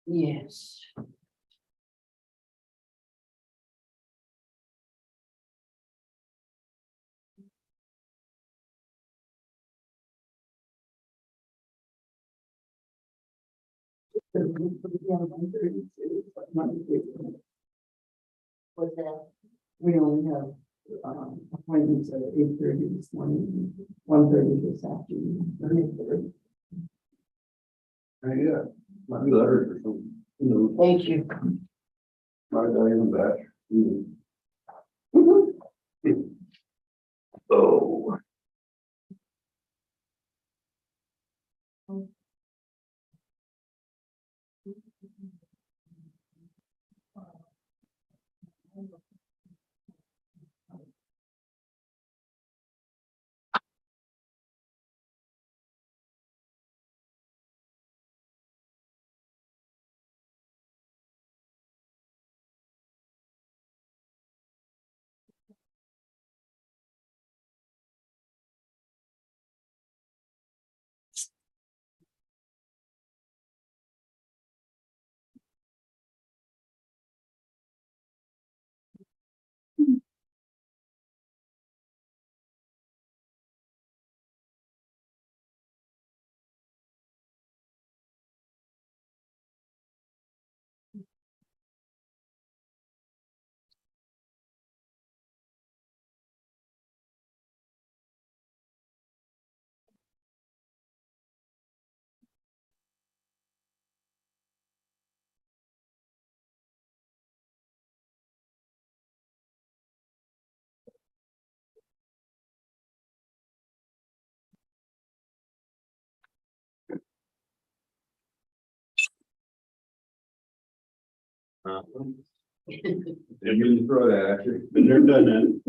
Yes. What's that? We only have appointments at 8:30 this morning, 1:30 this afternoon. 8:30. Yeah, might be letters or something. Who knows? Thank you. Might not even back. Mhm. Oh. Didn't mean to throw that at you. Been there, done that.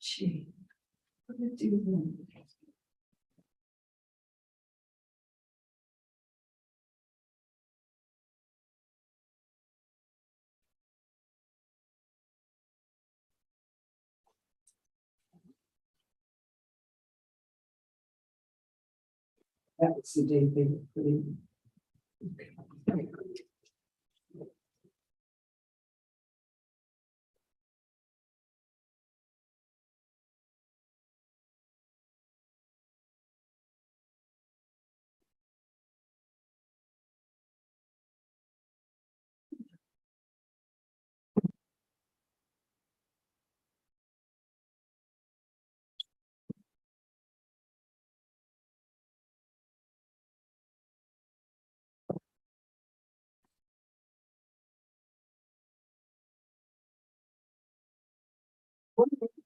Gee, what did you do? That was the day they were putting.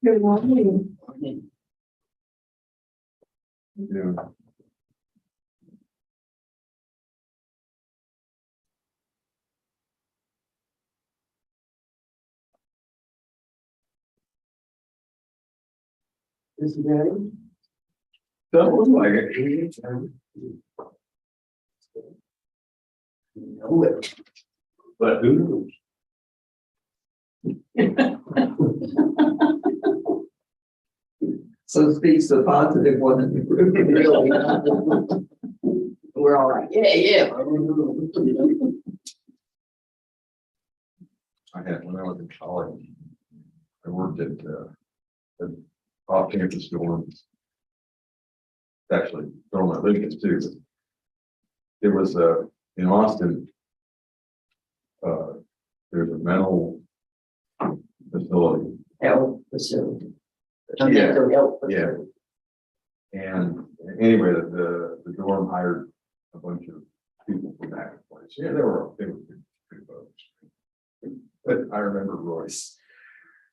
Good morning. Yeah. Is it ready? Doesn't look like it. No, it. But who knows? So speaks the positive one in the group. Really. We're all right. Yeah, yeah. I had when I was in college. I worked at off-campus dorms. Actually, dorm at Lincoln too. But there was in Austin. There's a mental facility. Health facility. Yeah, Mental health yeah. facility. And anyway, the dorm hired a bunch of people from that place. Yeah, they were good folks. But I remember Royce.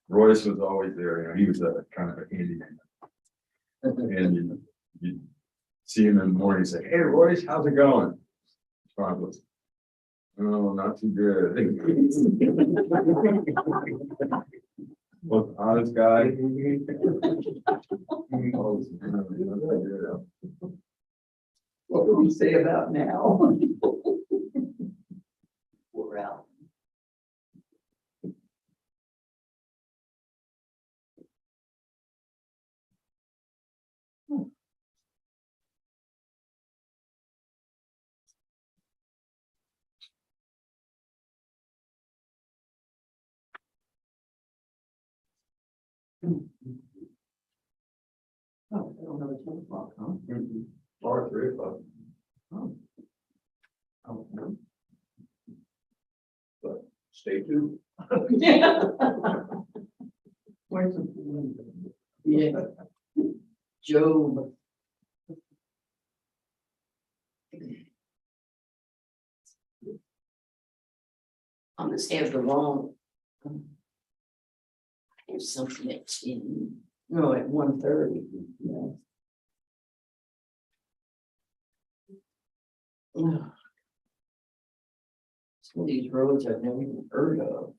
Royce was always there. You know, he was a kind of a handyman. And you see him in the morning and say, "Hey, Royce, how's it going?" Response was, "Oh, not too good." Well, honest guy. What would you say about now? We're out. Oh, I don't have a 10 o'clock, huh? Or 3 o'clock. Oh. Oh, no. But stay tuned. Where's the? Yeah. Job. I must have the wrong. There's something that's in, no, at 1:30. Yeah. Ugh. Some of these roads I've never even heard of.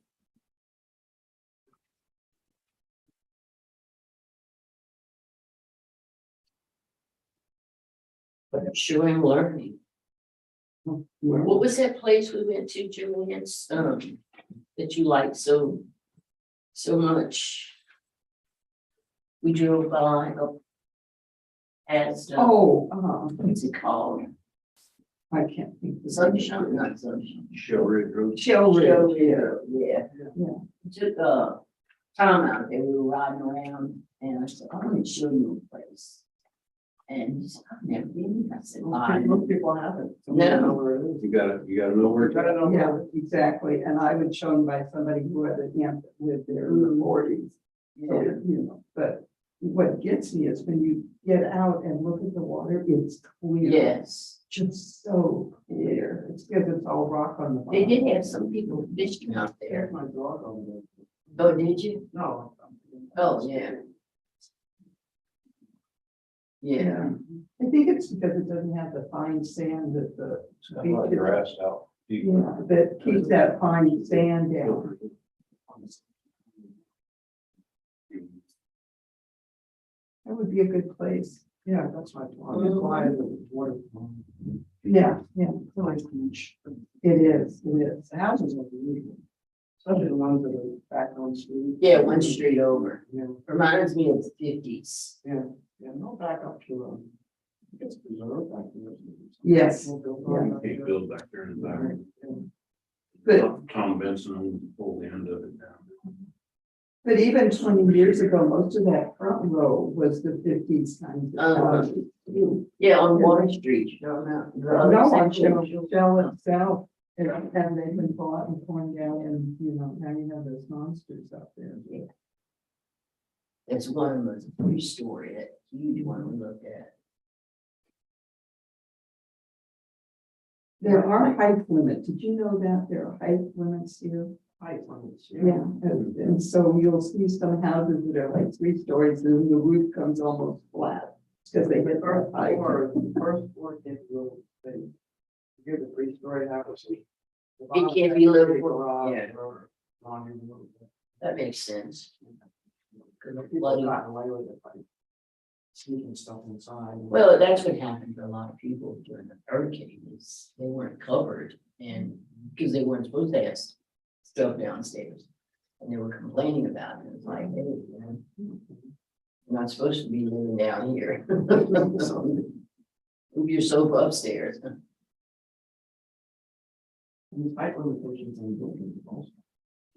But I'm sure I'm learning. What was that place we went to, Julian's, that you liked so much? We drove by up as, Oh, what's it called? I can't think. of the- Sunshine, not sunshine. Show Ridge Road. Shell Ridge, yeah. Yeah. Yeah. Took Tom out there, we were riding around and I said, "I'm gonna show you a place." And he said, "I've never been here." I said, Most people haven't. No. You gotta know where to. Yeah, exactly, and I was shown by somebody who had a camp that lived there in the 40s. So, Yeah. you know, but what gets me is when you get out and look at the water, it's clear. Yes, Just so clear, it's because it's all rock on the bottom. they did have some people fishing out there. There's my dog over there. Oh, did you? No. Oh, yeah. Yeah. I think it's because it doesn't have the fine sand that the. Grass out. Yeah, that keeps that fine sand down. That would be a good place. Yeah, that's my plan. Yeah, yeah. It is, it is. The houses are beautiful. Especially the ones that are back on the street. Yeah, one street over. Yeah, Reminds me of the 50s. yeah, no back up to, it's preserved back there. Yes. He built back there in the back. But, Tom Benson pulled the end of it down. but even 20 years ago, most of that front row was the 50s kind of houses. Yeah, on Water Street. No, no. the other No, on section. Shell itself, and they've been bought and torn down, and, you know, now you have those monsters up there. It's one was a 3-story, that huge one we looked at. There are height limits. Did you know that there are height limits here? Height limits. Yeah, and so you'll see some houses that are like 3 stories and the roof comes almost flat. Because they hit our height. The first floor can't be little thing. You get a 3-story house. It can't be livable, yeah. That makes sense. People got away with it, like sneaking stuff inside. Well, that's what happened to a lot of people during the hurricane, is they weren't covered, and because they weren't supposed to have stuff downstairs. And they were complaining about it. It's like, hey, man, you're not supposed to be living down here. Move your sofa upstairs. These height limitations in buildings also.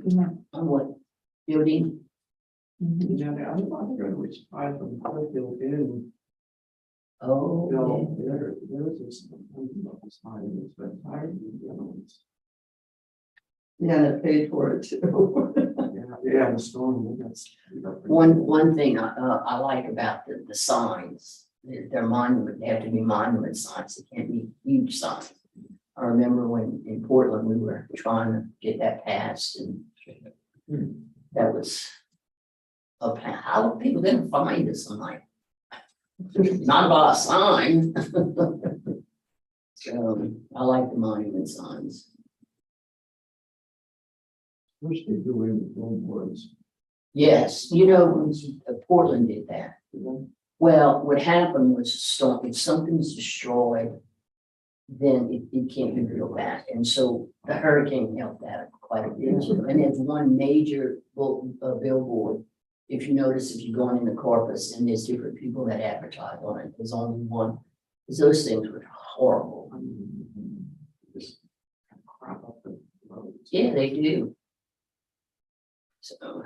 Yeah. On what building? Yeah, I'm going to surprise them. I feel in. Oh, Bill, there's this. Yeah, and it paid for it too. Yeah, the storm. one thing I like about the signs, they're monument, they have to be monument signs, they can't be huge signs. I remember when in Portland, we were trying to get that passed and that was how are people gonna find us? I'm like, not by a sign. So I like the monument signs. Wish they do in the billboards. Yes, Portland did that. Well, what happened was if something's destroyed, then it can't be built back. And so the hurricane helped that quite a bit. And there's one major billboard. If you notice, if you're going into Corpus and there's different people that advertise on it, there's only one. Because those things were horrible. Just crap up the roads. Yeah, they do. So.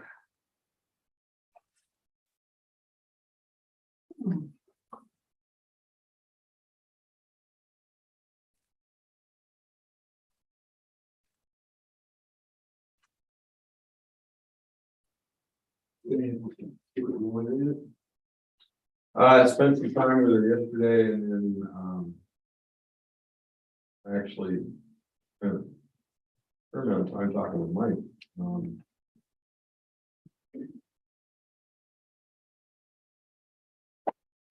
I spent some time with her yesterday and then, I actually spent a fair amount of time talking with Mike.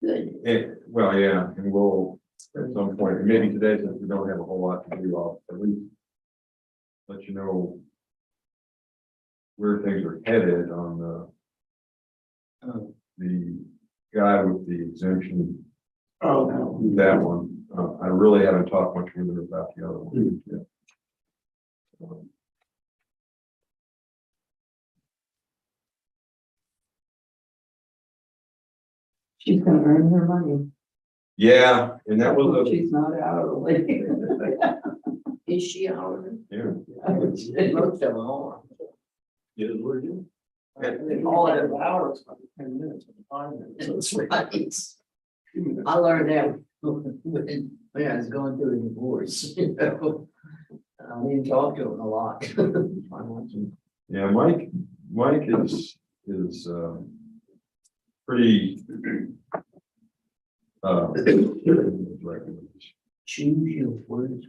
Good. Well, yeah, and we'll, at some point, maybe today, since we don't have a whole lot to do, I'll at least let you know where things are headed on the guy with the exemption. Oh, That one. I really haven't talked much with her about the other one. yet. she's gonna earn her money. Yeah, and that was a, She's not hourly. Is she hourly? yeah. Most of them are. It is what it is. They call it hours, but 10 minutes, 5 minutes. That's right. I learned that when I was going through a divorce. I didn't talk to him a lot. Yeah, Mike is pretty Choose your words.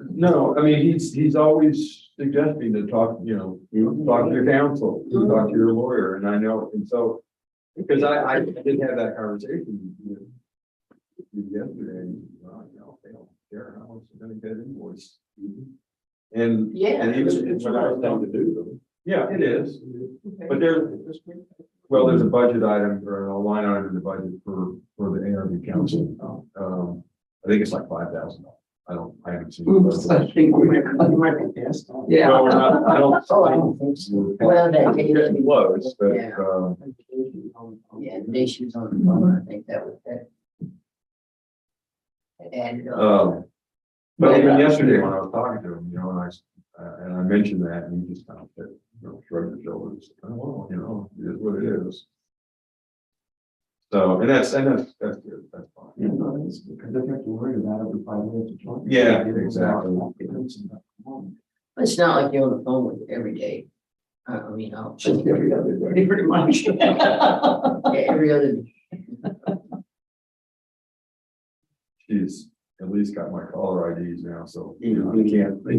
no, I mean, he's always suggesting to talk, talk to your counsel, talk to your lawyer, and I know, and so, because I did have that conversation with you yesterday, they don't care how much they're gonna get invoiced. And, Yeah. and even It's when a I hard was thing down to do though. yeah, it is, but there's a budget item or a line item in the budget for the ARB council. I think it's like $5,000. I haven't seen. Oops, I it. think we might be past. Yeah. No, I don't. Oh, I don't think so. Well, that It's getting close, but, Yeah. Yeah, the day she was on the phone, I think that added up. But even yesterday when I was talking to him, and I mentioned that, and he just kind of said, shrugged his shoulders. Oh, well, it is what it is. So, and that's good. That's fine. Because if you have to worry about it every 5 minutes. Yeah, exactly. It's not like you're on the phone with her every day. I mean, I'll. Just every other day, pretty much. Yeah, every other day. She's at least got my caller IDs now, so they can't. I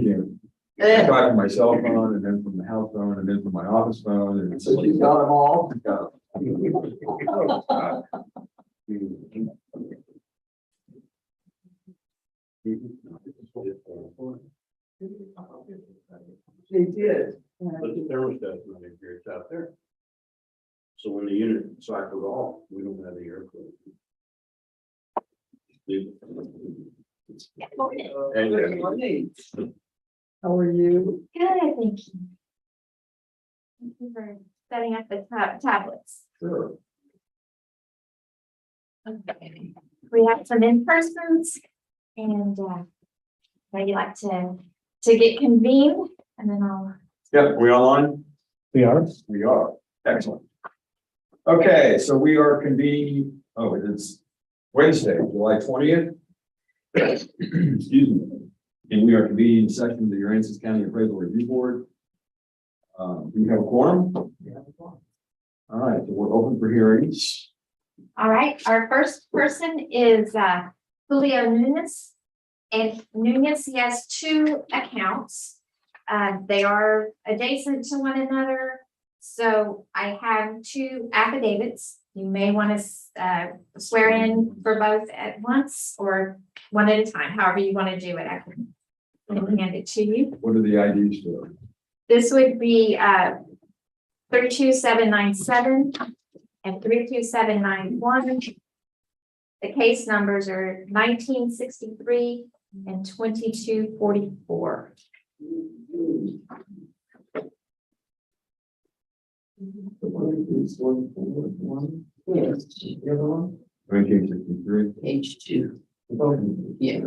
Yeah. talk to my cell phone and then from the house phone and then from my office phone and it's. So she's got them all. They did. But the thermostat's not in here, it's out there. So when the unit cycles off, we don't have the air flow. How are you? Good, thank you. Thank you for setting up the tablets. Sure. Okay. We have some in-persons and now you like to get convened and then I'll Yep, we online? We are. We are. Excellent. Okay, so we are convening, oh, it's Wednesday, July 20th. Excuse me. And we are convening the session of the Aransas County Appraisal Review Board. Do you have a quorum? All right, so we're open for hearings. All right, our first person is Julio Nunes. And Nunes, he has two accounts. They are adjacent to one another. So I have two affidavits. You may want to swear in for both at once or one at a time, however you want to do it. I can hand it to you. What are the IDs for? This would be 32797 and 32791. The case numbers are 1963 and 2244. The one is 141. Yes, The other one? 1963. page 2. Both. Yeah.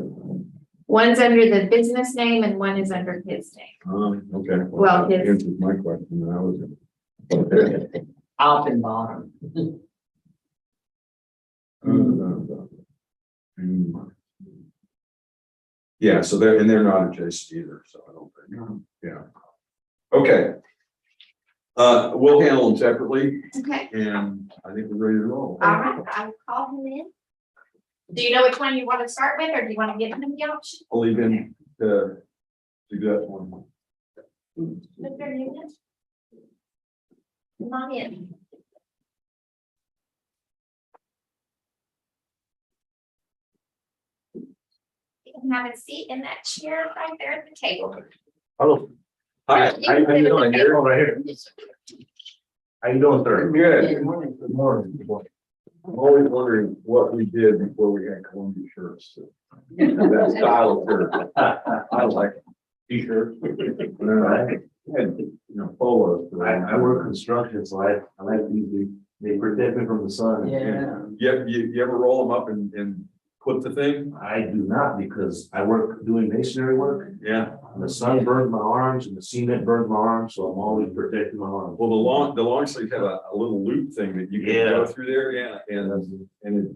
One's under the business name and one is under his name. Okay. Well, that his- answers my question, and I was. Okay. Top and bottom. Yeah, so they're not adjacent either, so I don't think, yeah. Okay. We'll handle them separately, Okay. and I think we're ready to roll. All right, I will call him in. Do you know which one you want to start with, or do you want to give him the option? I'll leave in to do that one. Mr. Nunes? Come on in. You can have a seat in that chair right there at the table. Hello. Hi, how you doing, Gary? Right here. How you doing, sir? Good. Good morning. Good morning. I'm always wondering what we did before we had Columbia shirts. That style of shirt. I like it. T-shirt. And, you know, polos. I work construction, so I like these, they protect me from the sun. Yeah. You ever roll them up and clip the thing? I do not, because I work doing masonry work, Yeah. and the sun burns my arms and the cement burns my arms, so I'm always protecting my arms. Well, the long sleeves have a little loop thing that you can go through there, yeah, and it.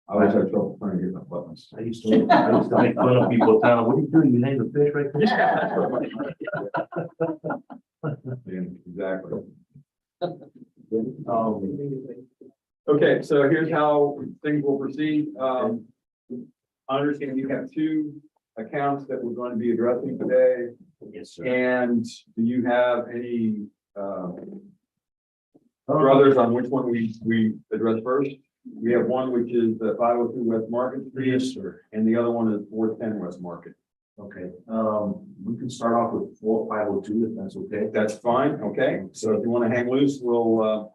I always have trouble trying to get my buttons. I used to make fun of people in town, what are you doing, you named the fish right there? Yeah, exactly. Okay, so here's how things will proceed. I understand you have two accounts that we're going to be addressing today. Yes, sir. And do you have any brothers on which one we address first? We have one which is 502 West Market Street, Yes, sir. and the other one is 410 West Market. Okay, we can start off with 502 if that's okay. That's fine, okay? So if you want to hang loose, we'll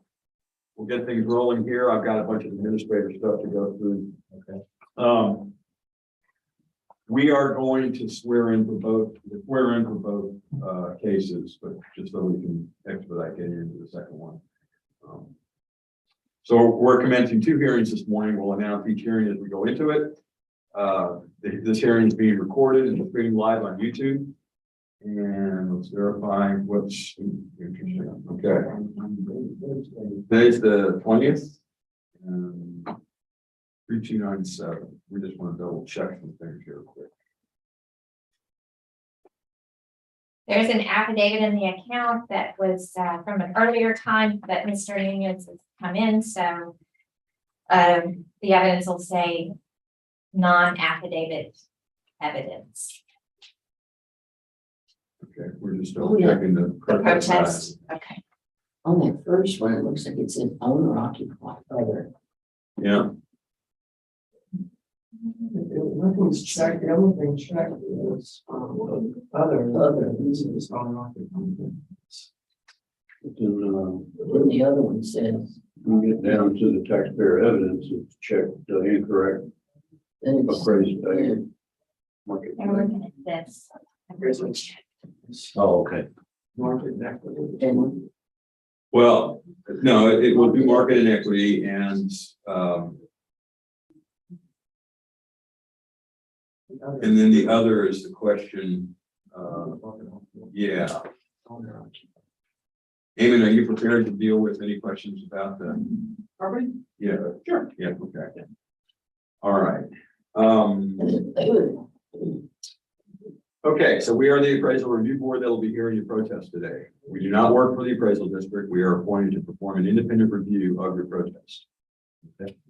get things rolling here. I've got a bunch of administrative stuff to go through. Okay. We are going to swear in for both cases, but just so we can expedite getting into the second one. So we're commencing two hearings this morning. We'll announce each hearing as we go into it. This hearing is being recorded and streamed live on YouTube. And let's verify what's interesting. Okay. Today's the 20th. 3297. We just want to double check some things here quick. There's an affidavit in the account that was from an earlier time that Mr. Nunes has come in, so the evidence will say non-affidavit evidence. Okay, we're just Oh, yeah. checking the. The protest, okay. On that first one, it looks like it's an owner occupied other. Yeah, Nothing's checked, the only thing checked is, other, this is on. Then the other one says, We get down to the taxpayer evidence, it's checked incorrect, then it's. appraised Yeah. value. Market. And we're looking at this. Here's a check. Oh, okay. Market equity. And well, no, it will do market inequity and then the other is the question, yeah. owner occupied. Eamon, are you prepared to deal with any questions about the? Property? Yeah, Sure. yeah, okay. All right. Okay, so we are the appraisal review board that will be hearing your protest today. We do not work for the appraisal district. We are appointed to perform an independent review of your protest.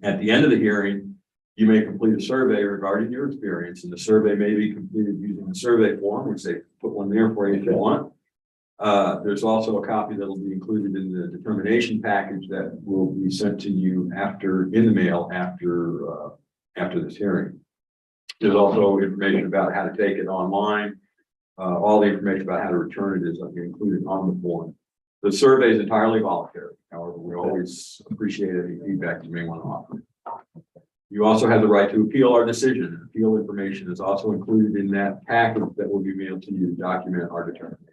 At the end of the hearing, you may complete a survey regarding your experience, and the survey may be completed using the survey form, which they put one there for you if you want. There's also a copy that will be included in the determination package that will be sent to you in the mail after this hearing. There's also information about how to take it online. All the information about how to return it is included on the form. The survey is entirely voluntary. However, we always appreciate any feedback you may want to offer. You also have the right to appeal our decision. Appeal information is also included in that package that will be mailed to you to document our determination.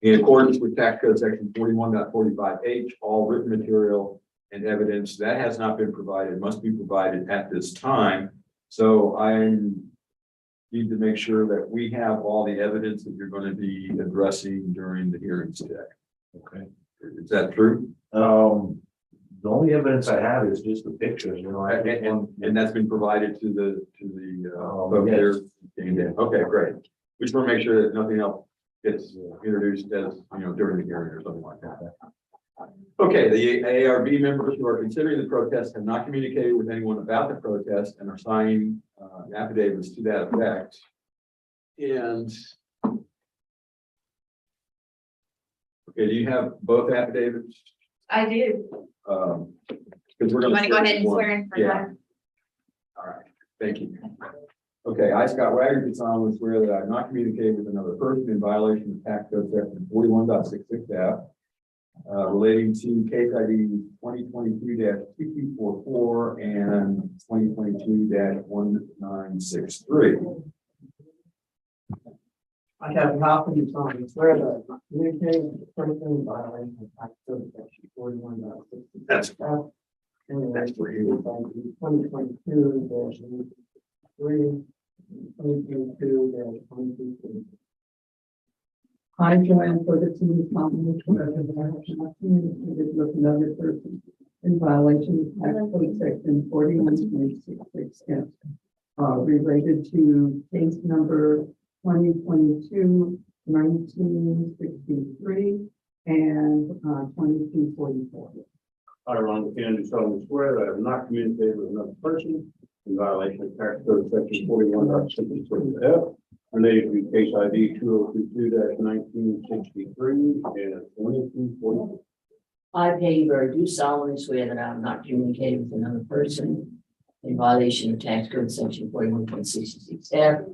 In accordance with tax code section 41.45H, all written material and evidence that has not been provided must be provided at this time. So I need to make sure that we have all the evidence that you're going to be addressing during the hearings today. Okay. Is that true? The only evidence I have is just the pictures, you know, And that's been provided to the folks yes. there. Okay, great. We just want to make sure that nothing else gets introduced as, during the hearing or something like that. Okay, the ARB members who are considering the protest have not communicated with anyone about the protest and are signing affidavits to that effect. And okay, do you have both affidavits? I do. Because we're You going want to go ahead and swear in for Yeah. that? All right, thank you. Okay, I, Scott Wagner, do solemnly swear that I have not communicated with another person in violation of tax code section 41.66F relating to case ID 2022-2244 and 2022-1963. I have copies on swear that I'm not communicating with the person in violation of tax code section 41.66. That's For you. 2022-3. 2022-22. I, Joanne Ferguson, Mountain, have not communicated with another person in violation of tax code section 41.66F related to case number 2022-1963 and 2244. I, Ron Kennedy, solemnly swear that I have not communicated with another person in violation of tax code section 41.66F related to case ID 2022-1963 and 2244. I, Peggy Bird, do solemnly swear that I have not communicated with another person in violation of tax code section 41.66F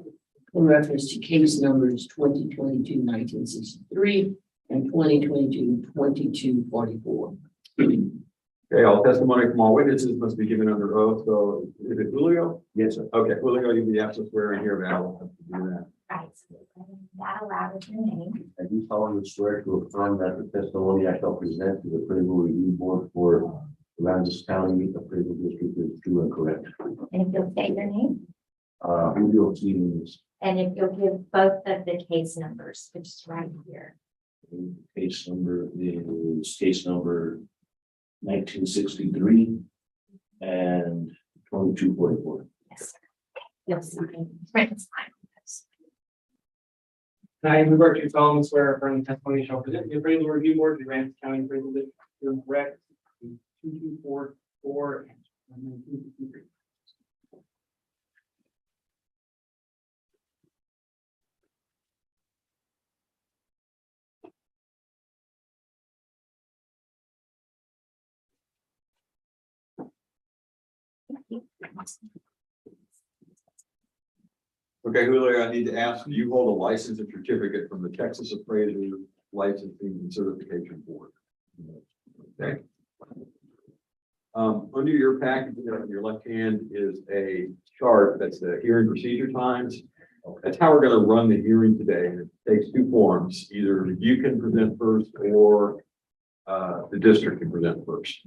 in reference to case numbers 2022-1963 and 2022-2244. okay. All testimony from all witnesses must be given under oath. So is it Julio? Yes, sir. Okay, Julio, you'll be asked to swear in here, but I will have to do that. Right. That allowed with your name. I do solemnly swear to affirm that the testimony I shall present to the appraisal review board for Aransas County Appraisal District is true and correct. And if you'll state your name, Julio Stevens, and if you'll give both of the case numbers, which is right here. case number is case number 1963 and 2244. Yes. You'll see. Friends, I, Hubert, do solemnly swear affirming testimony shall present the appraisal review board to Aransas County Appraisal District to correct 2244 and 1963. Okay, Julio, I need to ask, do you hold a license and certificate from the Texas Appraiser Licensing and Certification Board? Okay. Under your package, on your left hand is a chart that's the hearing procedure times. That's how we're going to run the hearing today. And it takes two forms. Either you can present first or the district can present first.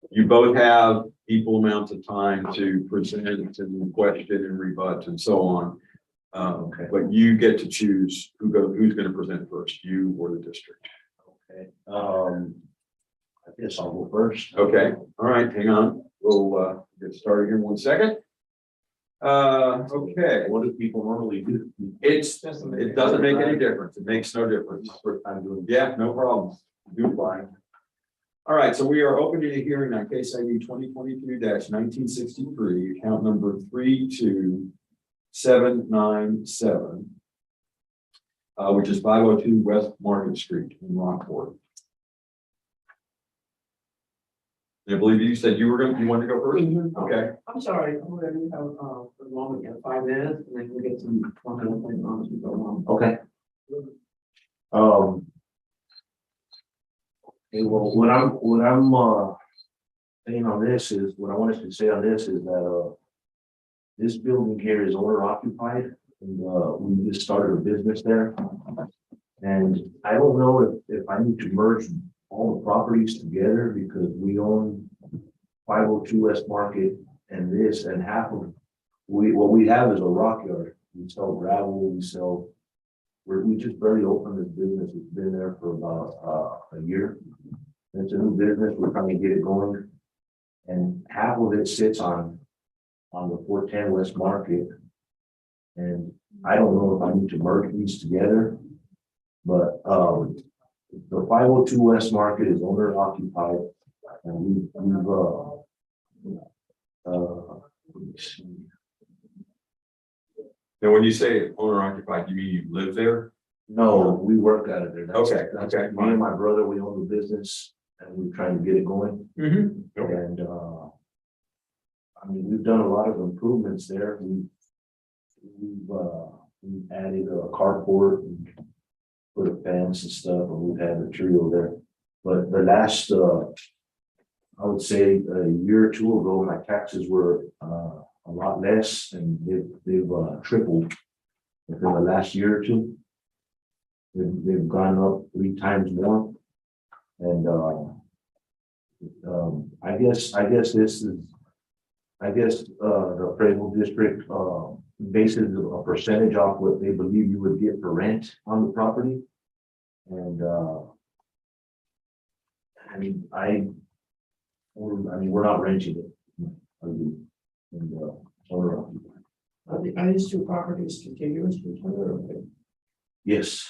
You both have equal amounts of time to present and question and rebut and so on. Okay. But you get to choose who's gonna present first, you or the district. Okay, I guess I'll go first. Okay, all right, hang on, we'll, get started here in 1 second. Okay, What do people normally do? it doesn't make any difference, it makes no difference. First time doing. Yeah, no problem, do fine. All right, so we are opening a hearing on case ID 2022-1963, account number 32797. Which is 502 West Market Street in Rockport. I believe you said you wanted to go first? Okay, I'm sorry, I'm gonna have, for the moment, 5 minutes, and then we'll get some final things on as we go along. Okay. Okay, well, what I'm saying on this is, what I wanted to say on this is that, this building here is owner occupied, and, we just started a business there. And I don't know if I need to merge all the properties together, because we own 502 West Market and this, and half of, what we have is a rock yard. We sell gravel, we just barely opened this business. It's been there for about a year. It's a new business. We're trying to get it going. And half of it sits on the 410 West Market. And I don't know if I need to merge these together, but the 502 West Market is owner occupied, and let me see. now when you say owner occupied, you mean you live there? No, we work out of there. Okay, That's okay, me and my brother, we own the business, and we're trying to get it going. Okay. And I mean, we've done a lot of improvements there. We've added a carport and put a fence and stuff, and we've had material there. But the last, I would say a year or two ago, my taxes were a lot less, and they've tripled within the last year or two. They've gone up 3 times more. And I guess this is, the appraisal district bases a percentage off what they believe you would get for rent on the property. And we're not renting it. And Are these two properties contiguous to each other? Okay. yes,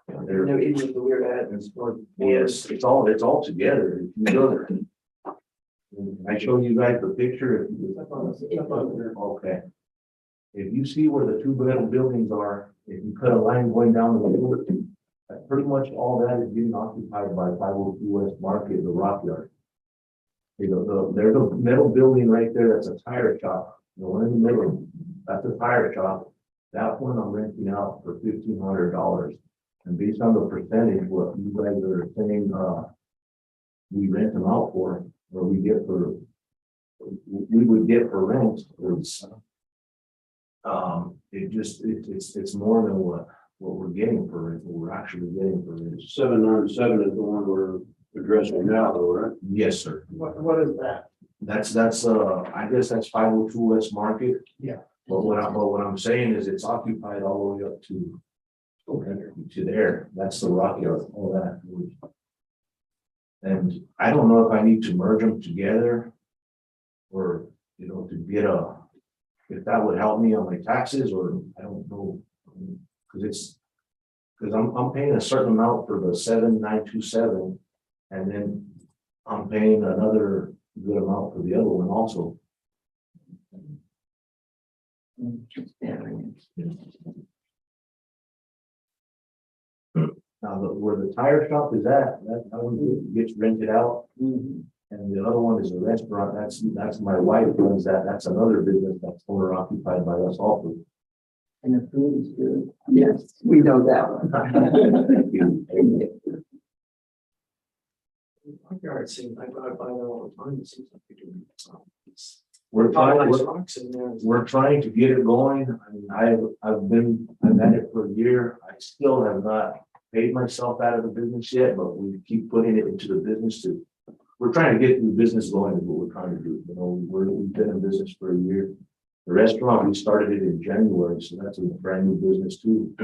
They're even with the weird address. yes, it's all together. If you go there. I show you guys the picture. Okay. If you see where the 2 metal buildings are, if you cut a line going down the middle, pretty much all that is being occupied by 502 West Market, the rock yard. There's a metal building right there, that's a tire shop. The one in the middle, that's a tire shop. That one I'm renting out for $1,500. And based on the percentage, what you guys are saying, we rent them out for, or we would get for rent, is it's more than what we're getting for rent, what we're actually getting for rent. 797 is the one we're addressing now, though, right? Yes, sir. What is that? That's I guess that's 502 West Market. Yeah. But what I'm saying is it's occupied all the way up to there. That's the rock yard, all that. And I don't know if I need to merge them together, or, to get if that would help me on my taxes, or I don't know. Because I'm paying a certain amount for the 7927, and then I'm paying another good amount for the other one also. Now, where the tire shop is at, that one gets rented out. And the other one is a restaurant. That's my wife runs that. That's another business that's owner occupied by us also. And the food is good. Yes, we know that one. My yard seems, I drive by there all the time, it seems like you're doing something. We're trying, Rocks in there. we're trying to get it going. I mean, I've had it for a year. I still have not paid myself out of the business yet, but we keep putting it into the business we're trying to get the business going is what we're trying to do. We've been in business for a year. The restaurant, we started it in January, so that's a brand new business too.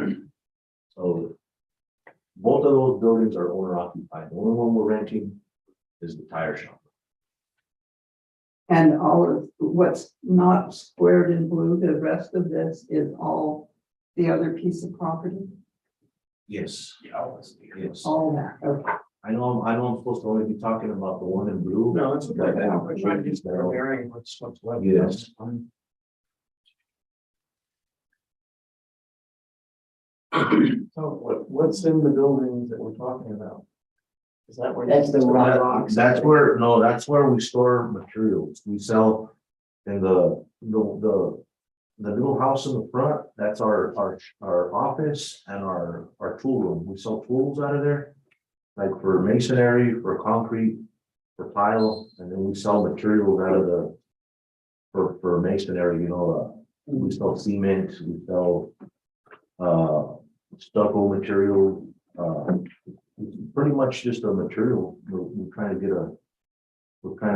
So both of those buildings are owner occupied. The only one we're renting is the tire shop. And all of what's not squared in blue, the rest of this is all the other piece of property, Yes. Yes. all that, okay. I know I'm supposed to only be talking about the one in blue. No, it's okay. But- I'm trying to just comparing what's left. Yes. So what's in the buildings that we're talking about? Is that where? That's the rock. That's where we store materials. We sell in the little house in the front, that's our office and our tool room. We sell tools out of there. Like for masonry, for concrete, for tile, and then we sell materials out of for masonry, we sell cement, we sell stucco material, pretty much just a material. We're trying to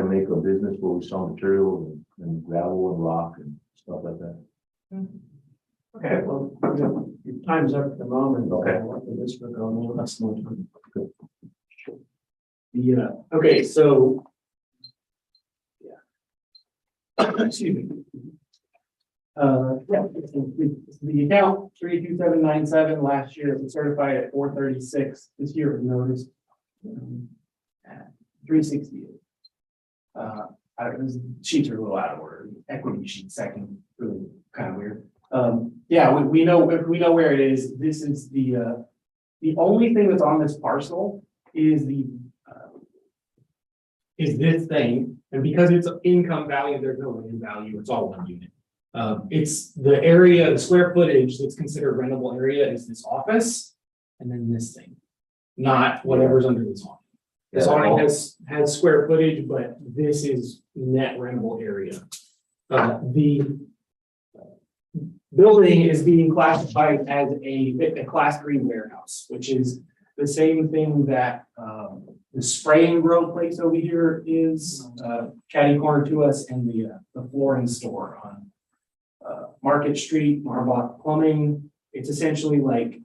make a business where we sell material and gravel and rock and stuff like that. Okay, well, your time's up at the moment. Okay. After this, we're going to less more time. Yeah, okay, so. Yeah. Excuse me. Yeah, it's the account 32797 last year it was certified at 436. This year it was noticed at 368. The sheets are a little out of order. Equity sheet second, really kind of weird. Yeah, we know where it is. This is the only thing that's on this parcel is this thing, and because it's income value, there's no land value. It's all one unit. It's the area, the square footage that's considered rentable area is this office, and then this thing, not whatever's under this awning. This awning has square footage, but this is net rentable area. The building is being classified as a class 3 warehouse, which is the same thing that the spray and grow place over here is, catty corner to us, and the flooring store on Market Street, Marbach Plumbing. It's essentially like,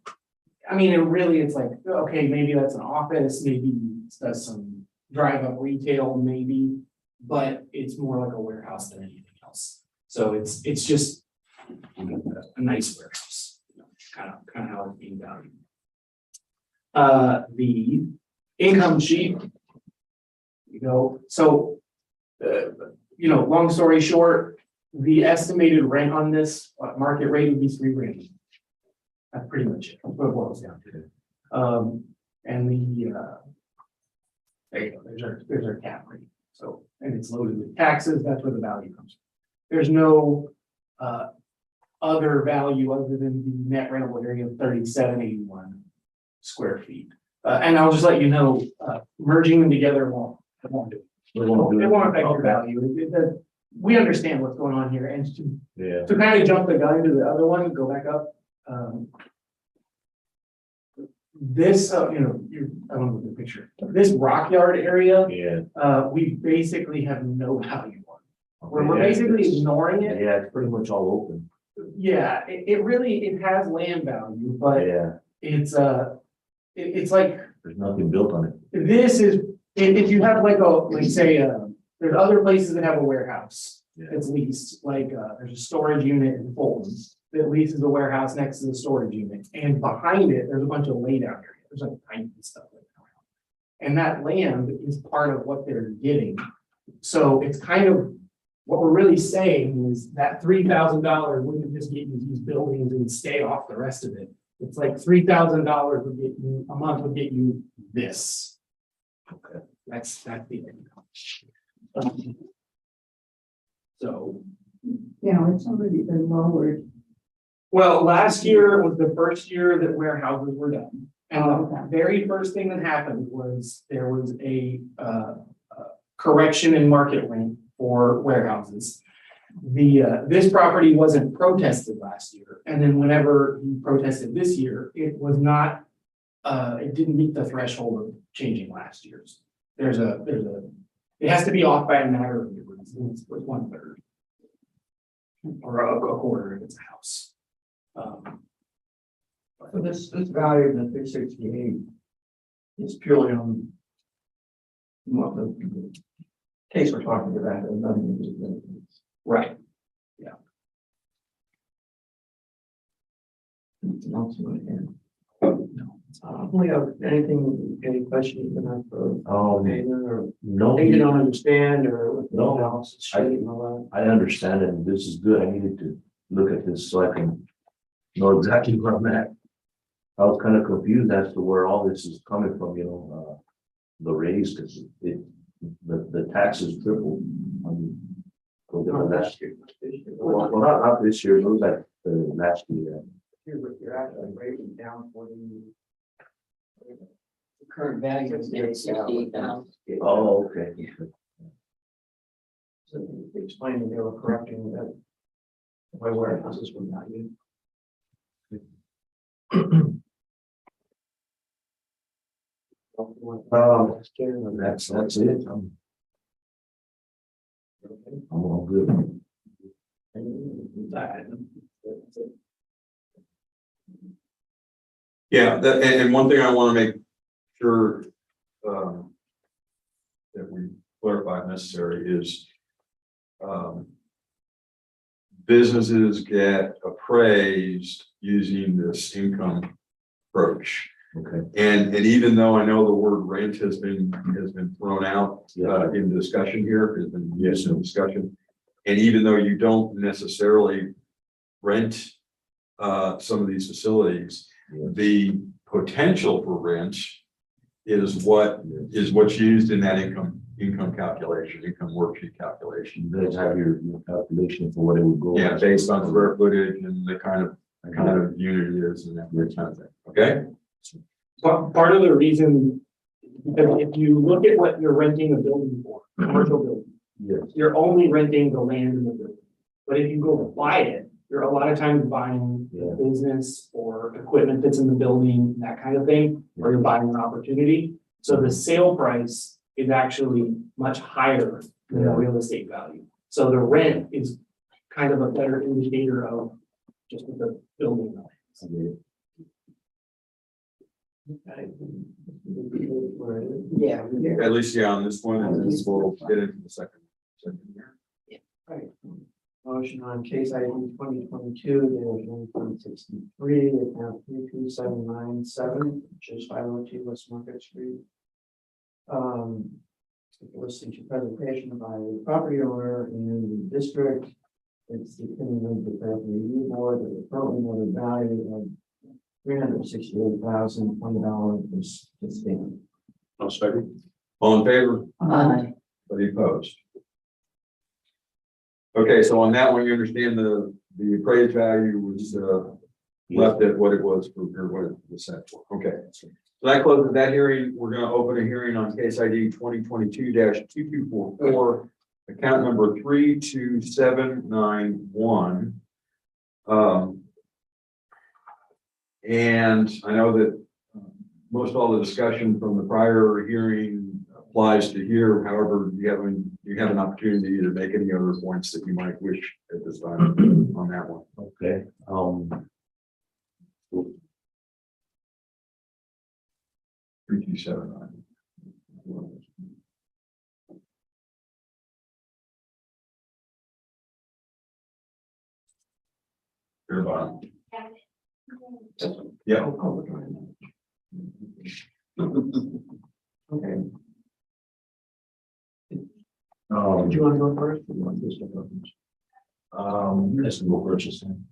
it's like, okay, maybe that's an office, maybe it does some drive-up retail, maybe, but it's more like a warehouse than anything else. So it's just a nice warehouse, kind of how it's being valued. The income sheet, so, long story short, the estimated rent on this market rate would be $3,000. That's pretty much it. That's what it boils down to. And there you go. There's our cap rate. So, and it's loaded with taxes. That's where the value comes from. There's no other value other than the net rentable area of 3781 square feet. And I'll just let you know, merging them together won't do it. It won't affect your value. We understand what's going on here, and to kind of jump the gun to the other one, go back up. This, I don't know the picture. This rock yard area, we basically have no value on. We're basically ignoring it. Yeah, it's pretty much all open. Yeah, it has land value, but it's like There's nothing built on it. this is if you have there's other places that have a warehouse that's leased, there's a storage unit in Fulton that leases a warehouse next to the storage unit, and behind it there's a bunch of laydown area. There's like pipe and stuff like that, and that land is part of what they're getting. So it's kind of what we're really saying is that $3,000 wouldn't just get you these buildings and stay off the rest of it. It's like $3,000 would get you a month would get you this. Okay, that's the income. So, It's already been lowered. well, last year was the first year that warehouses were done. And Oh, the okay. very first thing that happened was there was a correction in market rent for warehouses. This property wasn't protested last year. And then whenever he protested this year, it was not, it didn't meet the threshold of changing last year's. It has to be off by a matter of years. It's 1/3. or a quarter if it's a house. So this value of the 368 is purely on what the case we're talking about, has nothing to do with it. Right. Anything else you want to add? Leo, anything, any questions you have for Nathan or No, things you don't understand or what the No. analysis sheet and all I understand it, and this is good. I needed to look at this so I can know exactly where I'm at. I was kind of confused as to where all this is coming from, the raise, because the taxes tripled. that? No, last year. Well, not this year, it was like last year. You're actually breaking down for The current value is there, 68,000. Oh, okay. so they explained that they were correcting that the way warehouses were valued. That's it. I'm all good. Yeah, and one thing I want to make sure that we clarify if necessary is businesses get appraised using this income approach. Okay. And even though I know the word rent has been thrown out in discussion here, has been used in discussion. And even though you don't necessarily rent some of these facilities, the potential for rent is what's used in that income calculation, income worksheet calculation. You guys have your calculation for what it would go. Yeah, based on square footage and the kind of unit it is and that kind of thing. Okay. Part of the reason, because if you look at what you're renting a building for, commercial building, Yes. you're only renting the land in the building. But if you go buy it, you're a lot of times buying Yeah. business or equipment that's in the building, that kind of thing, or you're buying an opportunity. So the sale price is actually much higher than the Yeah. real estate value. So the rent is kind of a better indicator of just what the building value is. Yeah. At least, yeah, on this one, and then we'll get into the second year. Right. Motion on case ID 2022-1.63, account 32797, which is 502 West Market Street. Listening to presentation by the property owner in the district. It's the opinion of the property review board that the currently noted value of $368,020 is sustained. I'll second. All in favor? Aye. Any opposed? Okay, so on that one, you understand the appraised value was left at what it was for, or what it was set for. Okay. So that closes that hearing. We're gonna open a hearing on case ID 2022-2244, account number 32791. And I know that most all the discussion from the prior hearing applies to here. However, you have an opportunity to make any other points that you might wish at this time on that one. Okay, 3279. Your bottom. Yeah. Okay, um, do you want to go first? Or you want this to go first? let's go purchasing.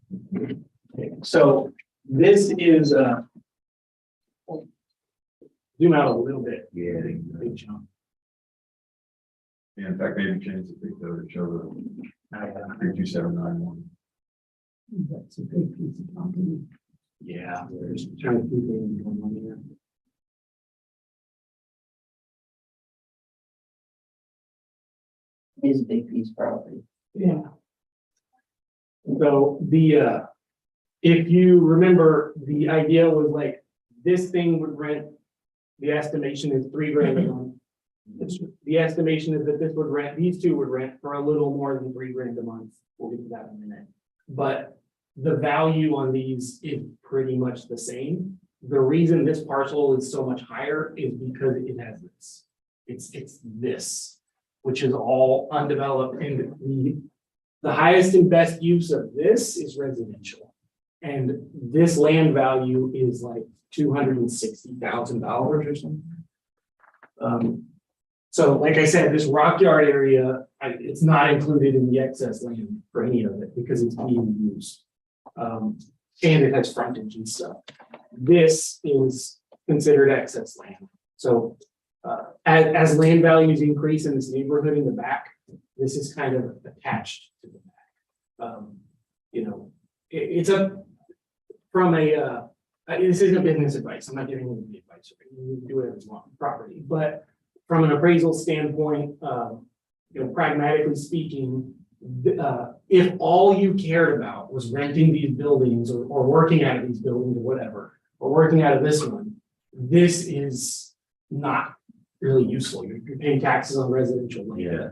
So this is, zoom out a little bit. Yeah. Big jump. Yeah, in fact, maybe change the thing to show the 32791. That's a big piece of property. Yeah. There's trying to keep it going on here. Is a big piece of property. Yeah. So if you remember, the idea was like, this thing would rent, the estimation is $3 grand a month. The estimation is that this would rent, these two would rent for a little more than $3,000 a month. We'll get to that in a minute. But the value on these is pretty much the same. The reason this parcel is so much higher is because it has this. It's this, which is all undeveloped, and the highest and best use of this is residential. And this land value is like $260,000 or something. So like I said, this Rock Yard area, it's not included in the excess land for any of it because it's being used. And it has frontage and stuff. This is considered excess land. So as land values increase in this neighborhood in the back, this is kind of attached to the back. You know, it's from a, this isn't business advice. I'm not giving you any advice. You can do whatever you want with property, but from an appraisal standpoint, you know, pragmatically speaking, if all you cared about was renting these buildings or working out of these buildings or whatever, or working out of this one, this is not really useful. You're paying taxes on residential land. Yeah.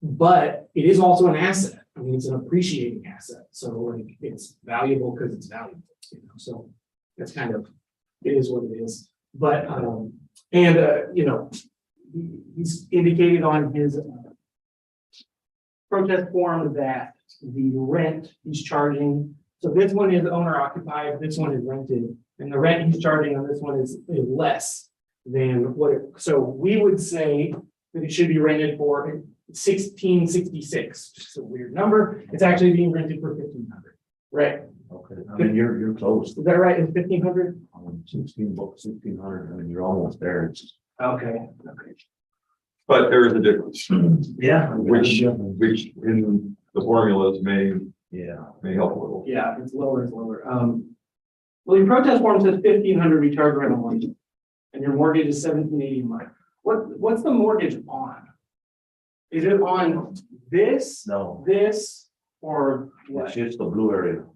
But it is also an asset. I mean, it's an appreciating asset. So like it's valuable because it's valuable, you know, so that's kind of, it is what it is. But, you know, he's indicated on his protest form that the rent he's charging, so this one is owner occupied, this one is rented, and the rent he's charging on this one is less than what it, so we would say that it should be rented for $1,666, which is a weird number. It's actually being rented for $1,500, right? Okay, I mean, you're close. Is that right? It's $1,500? 16 bucks, 1,600, I mean, you're almost there. It's. Okay. But there is a difference, Yeah. which in the formulas may help a little. Yeah, it's lower, well, your protest form says $1,500 recharge rent a month, and your mortgage is $1,780 a month. What's the mortgage on? Is it on this, No, this, or what? it's just the blue area.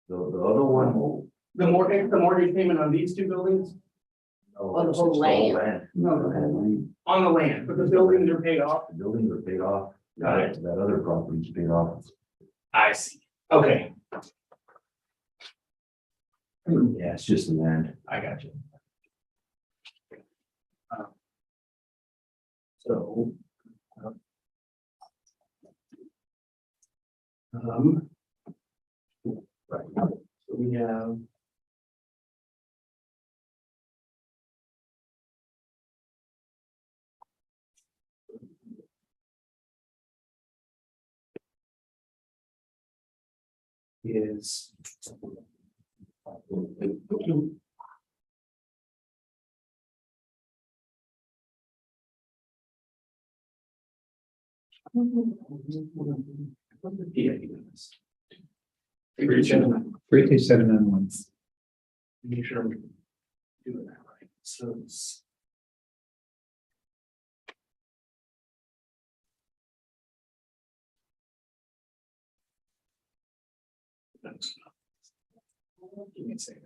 The other one. The mortgage payment on these two buildings? No, On the it's whole the land. No, On the land, but the buildings are paid off? The buildings are paid off. Got it. That other property's paid off. I see. Okay, Yeah, it's just the land. I got you. So. Right, so we have. Is. Three, 2, 7, and 1. Make sure I'm doing that right. So it's. Give me a second.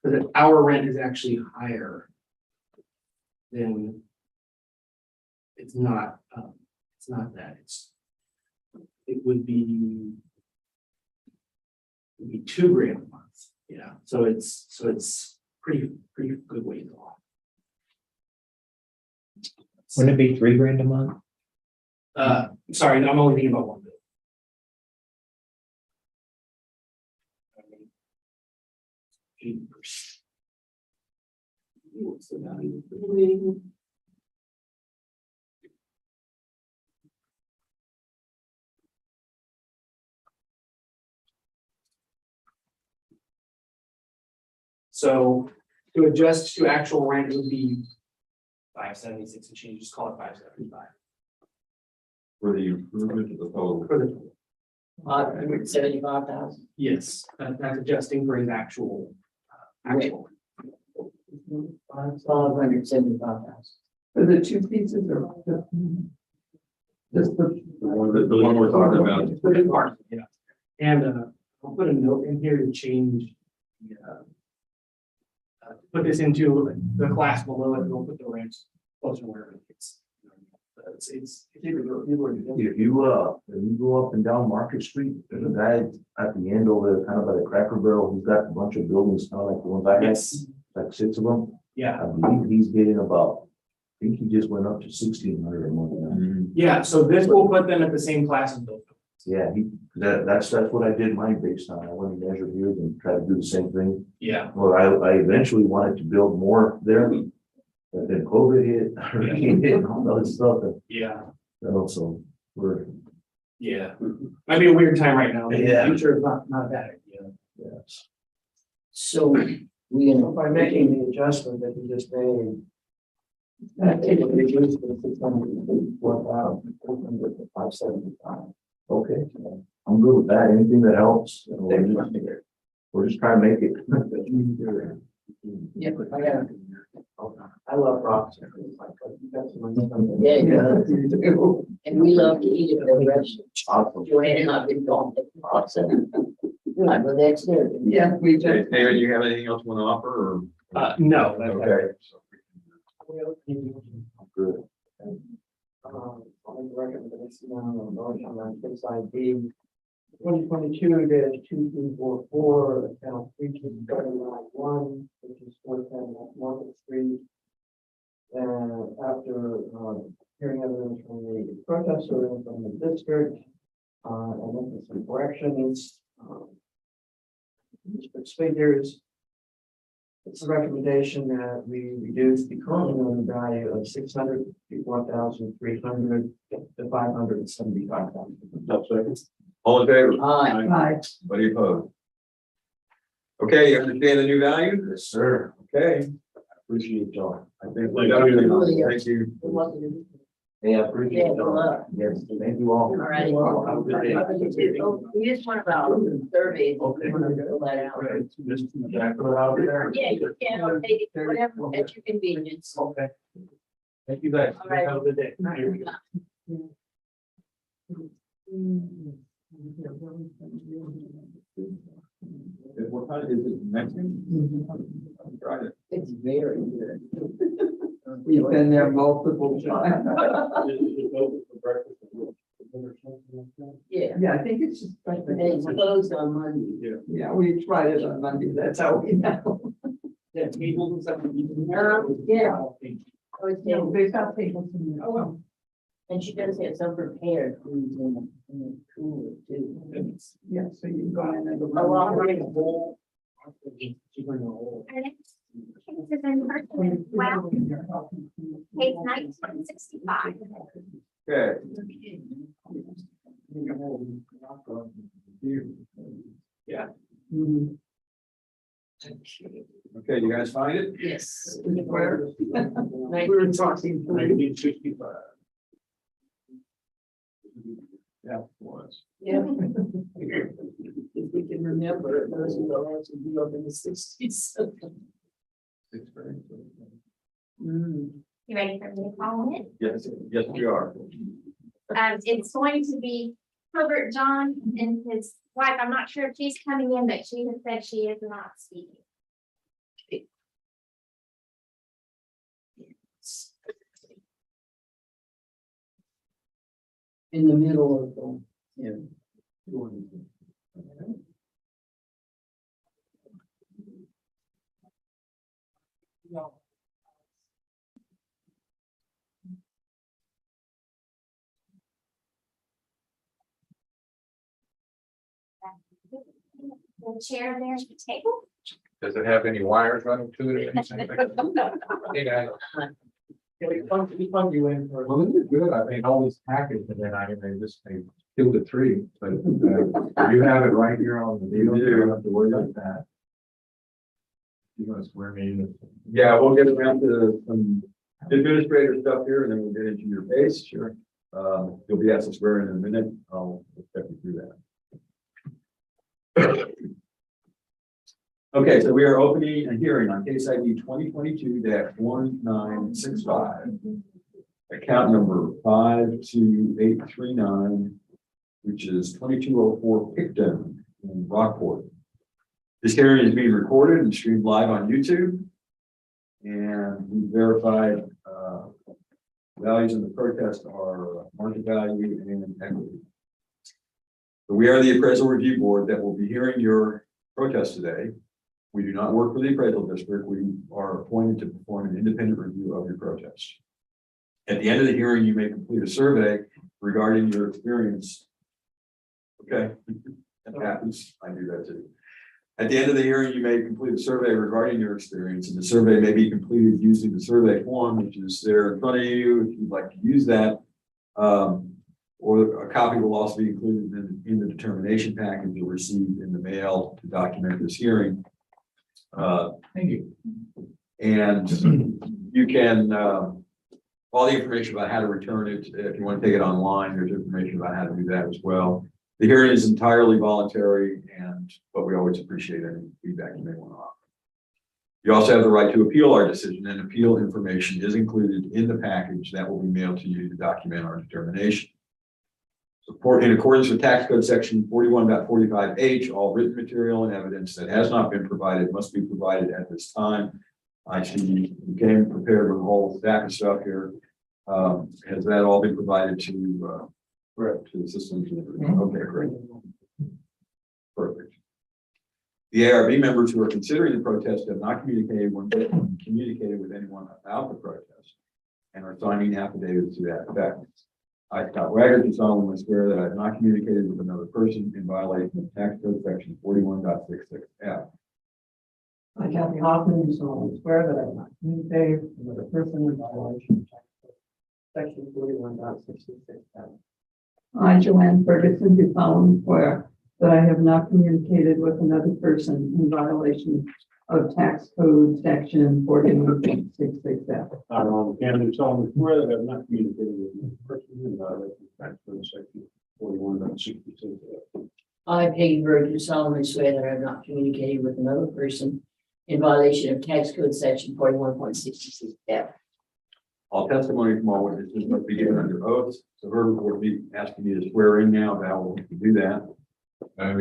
Because our rent is actually higher than. It's not that, it would be. It'd be $2,000 a month, yeah, so it's pretty good ways off. Wouldn't it be $3,000 a month? Sorry, I'm only thinking about one bill. What's the value of the building? So to adjust to actual rent would be 576 and change, just call it 575 For the improvement of the total. for the total. 175,000. Yes, that's adjusting for his actual. Actual. 575,000. For the two pieces or just the. The one we're talking about. For the part, yeah. And I'll put a note in here to change the put this into the class below it, we'll put the rents closer to where it's. It's. If you go up and down Market Street, there's a guy at the end over there, kind of by the Cracker Barrel, who's got a bunch of buildings, kind of like the ones I have, Yes, like 6 of them. yeah, I believe he's getting about, I think he just went up to 1,600 or more than that. yeah, so this will put them at the same class as those. Yeah, that's what I did mine based on. I went and measured here and tried to do the same thing. Yeah, Well, I eventually wanted to build more there, but then COVID hit, hurricane hit, and all that other stuff, and yeah, also we're, yeah. Might be a weird time right now. Yeah. Future is not a bad idea. yes. So we So gonna, by making the adjustment that you just made. That take it reduced from 604,000, 575. Okay, I'm good with that. Anything that helps. We're just trying to make it. yeah, I love rocks. yeah, and we love to eat at the restaurant. Awesome. Joanne and I've been going to the process. Right, well, that's there. Yeah, we just. Okay, David, you have anything else you want to offer or? No. Okay. Good. I'll make a recommendation on case ID 2022-2244, account 3291, which is 410 West Market Street. And after hearing evidence from the protester and from the district, and making some corrections, district's figures. It's a recommendation that we reduce the current loan value of $654,300 to $575,000. All in favor? Aye. Aye. Anybody opposed? Okay, you understand the new value? Yes, sir. Okay, Appreciate y'all. I think we're done. Thank you. Hey, I appreciate Yeah, good y'all. luck. Yes, thank you all. All right. Have a good day. You just want about surveys. Okay. Fill that out. Just back it out there. Yeah, you can, or take it, whatever, at your convenience. Okay. Thank you guys. All right. Have a good day. What kind is it? Mexican? Tried it. It's very good. We've been there multiple times. Yeah, Yeah, I think it's just. and it's closed on Monday. Yeah, we tried it on Monday, that's how we know. Yeah, tables and stuff. Yeah. Oh, it's No, down. they've got tables in there. Oh, well. And she does have some prepared foods in the cooler too. Yeah, so you can go in and. Oh, I'll bring a bowl. She bring a whole. Our next case is in person as well, case 1965. Okay. Yeah. Mhm. Okay, you guys find it? Yes. Where? We were talking. 1965. Yeah, it was. Yeah. If we can remember, those who don't have to be up in the 60s. Sixth grade. You ready for me to call it? Yes, yes, we are. It's going to be Herbert John and his wife. I'm not sure if she's coming in, but she has said she is not speaking. In the middle of the, yeah. The chair there at the table. Does it have any wires running to it? or anything? Hey, guys. We fund you in for. Well, this is good. I mean, all this package and then they killed a tree, but you have it right here on the deal. You don't have to worry about that. You want to swear me in? Yeah, we'll get around to some administrator stuff here and then we'll get into your case. Sure. You'll be asked to swear in a minute. I'll step you through that. Okay, so we are opening a hearing on case ID 2022-1965. Account number 52839, which is 2204 Picton in Rockport. This hearing is being recorded and streamed live on YouTube. And we verified, values in the protest are market value and equity. So we are the appraisal review board that will be hearing your protest today. We do not work for the appraisal district. We are appointed to perform an independent review of your protest. At the end of the hearing, you may complete a survey regarding your experience. Okay, that happens. I do that too. At the end of the hearing, you may complete a survey regarding your experience, and the survey may be completed using the survey form, which is there in front of you, if you'd like to use that. Or a copy will also be included in the determination package you'll receive in the mail to document this hearing. Thank you. And you can, all the information about how to return it, if you want to take it online, there's information about how to do that as well. The hearing is entirely voluntary, but we always appreciate any feedback you may want to offer. You also have the right to appeal our decision, and appeal information is included in the package that will be mailed to you to document our determination. So in accordance with tax code section 41.45H, all written material and evidence that has not been provided must be provided at this time. I see you came prepared with a whole stack of stuff here. Has that all been provided to the systems? Okay, great. Perfect. The ARB members who are considering the protest have not communicated with anyone about the protest and are signing affidavits to that effect. I, Scott Wagner, do solemnly swear that I have not communicated with another person in violation of tax code section 41.66F. I, Kathy Hoffman, do solemnly swear that I have not communicated with another person in violation of tax code section 41.66F. I, Joanne Ferguson, do solemnly swear that I have not communicated with another person in violation of tax code section 41.66F. I, Ron Buchanan, do solemnly swear that I have not communicated with another person in violation of tax code section 41.66F. I, Peggy Bird, do solemnly swear that I have not communicated with another person in violation of tax code section 41.66F. All testimony from all witnesses must be given under oath. So whoever will be asking you to swear in now, Val will do that. I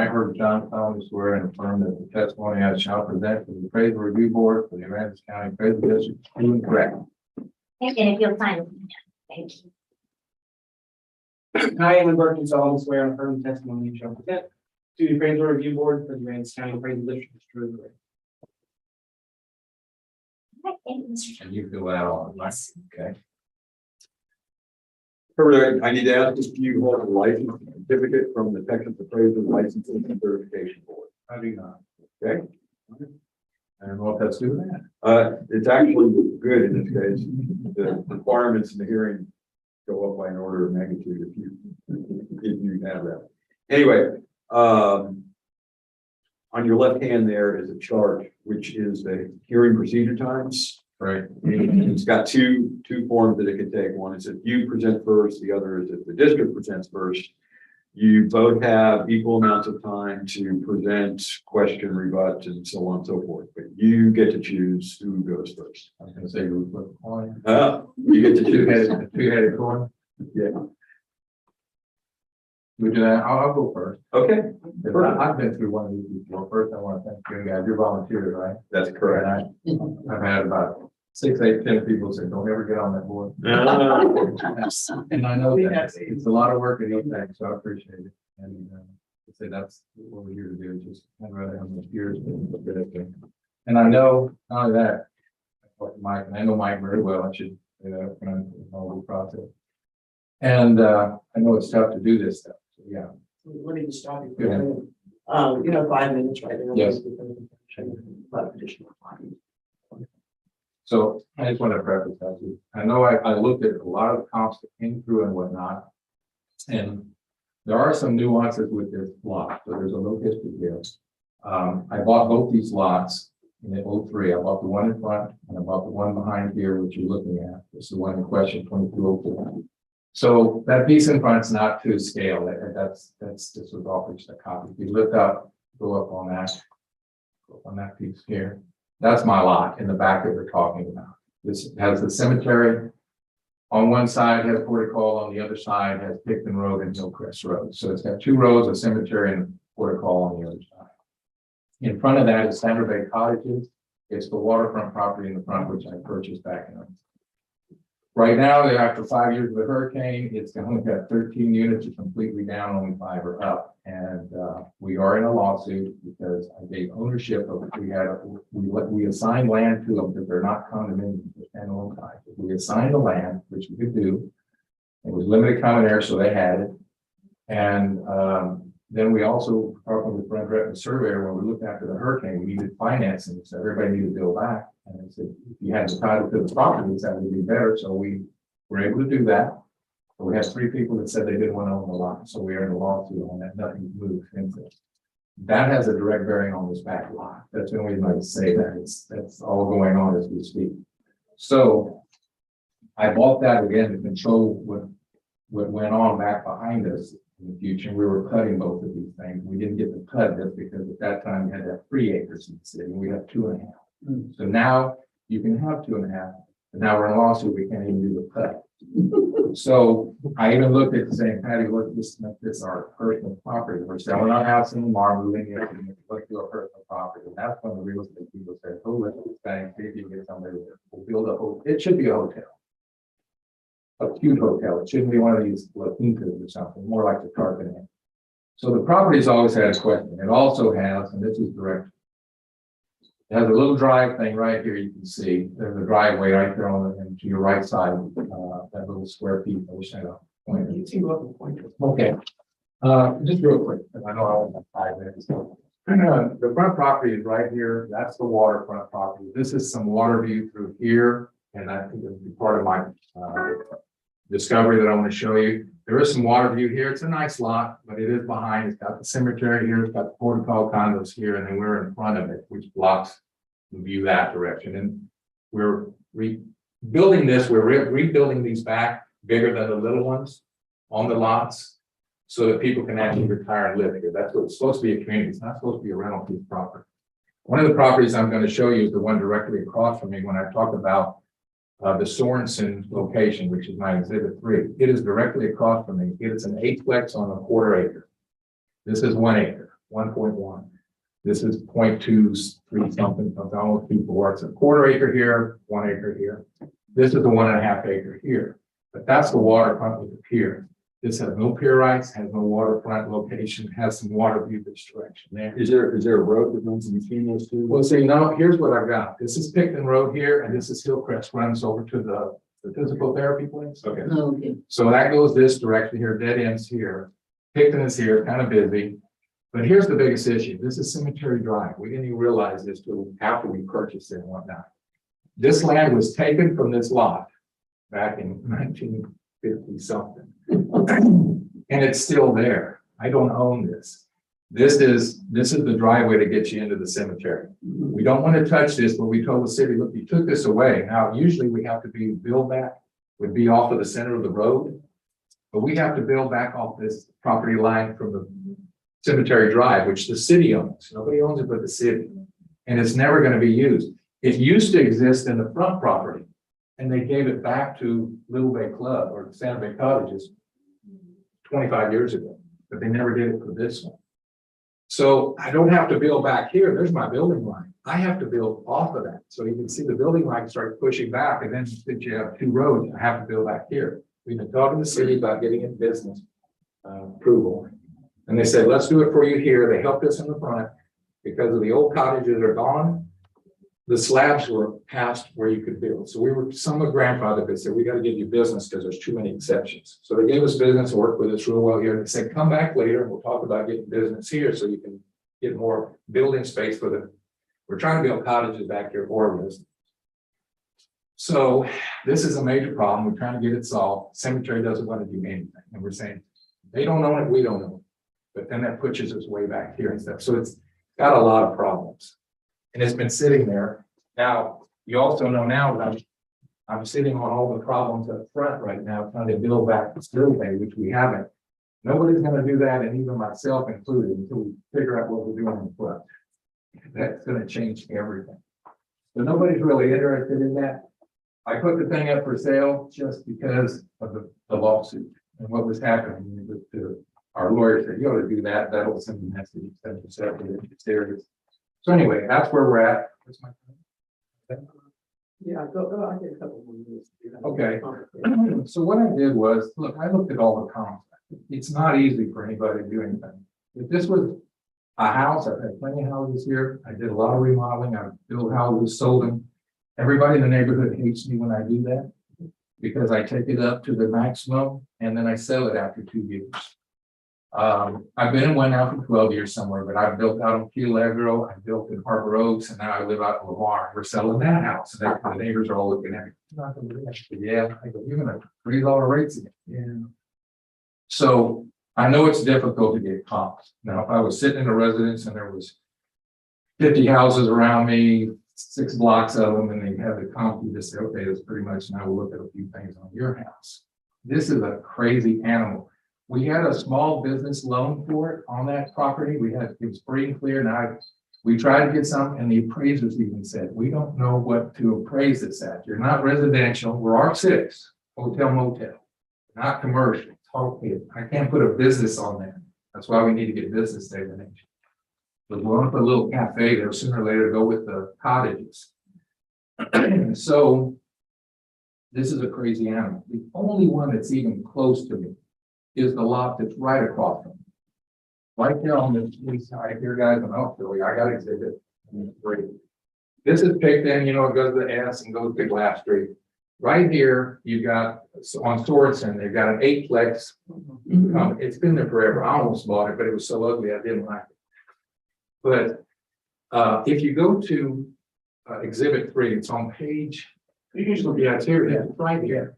heard John solemnly swear and affirm that the testimony I shall present to the appraisal review board for the Aransas County Appraisal District is true and correct. And if you'll sign it. Thank you. I, Alan Burke, do solemnly swear and affirm the testimony you shall present to the appraisal review board for the Aransas County Appraisal District is true and correct. All right, thank you, Mr. Chairman. And you fill that on, right? Okay. Further, I need to ask if you hold a license certificate from the Texas Appraisal Licensing and Certification Board. I do not. Okay? And what that's do with that? It's actually good in this case. The requirements in the hearing go up by an order of magnitude if you have that. Anyway, on your left hand there is a chart, which is the hearing procedure times. Right. It's got two forms that it can take. One is if you present first, the other is if the district presents first. You both have equal amounts of time to present, question, rebut, and so on and so forth. But you get to choose who goes first. I was gonna say you flip a coin. You get to choose. Two-headed coin. Yeah. We do that. I'll go first. Okay, I've been through one of these before. First, I want to thank you guys. You're volunteers, right? that's correct. I've had about 6, 8, 10 people say, don't ever get on that board. And I know that it's a lot of work and everything, so I appreciate it. And I say that's what we're here to do, just I'd rather have those years. And I know, not only that, I talked to Mike, and I know Mike very well. I should say that up front in the whole process. And I know it's tough to do this stuff. So yeah. Let me just stop you. Go ahead. You know, 5 minutes right now. Yes. But additional time. So I just want to preface that. I know I looked at a lot of comps that came through and whatnot. And there are some nuances with this lot. So there's a little history here. I bought both these lots in the 03. I bought the one in front and I bought the one behind here, which you're looking at. This is the one in question 2204. So that piece in front is not to scale. This was all just a copy. If you look up, go up on that piece here. That's my lot in the back that we're talking about. This has the cemetery. On one side has Portico, on the other side has Picton Road and Hillcrest Road. So it's got 2 rows of cemetery and Portico on the other side. In front of that is Sandra Bay Cottages. It's the waterfront property in the front, which I purchased back in. Right now, after 5 years of the hurricane, it's only got 13 units, are completely down, only 5 are up. And we are in a lawsuit because I gave ownership of, we assigned land to them because they're not condominiums, they're standalone types. We assigned the land, which we could do. It was limited common area, so they had it. And then we also, talking with Brent Brett, the surveyor, when we looked after the hurricane, we needed financing, so everybody needed to build back. And I said, if you had the title to the property, that would be better. So we were able to do that. But we had 3 people that said they didn't want to own the lot, so we are in a lawsuit on that. Nothing moved into it. That has a direct bearing on this back lot. That's the only reason I can say that. That's all going on as we speak. So I bought that again to control what went on back behind us in the future. We were cutting both of these things. We didn't get to cut this because at that time we had that 3 acres in the city, and we have 2.5. So now you can have 2.5, but now we're in a lawsuit, we can't even do the cut. So I even looked at saying, Patty, look, this is our personal property. We're selling our house in the tomorrow, moving it, and let's do our personal property. And that's when the real estate people said, oh, let's do things, see if you can get somebody that will build a hotel. It should be a hotel. A cute hotel. It shouldn't be one of these Latinas or something, more like the Carpet Inn. So the property's always had a question. It also has, and this is direct. It has a little drive thing right here. You can see there's a driveway right there on the, and to your right side, that little square piece. I wish I had a pointer. You see what the point is. Okay. Just real quick, because I know I only have 5 minutes. The front property is right here. That's the waterfront property. This is some water view through here. And I think it'll be part of my discovery that I want to show you. There is some water view here. It's a nice lot, but it is behind. It's got the cemetery here. It's got the portico condos here, and then we're in front of it, which blocks the view that direction. And we're rebuilding this. We're rebuilding these back bigger than the little ones on the lots, so that people can actually retire and live here. That's what it's supposed to be, a community. It's not supposed to be a rental piece of property. One of the properties I'm going to show you is the one directly across from me when I talk about the Sorensen location, which is my exhibit 3. It is directly across from me. It is an 8-plex on a 1/4 acre. This is 1 acre, 1.1. This is 0.23 something, almost 2.4. It's a 1/4 acre here, 1 acre here. This is a 1.5 acre here. But that's the waterfront with the pier. This has no pier rights, has no waterfront location, has some water view this direction there. Is there a road that runs in between those two? Well, see, now here's what I've got. This is Picton Road here, and this is Hillcrest, runs over to the physical therapy place. Okay. Okay. So that goes this direction here, dead ends here. Picton is here, kind of busy. But here's the biggest issue. This is Cemetery Drive. We didn't even realize this till after we purchased it and whatnot. This land was taken from this lot back in 1950 something. And it's still there. I don't own this. This is the driveway that gets you into the cemetery. We don't want to touch this, but we told the city, look, you took this away. Now, usually we have to be build back, would be off of the center of the road. But we have to build back off this property line from the Cemetery Drive, which the city owns. Nobody owns it but the city. And it's never going to be used. It used to exist in the front property. And they gave it back to Little Bay Club or Santa Bay Cottages 25 years ago, but they never did it for this one. So I don't have to build back here. There's my building line. I have to build off of that. So you can see the building line start pushing back, and then since you have 2 roads, I have to build back here. We've been talking to the city about getting in business approval. And they said, let's do it for you here. They helped us in the front because of the old cottages are gone. The slabs were past where you could build. So we were somewhat grandfathered. They said, we got to give you business because there's too many exceptions. So they gave us business, worked with us real well here. They said, come back later and we'll talk about getting business here so you can get more building space for the, we're trying to build cottages back here or business. So this is a major problem. We're trying to get it solved. Cemetery doesn't want to do anything. And we're saying, they don't own it, we don't own it. But then that pushes us way back here and stuff. So it's got a lot of problems. And it's been sitting there. Now, you also know now that I'm sitting on all the problems up front right now, trying to build back the spillway, which we haven't. Nobody's going to do that, and even myself included, until we figure out what we're doing in the front. That's going to change everything. So nobody's really interested in that. I put the thing up for sale just because of the lawsuit and what was happening with our lawyer said, you ought to do that. That'll send a message. It's serious. So anyway, that's where we're at. Yeah, go, I get a couple more minutes. Okay. So what I did was, look, I looked at all the comps. It's not easy for anybody to do anything. If this was a house, I've had plenty of houses here. I did a lot of remodeling. I've built houses, sold them. Everybody in the neighborhood hates me when I do that because I take it up to the maximum and then I sell it after 2 years. I've been in one now for 12 years somewhere, but I've built out in Key Largo, I built in Harbor Oaks, and now I live out in Lamar. We're selling that house, and the neighbors are all looking at me. "You're not gonna do that." I said, "Yeah," I go, "You're gonna raise all the rates again." Yeah. So I know it's difficult to get comps. Now, if I was sitting in a residence and there was 50 houses around me, 6 blocks of them, and they have the comp, you just say, okay, that's pretty much, now we'll look at a few things on your house. This is a crazy animal. We had a small business loan for it on that property. It was free and clear. Now, we tried to get some, and the appraisers even said, we don't know what to appraise this at. You're not residential. We're R6, hotel motel, not commercial. Okay, I can't put a business on there. That's why we need to get business designation. But we want to put a little cafe there sooner or later, go with the cottages. So this is a crazy animal. The only one that's even close to me is the lot that's right across from me. Right there on the east side here, guys, in Oakville, I got exhibit. Great. This is picked in, it goes to the S and goes to Glass Street. Right here, you got on Sorensen, they've got an 8-plex. It's been there forever. I almost bought it, but it was so ugly, I didn't like it. But if you go to exhibit 3, it's on page, usually, it's here, it's right here.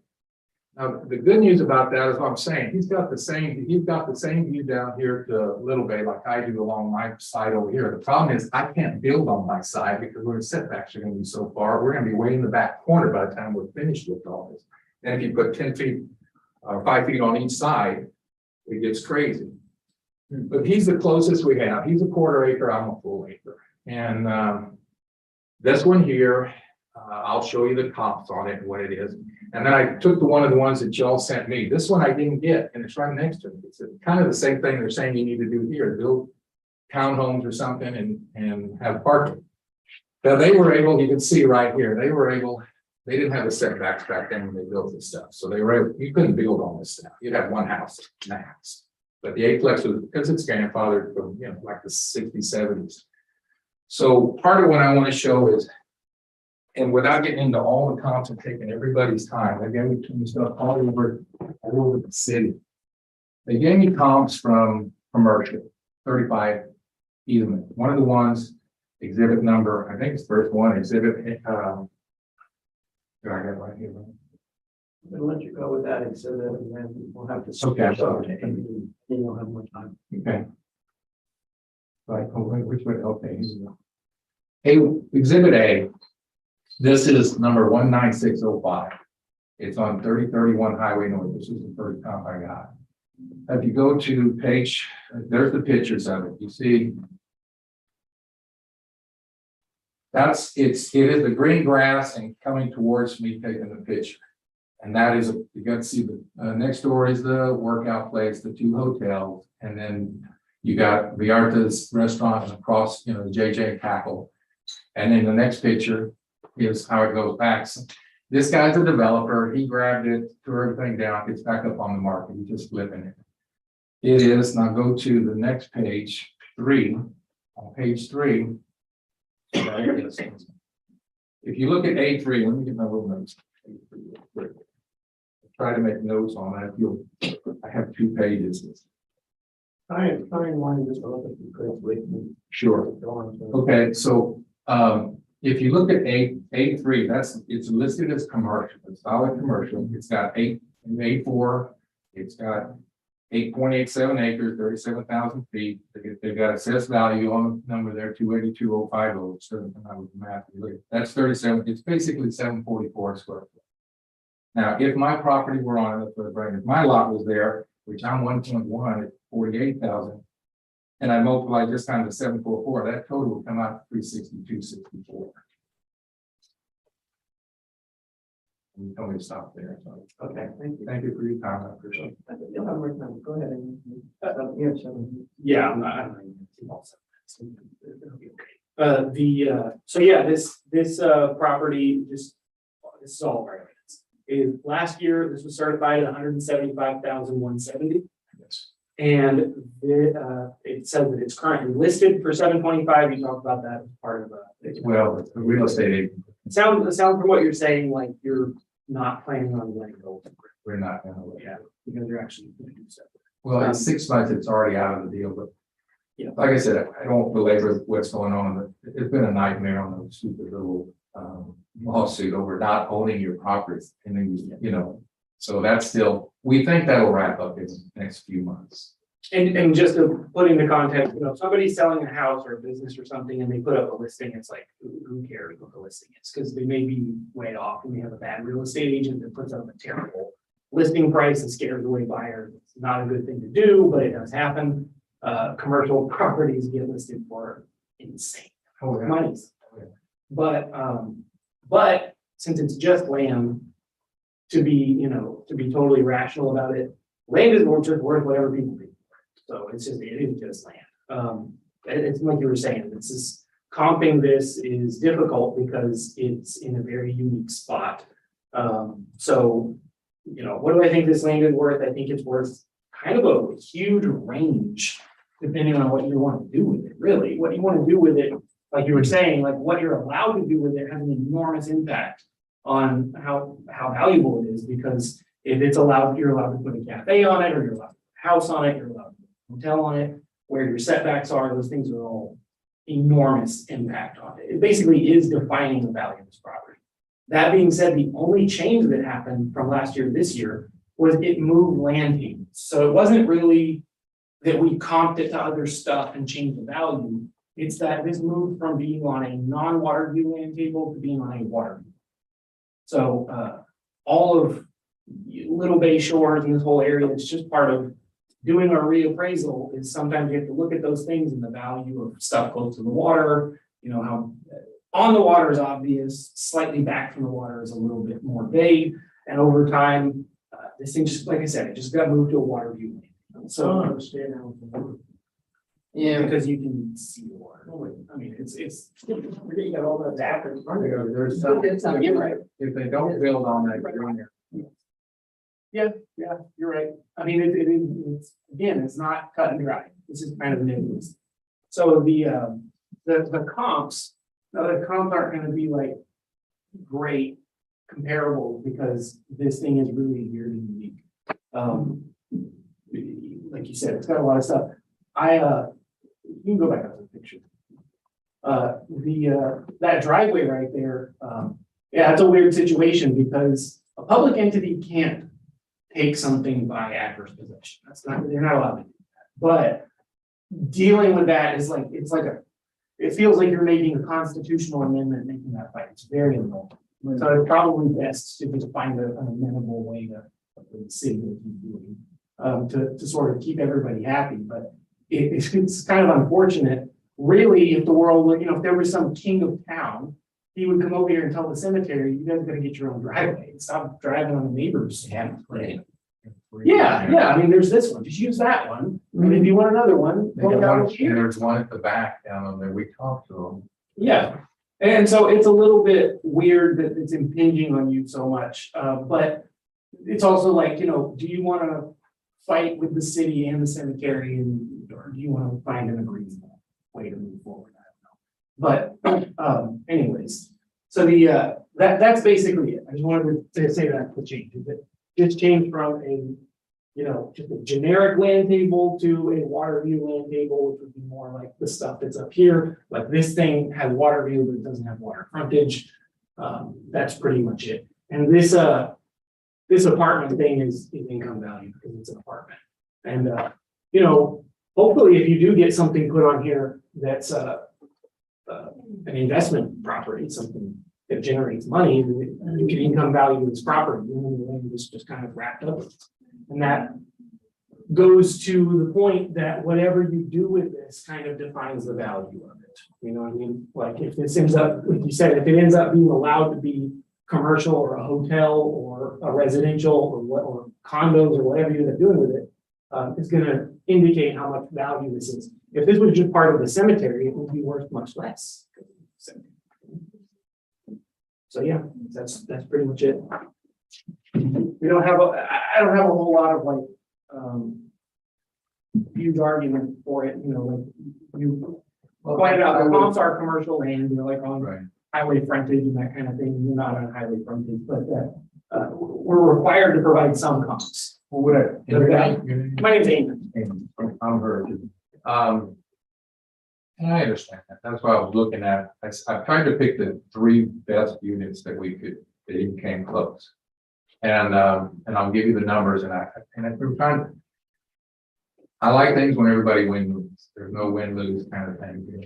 Now, the good news about that is what I'm saying, he's got the same view down here to Little Bay like I do along my side over here. The problem is I can't build on my side because we're setbacks are going to be so far. We're going to be way in the back corner by the time we're finished with all this. And if you put 10 feet or 5 feet on each side, it gets crazy. But he's the closest we have. He's a 1/4 acre, I'm a full acre. And this one here, I'll show you the comps on it and what it is. And then I took one of the ones that y'all sent me. This one I didn't get, and it's right next to it. It's kind of the same thing they're saying you need to do here, build townhomes or something and have parking. Now they were able, you can see right here, they didn't have the setbacks back then when they built this stuff. So they were able, you couldn't build on this stuff. You'd have one house max. But the 8-plex was, because it's grandfathered from, like the 60s, 70s. So part of what I want to show is, and without getting into all the comps and taking everybody's time, they gave me stuff all over the city. They gave me comps from commercial, 35 easement. One of the ones, exhibit number, I think it's first one, exhibit, do I got it right here? I'll let you go with that exhibit and then we'll have to. Okay. You don't have more time. Okay. Right, which way? Okay. Here we go. Hey, exhibit A. This is number 19605. It's on 3031 Highway North. This is the first comp I got. If you go to page, there's the pictures of it. You see, it is the green grass and coming towards me taking the picture. And that is, you got to see the next door is the workout place, the 2 hotels, and then you got Viarta's restaurant and across, the JJ Tackle. And then the next picture is how it goes back. So this guy's a developer. He grabbed it, tore everything down, gets back up on the market. He's just flipping it. It is, now go to the next page, 3. On page 3, there it is. If you look at A3, let me get my little notes. Try to make notes on that. I have 2 pages. Try one just a little bit quickly. Sure. Okay, so if you look at A3, it's listed as commercial, it's solid commercial. It's got A4, it's got 8.87 acres, 37,000 feet. They've got assessed value on the number there, 282,050. So I was math. That's 37. It's basically 744 square foot. Now, if my property were on it, if my lot was there, which I'm 1.1 at 48,000, and I multiply just times the 744, that total would come out to 362.64. You told me to stop there. So. Okay, thank you. Thank you for your time. I appreciate it. You'll have more time. Go ahead and. Yeah. So yeah, this property, this is all right. Last year, this was certified at 175,170. Yes. And it says that it's currently listed for 725. You talked about that as part of Well, the real estate agent, it sounds from what you're saying, like you're not planning on letting go. we're not gonna, Yeah, because you're actually going to do so. well, in 6 months, it's already out of the deal, but. Yeah. Like I said, I don't belabor what's going on, but it's been a nightmare on those stupid little lawsuit over not owning your property. And then, you know, so that's still, we think that'll wrap up in the next few months. And just to put into context, you know, if somebody's selling a house or a business or something and they put up a listing, it's like, who cares what the listing is? Because they may be way off and we have a bad real estate agent that puts up a terrible listing price and scares away buyers. It's not a good thing to do, but it does happen. Commercial properties get listed for insane monies. But since it's just land, to be totally rational about it, land is just worth whatever people pay for it. So it is just land. It's like you were saying, this is comping this is difficult because it's in a very unique spot. So, you know, what do I think this land is worth? I think it's worth kind of a huge range, depending on what you want to do with it, really. What you want to do with it, like you were saying, like what you're allowed to do with it has an enormous impact on how valuable it is, because if it's allowed, you're allowed to put a cafe on it, or you're allowed to put a house on it, you're allowed to put a hotel on it, where your setbacks are, those things are all enormous impact on it. It basically is defining the value of this property. That being said, the only change that happened from last year to this year was it moved land tables. So it wasn't really that we comped it to other stuff and changed the value. It's that this moved from being on a non-water view land table to being on a water view. So all of Little Bay Shores and this whole area, it's just part of doing our reappraisal. Is sometimes you have to look at those things and the value of stuff close to the water, you know, how on the water is obvious, slightly back from the water is a little bit more vague. And over time, this thing just, like I said, it just got moved to a water view. So I understand how. Yeah. Because you can see the water. I mean, it's you got all that back in front of you. There's some, if they don't build on that, you're in there. Yeah, you're right. I mean, it's again, it's not cut and dry. This is kind of nebulous. So the comps, now the comps aren't going to be like great comparable because this thing is really weird and unique. Like you said, it's got a lot of stuff. You can go back up to the picture. That driveway right there, yeah, it's a weird situation because a public entity can't take something by adverse possession. They're not allowed to do that. But dealing with that is like, it feels like you're making a constitutional amendment, making that fight. It's very annoying. So it's probably best to just find an amenable way to the city to keep doing, to sort of keep everybody happy. But it's kind of unfortunate. Really, if the world, you know, if there was some king of town, he would come over here and tell the cemetery, you guys gotta get your own driveway. Stop driving on the neighbors. Yeah, I mean, there's this one, just use that one. And if you want another one, go down here. There's one at the back down on there. We talked to them. Yeah. And so it's a little bit weird that it's impinging on you so much. But it's also like, you know, do you want to fight with the city and the cemetery, or do you want to find an agreement way to move forward? I don't know. But anyways, so that's basically it. I just wanted to say that the change is that just changed from just a generic land table to a water view land table, which would be more like the stuff that's up here. Like this thing has water view, but it doesn't have water frontage. That's pretty much it. And this apartment thing is income value because it's an apartment. And hopefully if you do get something put on here that's an investment property, something that generates money, you can income value this property, and then the land is just kind of wrapped up. And that goes to the point that whatever you do with this kind of defines the value of it. You know what I mean? Like if this ends up, like you said, if it ends up being allowed to be commercial or a hotel or a residential or condos or whatever you end up doing with it, it's going to indicate how much value this is. If this was just part of the cemetery, it would be worth much less. So yeah, that's pretty much it. We don't have I don't have a whole lot of like, huge argument for it, you know, like you pointed out, the comps are commercial land, you're like on Right. highway frontage and that kind of thing, you're not on highway frontage, but we're required to provide some comps. Well, what My name's Eamon. I'm heard. And I understand that. That's why I was looking at, I tried to pick the 3 best units that that even came close. And I'll give you the numbers we're trying to. I like things when everybody wins. There's no win-lose kind of thing here.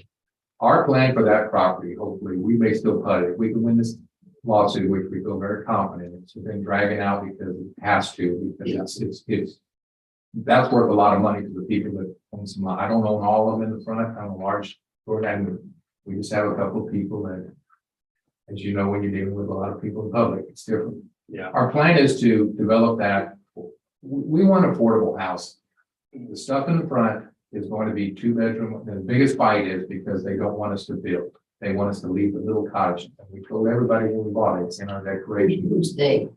Our plan for that property, hopefully, we may still put it. We can win this lawsuit, which we feel very confident. It's been dragging out because it has to, because it's that's worth a lot of money to the people that own some. I don't own all of them in the front. I'm a large store, and we just have a couple of people that, as you know, when you're dealing with a lot of people in public, it's different. Yeah. Our plan is to develop that. We want affordable housing. The stuff in the front is going to be 2-bedroom. The biggest fight is because they don't want us to build. They want us to leave the little cottage. And we told everybody when we bought it, it's in our decoration. Who's they?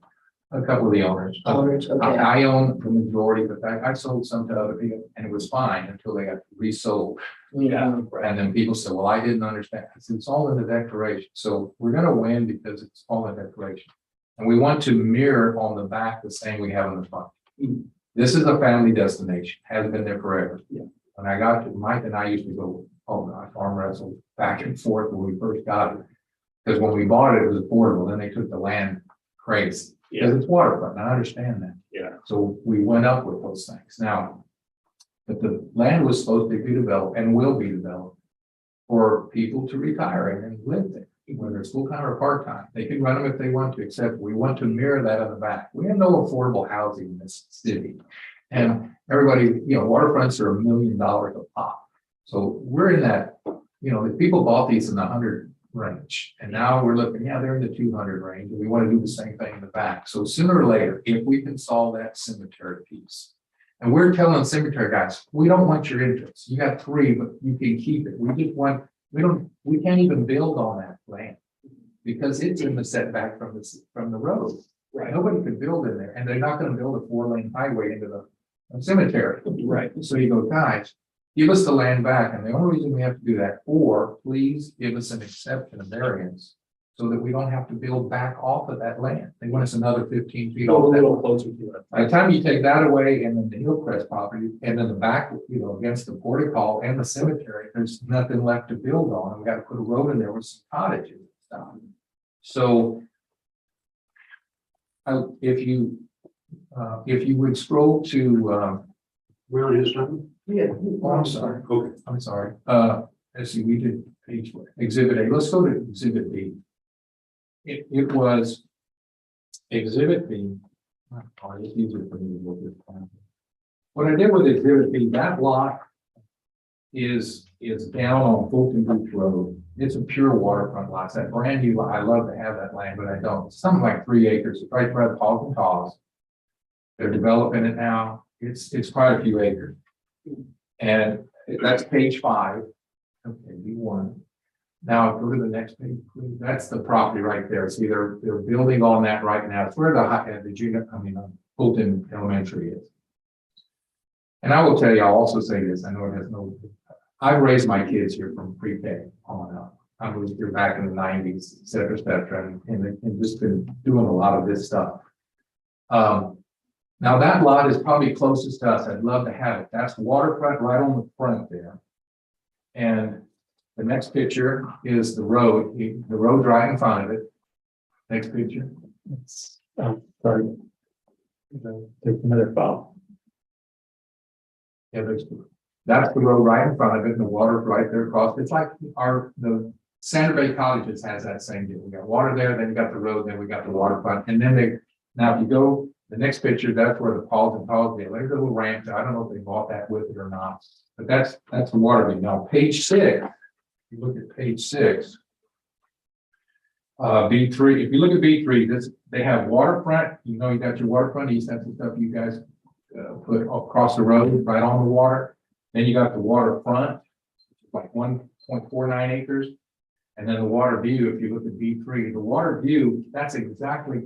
A couple of the owners. Owners, okay. I own the majority, but I sold some to other people and it was fine until they got resold. Yeah. And then people said, well, I didn't understand. I said, it's all in the declaration. So we're going to win because it's all in the declaration. And we want to mirror on the back the same we have in the front. This is a family destination, has been there forever. Yeah. When I got to Mike and I used to go, oh gosh, arm wrestle back and forth when we first got it. Because when we bought it, it was affordable. Then they took the land crazy. Because it's waterfront. And I understand that. Yeah. So we went up with those things. Now, but the land was supposed to be developed and will be developed for people to retire and live there, whether it's full-time or part-time. They can run them if they want to, except we want to mirror that on the back. We have no affordable housing in this city. And everybody, you know, waterfronts are $1 million a pop. So we're in that, you know, the people bought these in the 100 range. And now we're looking, yeah, they're in the 200 range. And we want to do the same thing in the back. So sooner or later, if we can solve that cemetery piece, and we're telling cemetery guys, we don't want your interest. You got 3, but you can keep it. We just want, we can't even build on that land because it's in the setback from the road. Right. Nobody can build in there, and they're not going to build a 4-lane highway into the cemetery. Right. So you go, guys, give us the land back, and the only reason we have to do that, or please give us an exception of variance so that we don't have to build back off of that land. They want us another 15 feet Go a off that. little closer to it. By the time you take that away and then the Hillcrest property and then the back, you know, against the portico and the cemetery, there's nothing left to build on. And we got to put a road in there with some cottages and stuff. So if you would scroll to, Where it is, something? Yeah. oh, I'm sorry. Okay. I'm sorry. Let's see, we did page exhibit A. Let's go to exhibit B. It was exhibit B. Oh, it's easier for me to look at this. What I did with exhibit B, that lot is down on Fulton Beach Road. It's a pure waterfront lot. It's that brand new lot. I love to have that land, but I don't. It's something like 3 acres. It's right by the Paul and Taws. They're developing it now. It's quite a few acres. And that's page 5. Okay, B1. Now go to the next page, please. That's the property right there. See, they're building on that right now. It's where Fulton Elementary is. And I will tell you, I'll also say this. I know it has no. I've raised my kids here from pre-K on up. I moved here back in the 90s, et cetera, and just been doing a lot of this stuff. Now that lot is probably closest to us. I'd love to have it. That's waterfront right on the front there. And the next picture is the road right in front of it. Next picture. Sorry. There's another file. Yeah, that's the road right in front of it, and the water's right there across. It's like the Santa Bay Cottages has that same deal. We got water there, then you got the road, then we got the waterfront, and then now if you go the next picture, that's where the Pauls and Pauls deal. There's a little ranch. I don't know if they bought that with it or not, but that's the water main. Now page 6. You look at page 6. B3. If you look at B3, they have waterfront. You know, you got your waterfront east. That's the stuff you guys put across the road, right on the water. Then you got the waterfront, like 1.49 acres. And then the water view, if you look at B3, the water view, that's exactly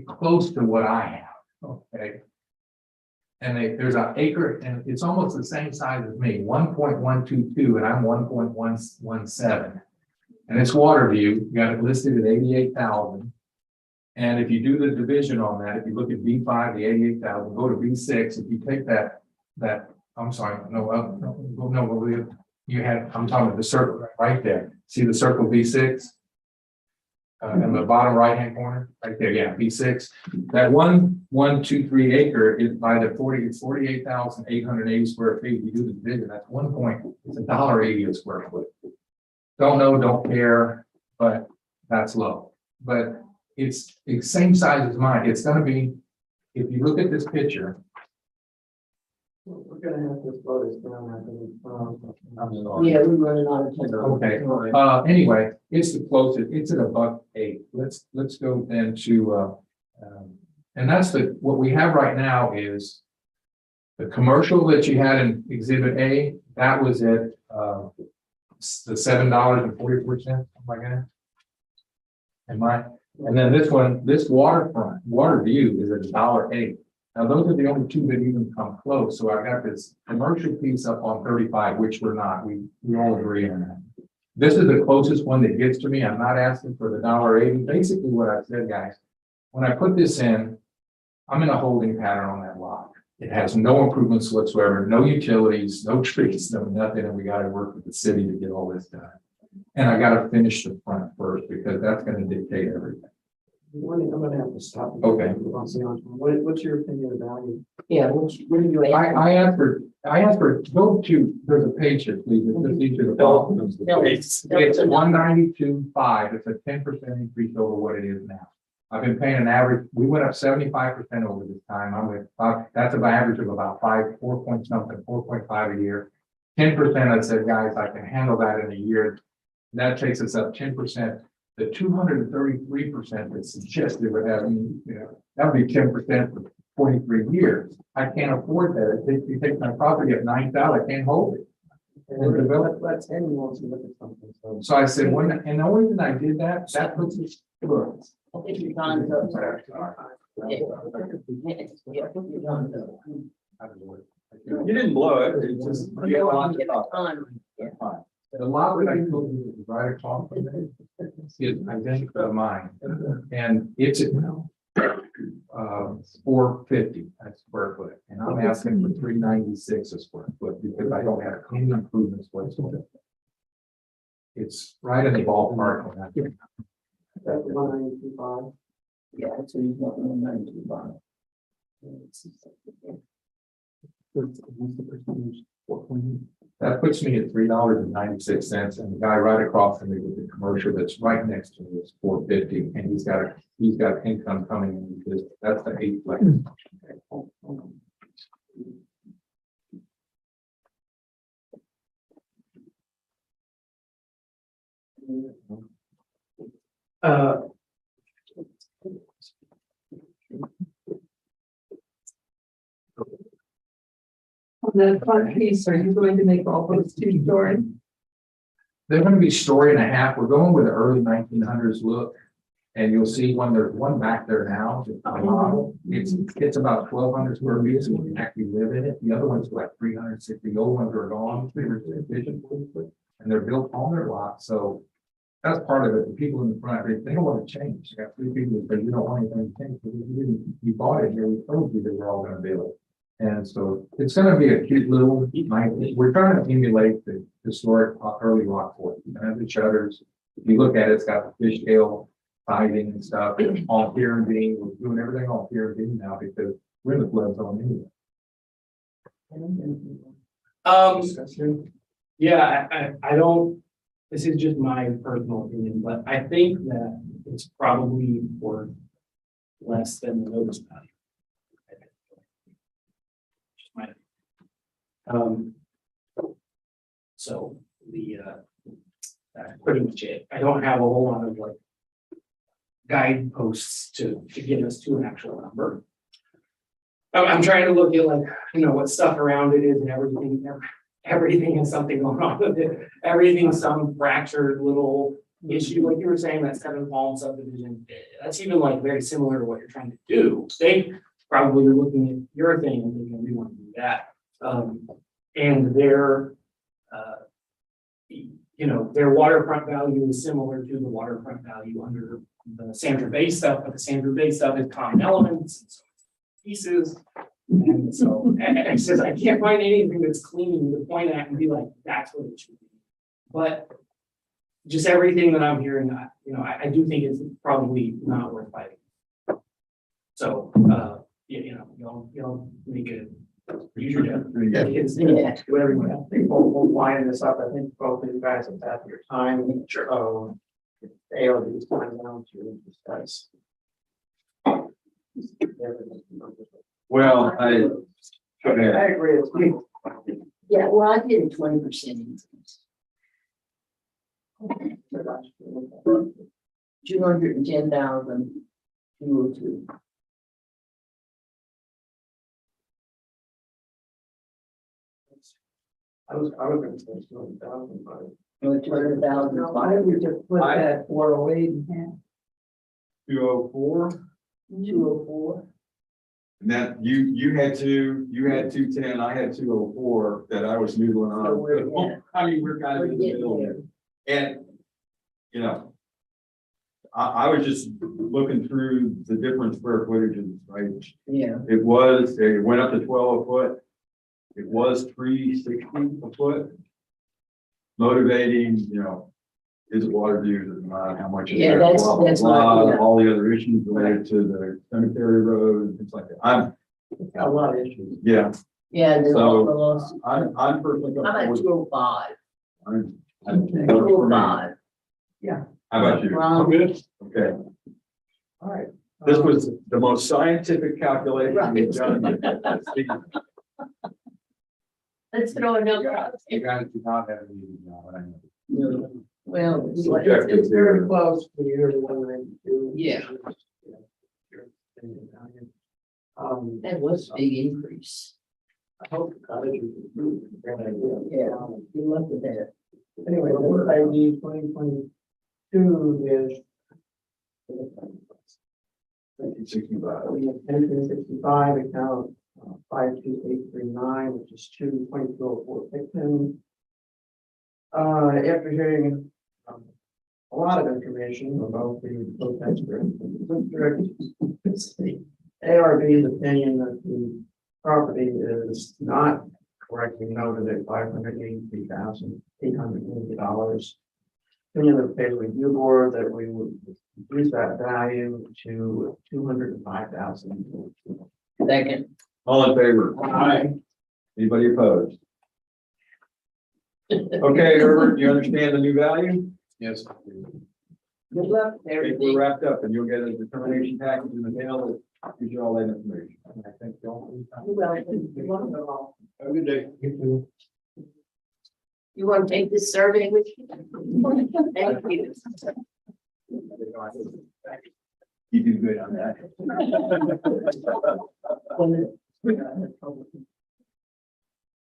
close to what I have, okay? And there's an acre, and it's almost the same size as me, 1.122, and I'm 1.117. And it's water view, you got it listed at 88,000. And if you do the division on that, if you look at B5, the 88,000, go to B6, if you take that, I'm sorry, no, you had, I'm talking about the circle right there. See the circle B6? In the bottom right-hand corner, right there, yeah, B6. That 1.123 acre is by the 48,880 square feet. You do the division, that's it's $1.80 a square foot. Don't know, don't care, but that's low. But it's the same size as mine. It's gonna be, if you look at this picture. We're gonna have to slow this down, I think. Yeah, we're running out of time. Okay, anyway, it's the closest, it's at $1.08. Let's go then to, and that's what we have right now is the commercial that you had in Exhibit A, that was at, the $7.44, something like that. And then this one, this waterfront, water view is at $1.08. Now, those are the only two that even come close. So I got this commercial piece up on 35, which we're not. We all agree on that. This is the closest one that gets to me. I'm not asking for the $1.80. Basically what I said, guys, when I put this in, I'm in a holding pattern on that lot. It has no improvements whatsoever, no utilities, no trees, no nothing. And we got to work with the city to get all this done. And I got to finish the front first because that's going to dictate everything. I'm gonna have to stop. Okay. What's your opinion of value? Yeah, what do you? I asked for, go to, there's a page here, please. It's just each of the columns. It's 192.5. It's a 10% increase over what it is now. I've been paying an average, we went up 75% over this time. I'm with, that's an average of about 4 point something, 4.5 a year. 10%, I said, guys, I can handle that in a year. That takes us up 10%. The 233% that suggested we're having, that would be 10% for 23 years. I can't afford that. If you take my property at 9,000, I can't hold it. And Let's end wants to look at something. so I said, and the only reason I did that puts us. Look. I think your time's up, sir. Yeah, your time's up. You didn't blow it. It just. You don't want to get time. Yeah. The lot that I told you is right across from it is identical to mine, and it's at 450 a square foot, and I'm asking for 396 a square foot because I don't have any improvements whatsoever. It's right in the ballpark on that. That's 192.5. Yeah, that's what he's got on 95. That puts me at $3.96, and the guy right across from me with the commercial that's right next to me is 450, and he's got income coming in because that's the 8 flex. On the front piece, are you going to make all those 2-story? They're going to be story and a half. We're going with the early 1900s look. And you'll see there's one back there now. It's about 1,200 square feet, so we can actually live in it. The other one's like 360. The old ones are gone. And they're built on their lot. So that's part of it. The people in the front, they don't want to change. You got 3 people that say you don't want anything to change. You bought it here. We told you that we're all going to build it. And so it's going to be a cute little, we're trying to emulate the historic early Rockport. You have the shutters. If you look at it, it's got the fishtail siding and stuff on pier and beam. We're doing everything on pier and beam now because we're in the flood zone anyway. Yeah, I don't, this is just my personal opinion, but I think that it's probably worth less than the notice value. So that's pretty much it. I don't have a whole lot of like guideposts to get us to an actual number. I'm trying to look at like, what stuff around it is and everything. everything has something going on with it. Everything's some fractured little issue, like you were saying, that 7 Palm subdivision, that's even like very similar to what you're trying to do. They probably are looking at your thing and thinking, we want to do that. And their, their waterfront value is similar to the waterfront value under the Sandra Bay stuff, but the Sandra Bay stuff is common elements and so pieces. And so, it says, I can't find anything that's clean to point at and be like, that's what it should be. But just everything that I'm hearing, I do think it's probably not worth fighting. So, y'all make it. Use your judgment. Yeah. Whatever you I think we'll line this up. I think both of you guys have had your time. Sure. ARB's time down to discuss. Well, I, go ahead. I agree. It's me. Yeah, well, I did a 20% increase. 210,202. I was gonna say 200,000, but. Or 200,000. Why don't we just put that 408 in hand? 204, 204. and that you had 210, I had 204 that I was noodling on. So we're at- I mean, we're kind of We're in the getting middle there. there. And, I was just looking through the different square footages, right? Yeah. It went up to 12 a foot. It was 360 a foot. Motivating, is it water views, is it not, how much is Yeah, there, that's- blah, blah, that's blah, not- yeah. all the other issues related to the cemetery road and things like that. Got a lot of issues. Yeah, Yeah, there's So, all the lawsuits. I'm personally. I'm at 205. I'm 205. How about you? Ron? good. Okay, All right. this was the most scientific calculation we've done. Let's throw another out. You guys do not have a meeting now, I know. Well, It's very close to your 192. Yeah. That was a big increase. I hope the college is approved. Great idea. Yeah, good luck with that. Anyway, the ID 2022 is. 1965. We have 1065 account 52839, which is 2204 Picton. After hearing a lot of information about the protester, it's the ARB's opinion that the property is not correctly noted at $583,880. Opinion of the pay review board that we would reduce that value to $205,000. Second. All in favor? Aye. Anybody opposed? Okay, Herbert, you understand the new value? Yes. Good luck with I think everything. we're wrapped up and you'll get a determination package in the mail that gives you all that information. I think you all. Have a good day. You want to take this survey with you? Thank you. You do good on that.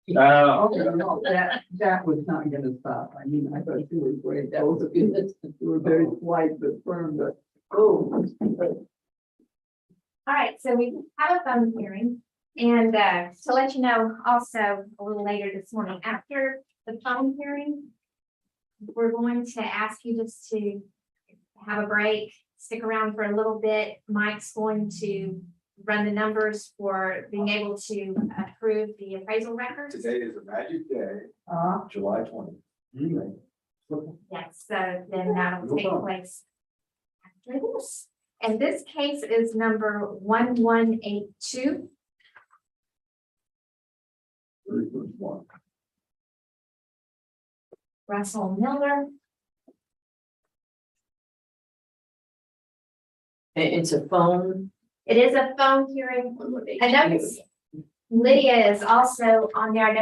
No, that was not gonna stop. I mean, I thought you were great. That was a good, you were very polite but firm, but, oh. All right, so we have a phone hearing, and to let you know, also a little later this morning, after the phone hearing, we're going to ask you just to have a break, stick around for a little bit. Mike's going to run the numbers for being able to approve the appraisal records. Today is a magic day, July 20th. Yes, so then that'll take place after this. And this case is number 1182. Very first one. Russell Miller. It's a phone. It is a phone hearing. I noticed Lydia is also on there. I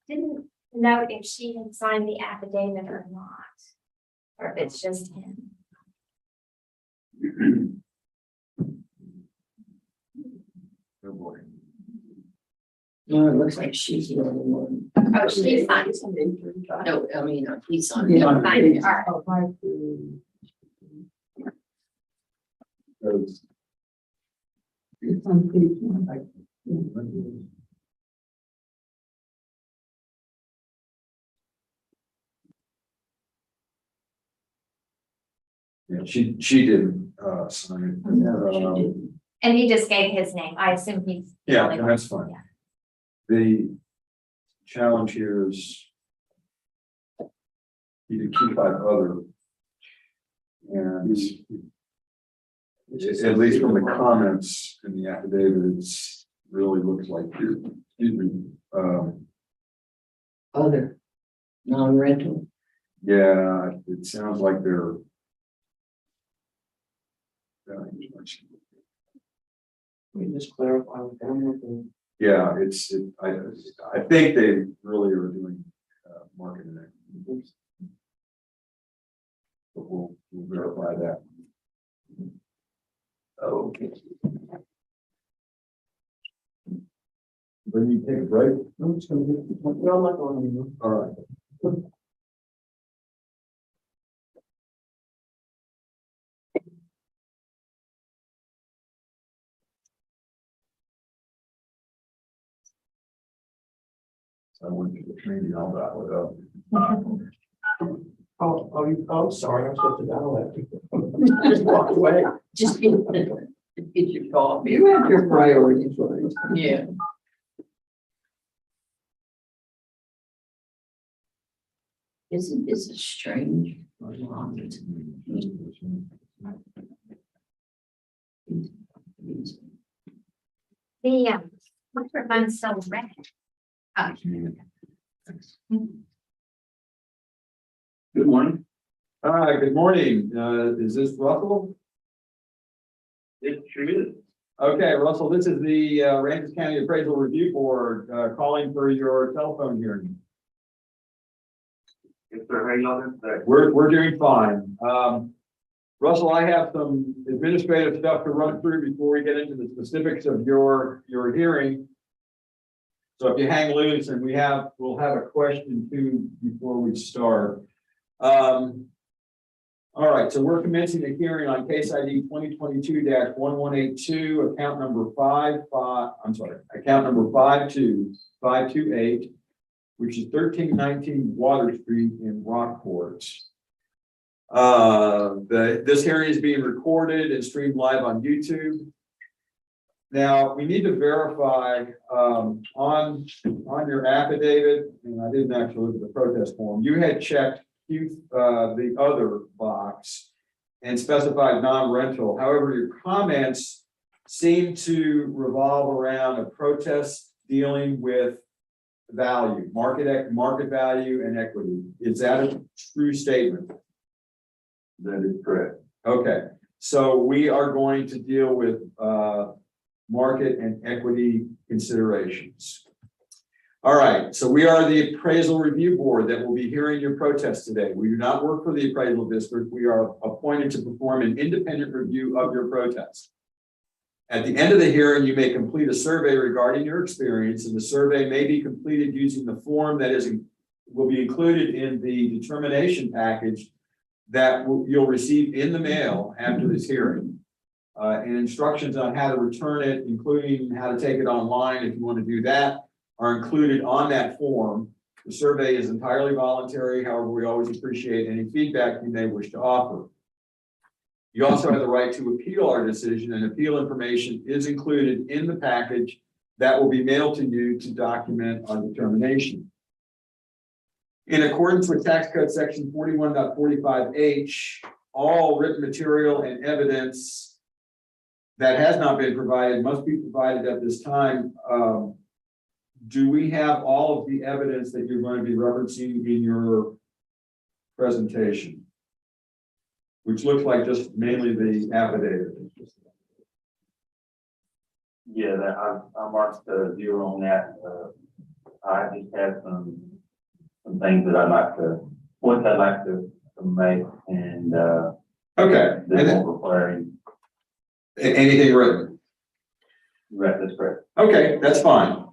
didn't know if she had signed the affidavit or not, or if it's just him. Good boy. No, it looks like she's the only one. Oh, she's signed. No, I mean, he's on. Yeah. Signed, all right. Oh, 5 to- It's on page 1. Yeah, she didn't, sign it. No, she didn't. And he just gave his name. I assume he's. the Yeah, only one. that's fine. Yeah. The challenge here is you to keep out other. And at least from the comments in the affidavit, it's really looks like you're, excuse me, Other, non-rental. yeah, it sounds like they're. We just clarify with them. Yeah, I think they really are doing, marketing it. But we'll verify that. Okay. When you take a break? I'm just gonna get, well, I'm not going anymore. All right. So I went to the training, all that without. Oh, sorry, I'm supposed to dial that. Just walk away. Just get your coffee. You have your priorities, right? Yeah. Isn't this a strange? The microphone's so red. Oh, Good morning. Good morning. Is this Russell? It sure is. Okay, Russell, this is the Aransas County Appraisal Review Board calling for your telephone hearing. Yes, sir. How y'all doing today? We're doing fine. Russell, I have some administrative stuff to run through before we get into the specifics of your hearing. So if you hang loose, and we'll have a question too before we start. All right, so we're commencing a hearing on case ID 2022-1182, account number 52528, which is 1319 Water Street in Rockport. This hearing is being recorded and streamed live on YouTube. Now, we need to verify on your affidavit, and I didn't actually look at the protest form, you had checked the other box and specified non-rental. However, your comments seem to revolve around a protest dealing with value, market value and equity. Is that a true statement? That is correct. Okay, so we are going to deal with market and equity considerations. All right, so we are the appraisal review board that will be hearing your protest today. We do not work for the appraisal district. We are appointed to perform an independent review of your protest. At the end of the hearing, you may complete a survey regarding your experience, and the survey may be completed using the form that will be included in the determination package that you'll receive in the mail after this hearing. And instructions on how to return it, including how to take it online if you want to do that, are included on that form. The survey is entirely voluntary. However, we always appreciate any feedback you may wish to offer. You also have the right to appeal our decision, and appeal information is included in the package that will be mailed to you to document our determination. In accordance with tax code section 41.45H, all written material and evidence that has not been provided must be provided at this time. Do we have all of the evidence that you're going to be referencing in your presentation? Which looks like just mainly the affidavit. Yeah, that I marked the zero on that. I just had some things that points I'd like to make, and Okay. they won't require Anything written? right, that's correct. Okay, that's fine.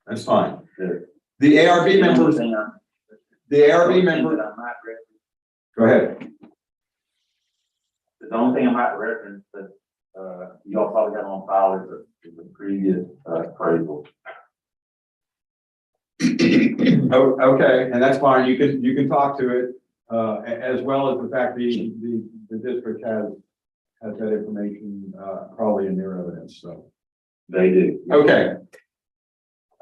That's fine. The ARB members, the ARB member, go ahead. The only thing I might reference that, y'all probably got on file is the previous, appraisal. Oh, okay, and that's fine. You can talk to it, as well as the fact the district has that information, probably in their evidence, so. They do. Okay.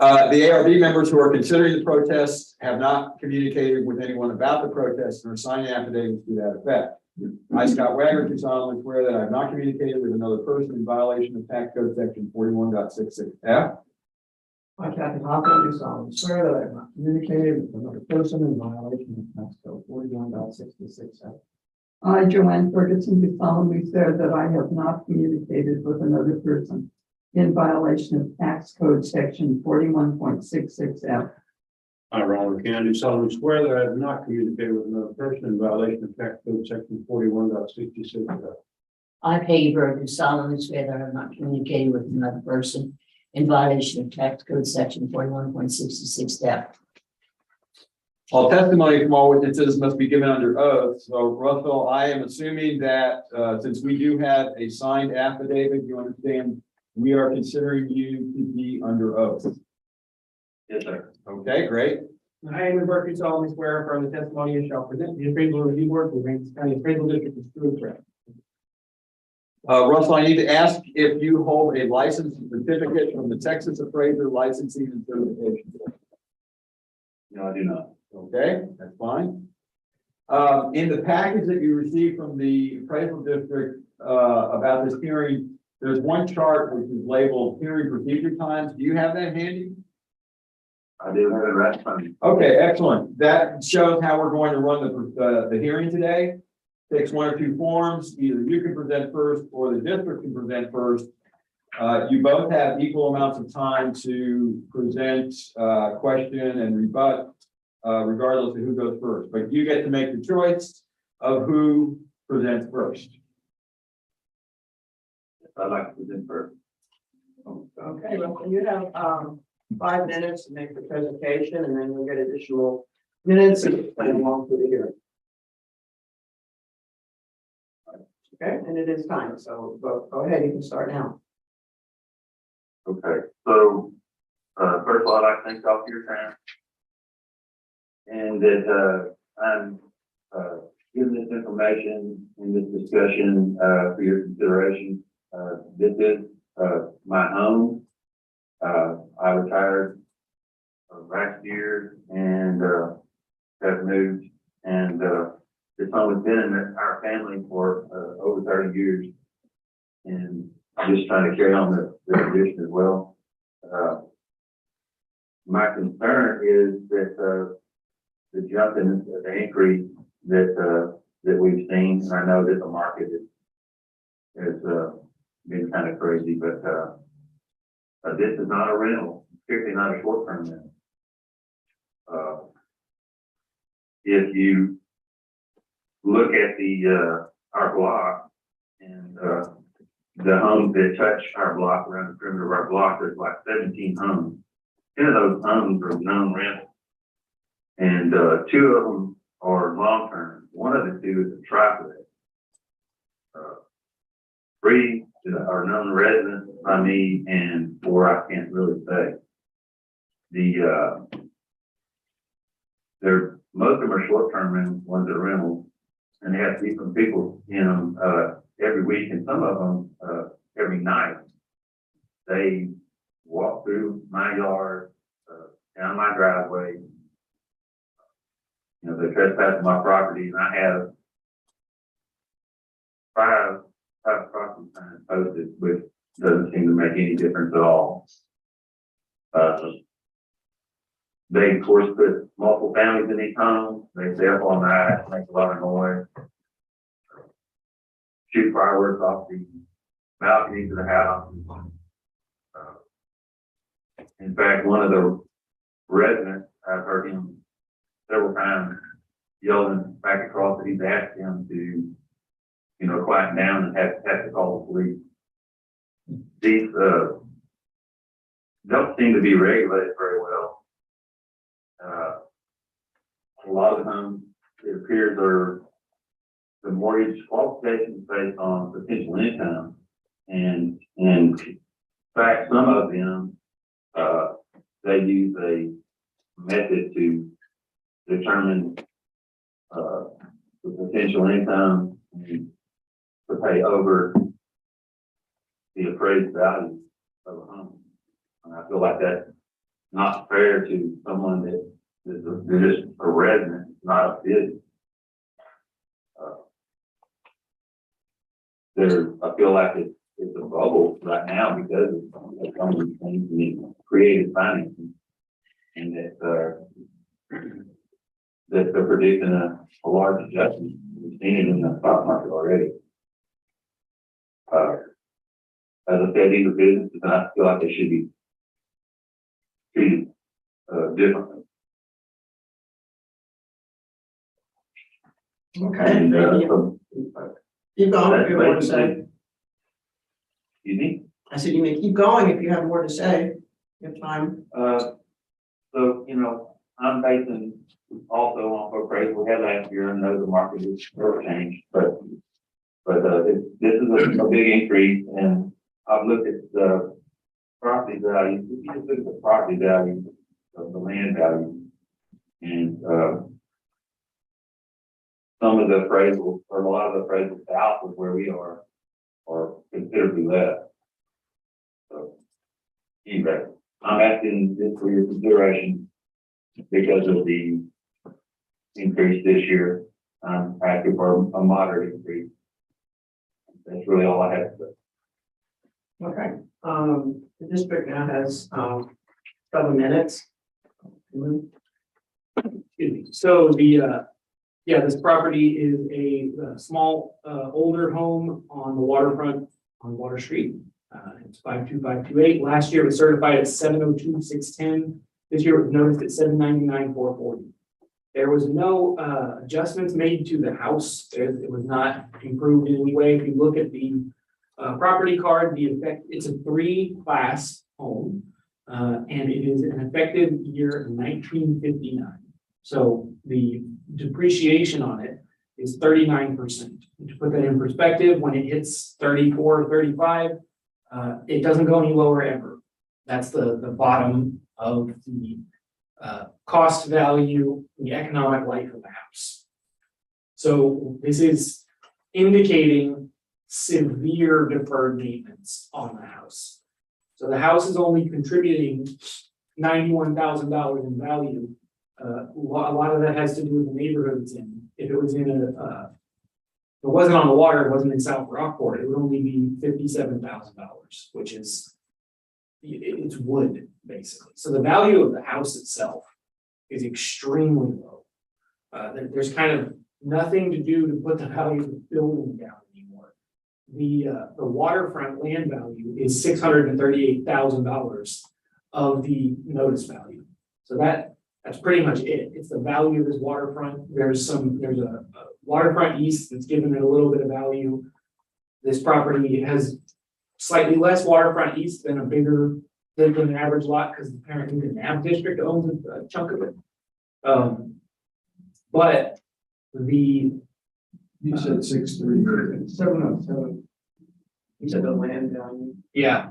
The ARB members who are considering the protest have not communicated with anyone about the protest and are signing affidavits to that effect. I, Scott Wagner, do solemnly swear that I have not communicated with another person in violation of tax code section 41.66F. I, Kathy Hopper, do solemnly swear that I have not communicated with another person in violation of tax code 41.66F. I, Joanne Ferguson, do solemnly swear that I have not communicated with another person in violation of tax code section 41.66F. I, Ronald McCann, do solemnly swear that I have not communicated with another person in violation of tax code section 41.66F. I, Peggy Bird, do solemnly swear that I have not communicated with another person in violation of tax code section 41.66F. All testimony from all witnesses must be given under oath. So Russell, I am assuming that, since we do have a signed affidavit, you understand, we are considering you to be under oath. Yes, sir. Okay, great. I, Edmund Burke, do solemnly swear from the testimony you shall present the appraisal review board, the Aransas County Appraisal District is true and correct. Russell, I need to ask if you hold a license and certificate from the Texas Appraiser Licensing and Certification Board. No, I do not. Okay, that's fine. In the package that you received from the appraisal district, about this hearing, there's one chart which is labeled hearing procedure times. Do you have that handy? I do have it right in front of me. Okay, excellent. That shows how we're going to run the hearing today. Takes one or two forms. Either you can present first or the district can present first. You both have equal amounts of time to present, question and rebut, regardless of who goes first. But you get to make the choice of who presents first. I'd like to present first. Okay, well, you have 5 minutes to make the presentation, and then we'll get additional minutes and play along through the hearing. Okay, and it is time, so go ahead, you can start now. Okay, so, first of all, I'd like to thank y'all for your time. And that, I'm, giving this information in this discussion, for your consideration. This is, my home. I retired last year and, have moved and, this home has been in our family for, over 30 years. And I'm just trying to carry on the tradition as well. My concern is that, the jump in the increase that we've seen, and I know that the market has been kind of crazy, but this is not a rental, particularly not a short-term rental. If you look at our block and the homes that touch our block around the perimeter of our block, there's like 17 homes. 10 of those homes are known rentals. And 2 of them are long-term. One of the 2 is a triplex. 3 are known residents by me, and 4 I can't really say. Most of them are short-term rentals, ones that are rentals, and they have different people in them every week, and some of them every night. They walk through my yard, down my driveway. You know, they trespass my property, and I have 5 property signs posted, which doesn't seem to make any difference at all. They, of course, put multiple families in these homes. They stay up all night, make a lot of noise, shoot fireworks off the balconies of the house. In fact, one of the residents, I've heard him several times yelling back across that he's asked him to, you know, quiet down and have to call the police. These don't seem to be regulated very well. A lot of times it appears the mortgage qualifications based on potential income. And in fact, some of them, they use a method to determine, the potential income to pay over the appraised value of a home. And I feel like that's not fair to someone that is just a resident, not a business. I feel like it's a bubble right now because of some of these things and creative financing. And that they're predicting a large adjustment. We've seen it in the stock market already. As I said, these are businesses, and I feel like they should be treated differently. Okay. And, so keep going if you have more to say. Excuse me? I said you may keep going if you have more to say. You have time. So, I'm basing also on appraisal we had last year, and know the market has changed, but this is a big increase, and I've looked at the property value. If you just look at the property value of the land value, and some of the appraisals, or a lot of the appraisals south of where we are considerably less. So, anyway, I'm asking this for your consideration because of the increase this year. I'm asking for a moderate increase. That's really all I have to say. Okay, the district now has, 7 minutes. Excuse me. So this property is a small, older home on the waterfront on Water Street. It's 52528. Last year it was certified at 702,610. This year it was noticed at 799,440. There was no adjustments made to the house. It was not improved in any way. If you look at the property card, it's a 3-class home, and it is an effective year 1959. So the depreciation on it is 39%. To put that in perspective, when it hits 34, 35, it doesn't go any lower ever. That's the bottom of the cost value, the economic life of the house. So this is indicating severe deferred maintenance on the house. So the house is only contributing $91,000 in value. A lot of that has to do with the neighborhood it's in. If it was in if it wasn't on the water, it wasn't in South Rockport, it would only be $57,000, which is, it's wood, basically. So the value of the house itself is extremely low. There's kind of nothing to do to put the value of the building down anymore. The waterfront land value is $638,000 of the notice value. So that's pretty much it. It's the value of this waterfront. There's a waterfront east that's given it a little bit of value. This property has slightly less waterfront east than an average lot, because apparently the NAV district owns a chunk of it. But You said 630. 707. You said the land value. yeah,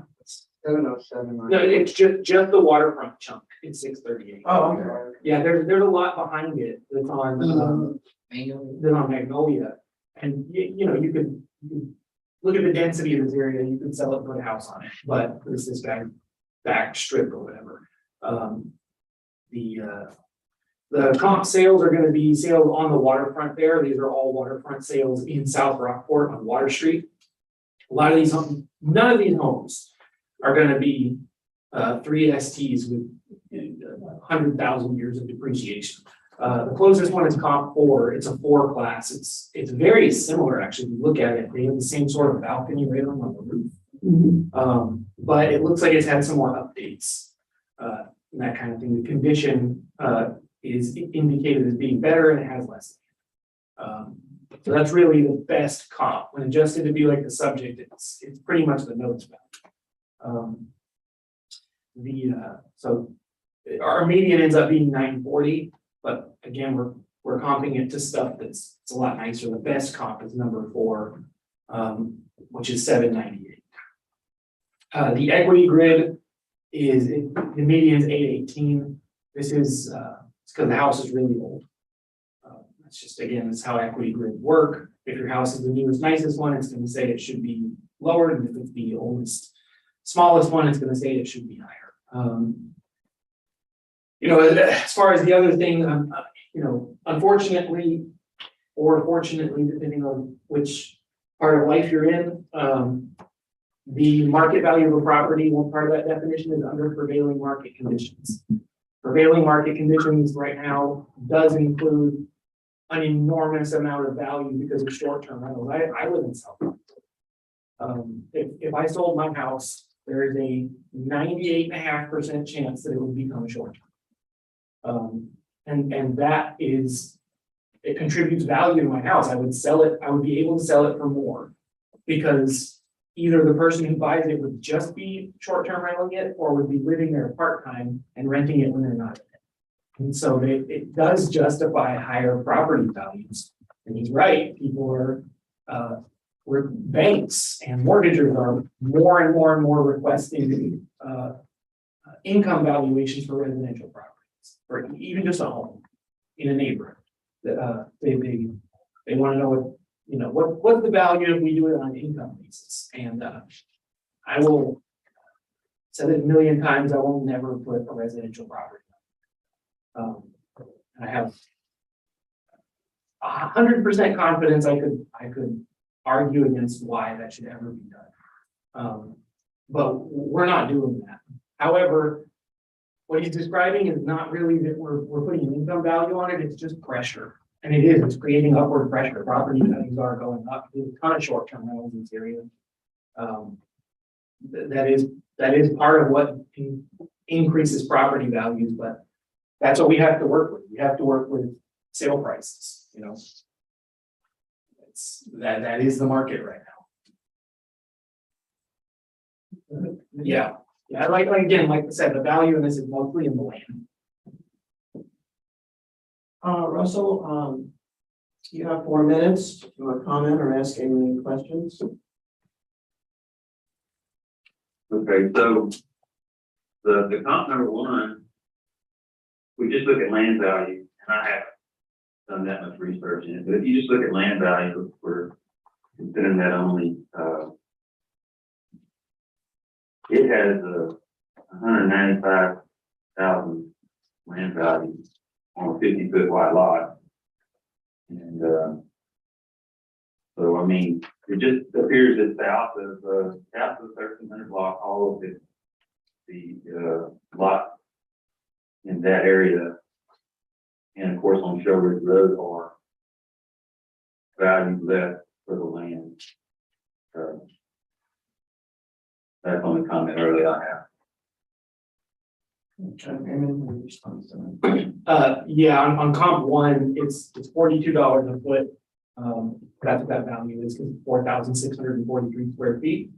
707. no, it's just the waterfront chunk. It's 638. Oh, I'm sorry. Yeah, there's a lot behind it that's on Magnolia, and you could look at the density of this area. You could sell it and put a house on it, but there's this back strip or whatever. The comp sales are going to be sales on the waterfront there. These are all waterfront sales in South Rockport on Water Street. A lot of these homes, none of these homes are going to be 3 STs with 100,000 years of depreciation. The closest one is comp 4. It's a 4 class. It's very similar, actually. If you look at it, they have the same sort of balcony railing on the roof. But it looks like it's had some more updates, and that kind of thing. The condition is indicated as being better, and it has less. So that's really the best comp. When adjusted to be like the subject, it's pretty much the notes value. so our median ends up being 940, but again, we're comping it to stuff it's a lot nicer. The best comp is number 4, which is 798. The equity grid is, the median is 818. This is, it's because the house is really old. It's just, again, it's how equity grids work. If your house is the newest, nicest one, it's gonna say it should be lower, and if it's the oldest, smallest one, it's gonna say it should be higher. You know, as far as the other thing, you know, unfortunately, or fortunately, depending on which part of life you're in, the market value of a property, one part of that definition is under prevailing market conditions. Prevailing market conditions right now does include an enormous amount of value because of short-term rentals. I live in South Carolina. If I sold my house, there is a 98.5% chance that it would become short-term. And that is, it contributes value to my house. I would sell it, I would be able to sell it for more because either the person who buys it would just be short-term renting it or would be living there part-time and renting it when they're not in it. And so it does justify higher property values. And he's right, people are, banks and mortgagers are more and more and more requesting income valuations for residential properties, or even just a home in a neighborhood. They want to know what, you know, what's the value if we do it on an income basis. And I will said it a million times, I will never put a residential property. I have 100% confidence I could argue against why that should ever be done. But we're not doing that. However, what he's describing is not really that we're putting an income value on it, it's just pressure. And it is, it's creating upward pressure. Property values are going up. There's a ton of short-term rentals in this area. That is part of what increases property values, but that's what we have to work with. We have to work with sale prices, you know. That is the market right now. Yeah, like again, like I said, the value in this is mostly in the land. Russell, you have 4 minutes to comment or ask any questions. Okay, so the comp number 1, we just look at land value, and I haven't done that much research in it, but if you just look at land value, we're considering that only, it has a 195,000 land value on a 50-foot wide lot. And so, I mean, it just appears that south of 1300 block, all of the lot in that area, and of course on Show Ridge Road, are valued less for the land. That's the only comment early I have. Yeah, on comp 1, it's $42 a foot. That's what that value is, because 4,643 square feet.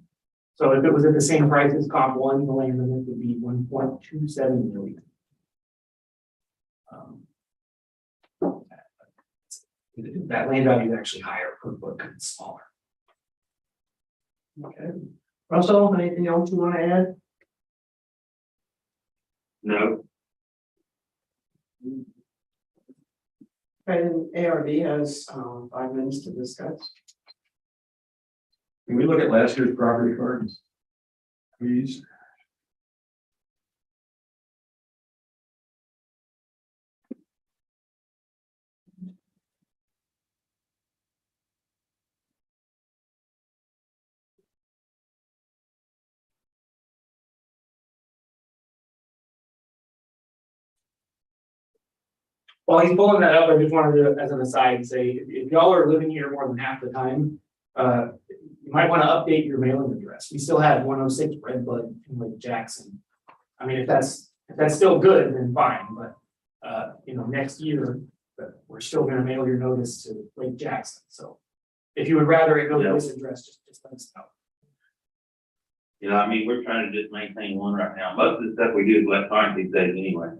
So if it was at the same price as comp 1, the land limit would be 1.27 million. That land value is actually higher per foot because it's smaller. Okay. Russell, anything else you want to add? No. Okay, then ARB has 5 minutes to discuss. Can we look at last year's property cards, please? While he's pulling that up, I just wanted to, as an aside, say, if y'all are living here more than half the time, you might want to update your mailing address. We still have 106 Redbud in Lake Jackson. I mean, if that's still good, then fine, but you know, next year, we're still going to mail your notice to Lake Jackson. So if you would rather it go to this address, just let us know. You know, I mean, we're trying to just maintain one right now. Most of the stuff we do is electronic these days anyway.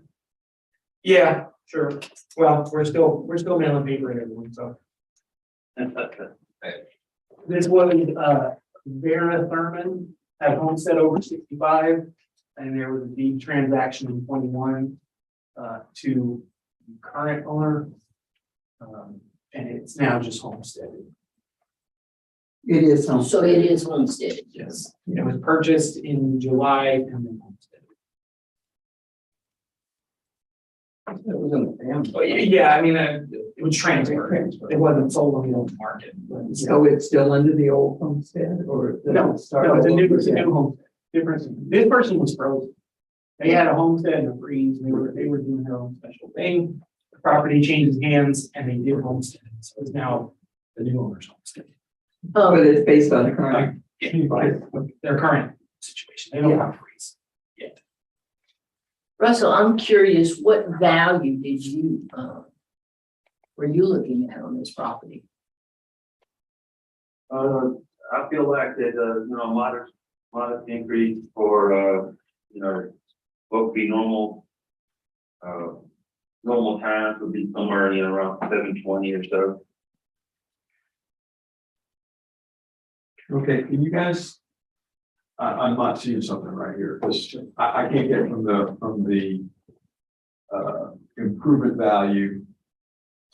Yeah, sure. Well, we're still mailing paper and everything, so. This was, Vera Thurman at Homestead over 65. And there was a deed transaction in 21, to the current owner. And it's now just homesteaded. It is something. So it is homestead. Yes. It was purchased in July and then homesteaded. It was in the family. Oh, yeah, I mean, it was transferred. It wasn't sold on the open market. So it's still under the old homestead or? No, it's a new home. Different, this person was frozen. They had a homestead and a freeze, and they were doing their own special thing. The property changes hands and they did homestead, so it's now the new owner's homestead. But it's based on current. Their current situation, they don't have freeze yet. Russell, I'm curious, what value did you, were you looking at on this property? I feel like that, you know, modest increase for, you know, what would be normal, normal times would be somewhere, you know, around 720 or so. Okay, can you guys? I'm not seeing something right here, because I can't get from the improvement value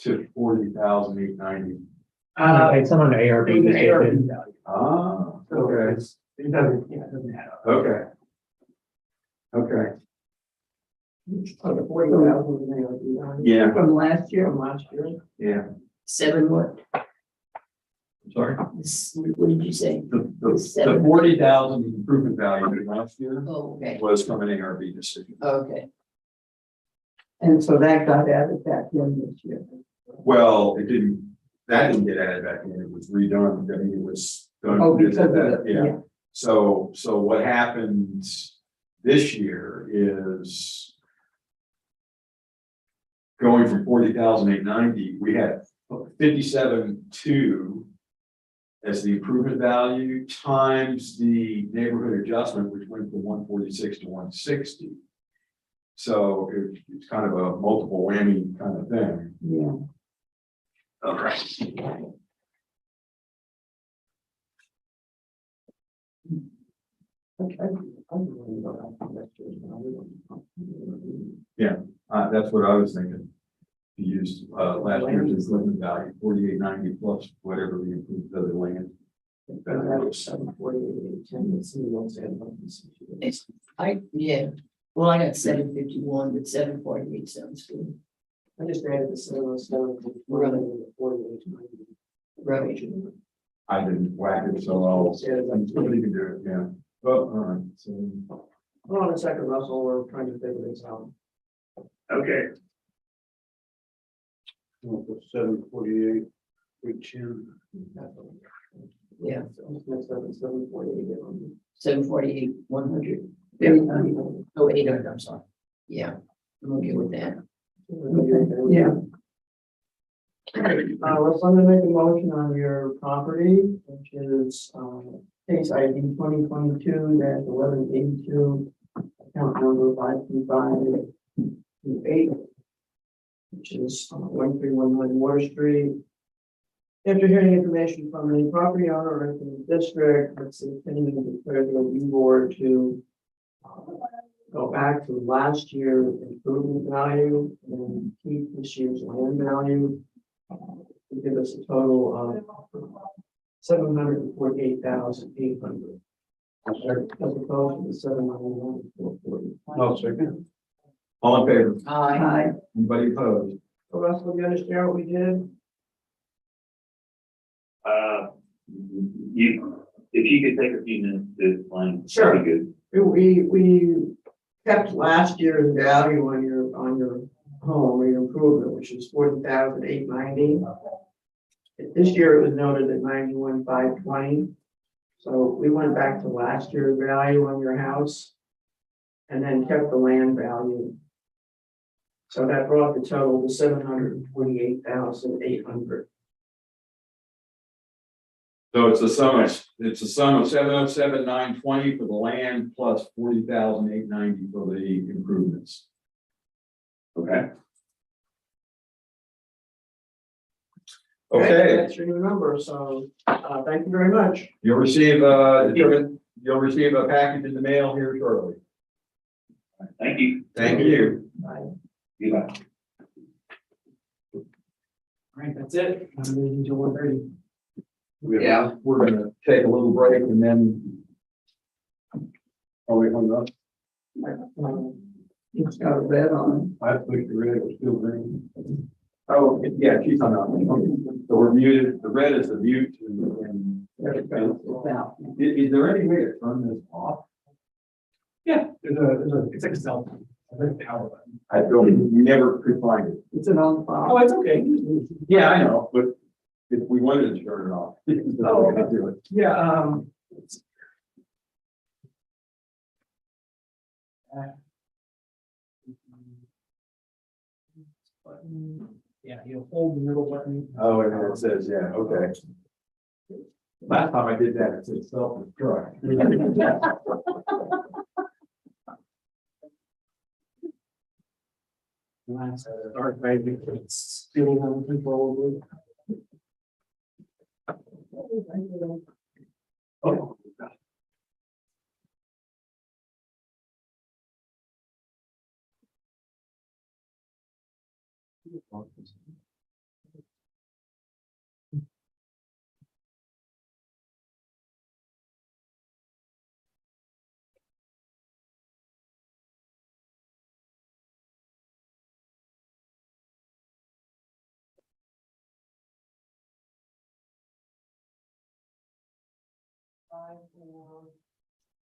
to 40,890. It's on an ARB. It was an ARB value. Ah, So okay, it doesn't add up. okay. Okay, The 40,000. Yeah. From last year. yeah, 7 what? sorry. What did you say? The 40,000 improvement value last year Oh, okay, was from an ARB decision. okay. And so that got added back in this year. Well, that didn't get added back in, it was redone, I mean, it was done. Oh, because of it, Yeah, so what happened this year is going from 40,890, we had 57.2 as the improvement value times the neighborhood adjustment, which went from 146 to 160. So it's kind of a multiple whammy kind of thing. Yeah. Okay. Yeah, that's what I was thinking. To use last year's improvement value, 4890 plus whatever the improved other land. Yeah, well, I got 751, but 748 sounds good. I just added the 707. Right. I didn't whack it, so somebody can do it, yeah. Well, all right, so. Hold on a second, Russell, we're trying to figure this out. Okay. 748, 310. Yeah, Next up is 748. 748, 100. Yeah. Oh, 800, I'm sorry. Yeah, I'm okay with that. Yeah. Let's let me make a motion on your property, which is, case ID 2022-1182, account number 52528, which is 1319 Water Street. After hearing information from the property owner and from the district, it's intending to declare the review board to go back to last year's improvement value and keep this year's land value. To give us a total of 748,800. As opposed to the 791,440. No, second. All in favor? Hi. Anybody opposed? So Russell, you understand what we did? If you could take a few minutes to explain. Sure. that'd be good. We kept last year's value on your home, your improvement, which is 40,890. This year it was noted at 91,520. So we went back to last year's value on your house and then kept the land value. So that brought the total to 748,800. So it's a sum of 707,920 for the land plus 40,890 for the improvements. Okay. Okay, That's your new number, so, thank you very much. you'll receive a package in the mail here shortly. Thank you. Thank you. You bet. All right, that's it. I'm moving until 1:30. Yeah, we're gonna take a little break and then. Are we hung up? It's got a red on I think the red was still green. Oh, yeah, she's on. So we're muted, the red is the mute and. it. It's out. Is there any way to turn this off? Yeah, it's like a cell phone. There's a power button. I don't, we never could find it. It's an on Oh, file. it's okay. Yeah, I know, but if we wanted to turn it off. Oh, we could do it. Yeah, yeah, you hold the middle button. Oh, and it says, yeah, okay. Last time I did that, it said self-destruct. Last start by it's feeling uncontrollably. Oh.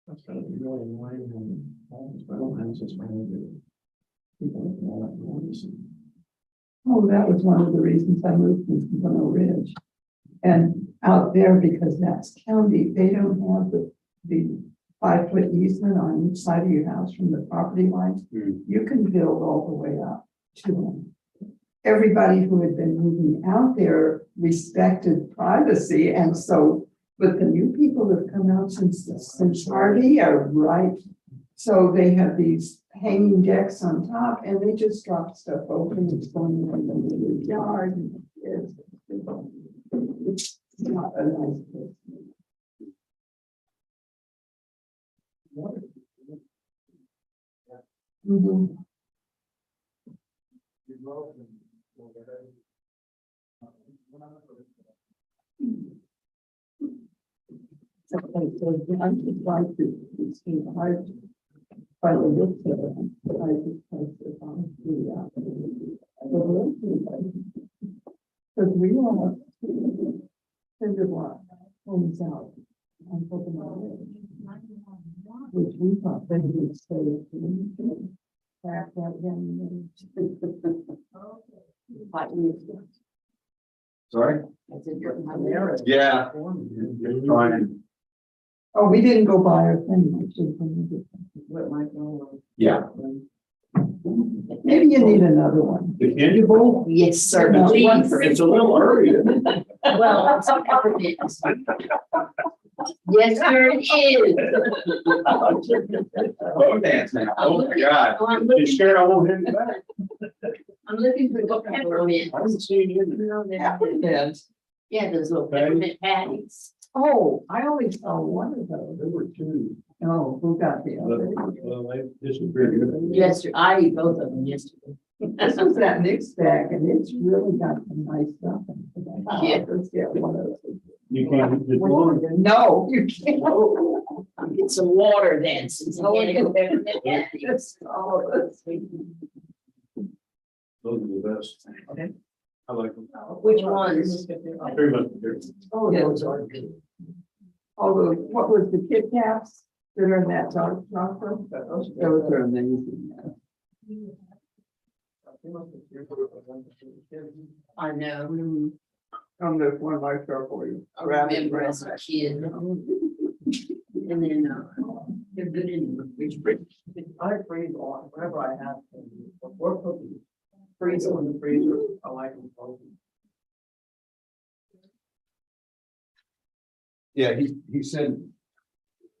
That's gonna be really annoying when all these little houses are gonna do. People are gonna like noise. Oh, that was one of the reasons I moved from Pompano Ridge. And out there, because that's county, they don't have the 5-foot easement on each side of your house from the property line. You can build all the way up to them. Everybody who had been moving out there respected privacy, and so, but the new people that have come out since Harvey are right. So they have these hanging decks on top, and they just drop stuff open, it's going in the yard. And it's not a nice place. Mhm. So I'm just like to see hard. Finally looked at it. I just posted on the because we want to block homes out on Pocono Ridge, which we thought they would stay. Back right down. Sorry? That's a different. Yeah. Trying. Oh, we didn't go by our thing. What might go. Yeah. Maybe you need another one. The candy bowl? Yes, sir. No, Please. It's a little early. Well, it's a government. Yes, sir, it is. Oh, dance now. Oh, my God. Oh, I'm You looking, scared I won't hit you back? I'm looking for the peppermint. I haven't seen you. No, they're- Yeah, those little peppermint patties. Oh, I only saw one of those. There were two. Oh, who got the other? Well, they disappeared. Yesterday, I ate both of them yesterday. This was that mixed bag, and it's really got some nice stuff in it. Yeah. Let's get one of those. You can't just one. No, you can't. I'll get some water then, since I can't get peppermint patties. Just all of us. Those are the best. Okay. I like them. Which ones? Very much. Oh, those are good. All those, what was the Kit Kats that are in that dark chocolate? Those are amazing. I know. I'm just one of my stuff for you. I remember as a kid. And then, they're good in the refrigerator. I freeze on whenever I have to. Or cookies. Freeze them in the freezer. I like them frozen. Yeah, he said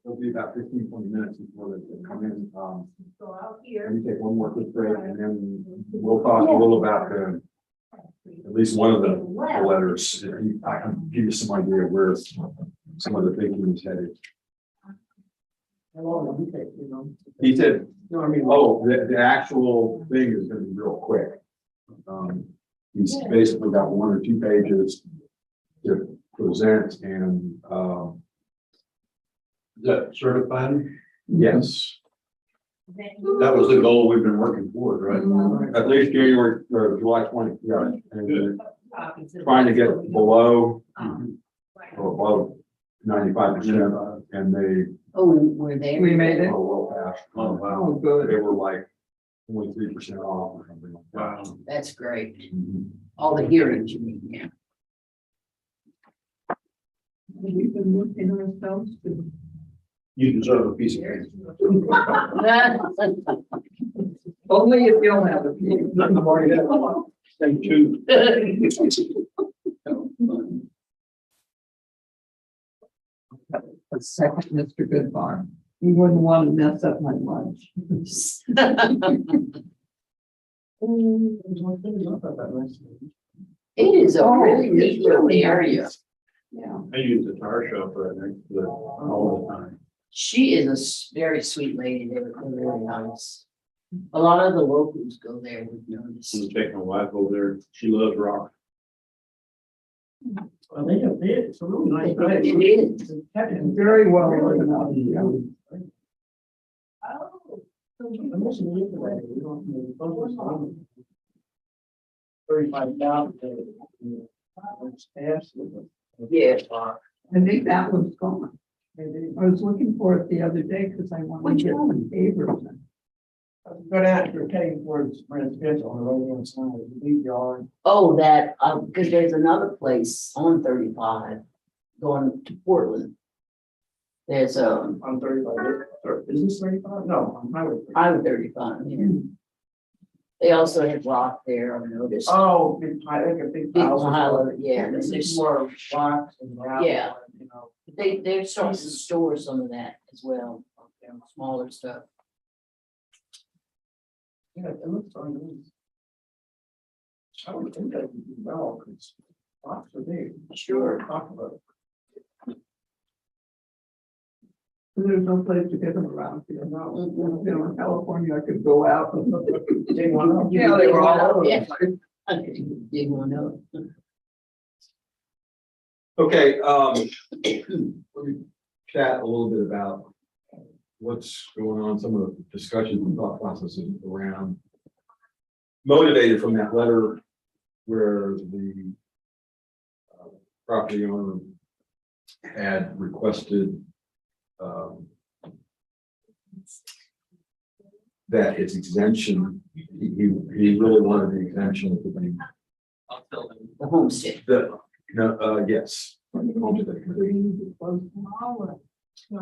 it'll be about 15-20 minutes before they come in. Go out here. Let me take one more quick break and then we'll talk a little about at least one of the letters. I can give you some idea of where some of the thinking is headed. How long will you take, you know? He said, No, I mean. oh, the actual thing is gonna be real quick. He's basically got 1 or 2 pages to present and, Is that certified? yes, That was the goal we've been working toward, right? at least January or July 20. Yeah. And trying to get below or above 95%, and they Oh, were they? We made it. were well past. Oh, wow. Oh, good. They were like only 3% off or something like that. Wow. That's great. Mhm. All the hearings you mean, yeah. We've been working ourselves to. You deserve a piece of cake. Only if you don't have the people. Thank you. A second, Mr. Goodbar. You wouldn't want to mess up my lunch. It is a really neat little area. Yeah. I use the tire shop right next to it all the time. She is a very sweet lady. They're really nice. A lot of the locals go there, we've noticed. I'm taking my wife over there. She loves rock. Well, they have it. It's a really nice. It is. Very well organized. Yeah. Yeah. I think that one's gone. I was looking for it the other day because I wanted Which to get one? some papers. Go down to paying for its residential on the right hand side of the big yard. Oh, that, because there's another place on 35 going to Portland. There's On 35, or business 35? No, on highway. 35. Highway 35, yeah. They also have rock there, I've noticed. Oh, big pile, like a big Big pile. pile, yeah, And there's- there's more rocks and gravel. Yeah. and, You know. They're starting to store some of that as well, smaller stuff. Yeah, it looks like it is. I would think that would be well, because rocks are big. Sure. Talk about it. There's no place to get them around here now. Mhm. You know, in California, I could go out. and Dig one up. Yeah, they were all over. Yeah. the place. Dig one up. Okay, let me chat a little bit about what's going on, some of the discussions and thought processes around motivated from that letter where the property owner had requested that its exemption, he really wanted the exemption to be The homestead. yes.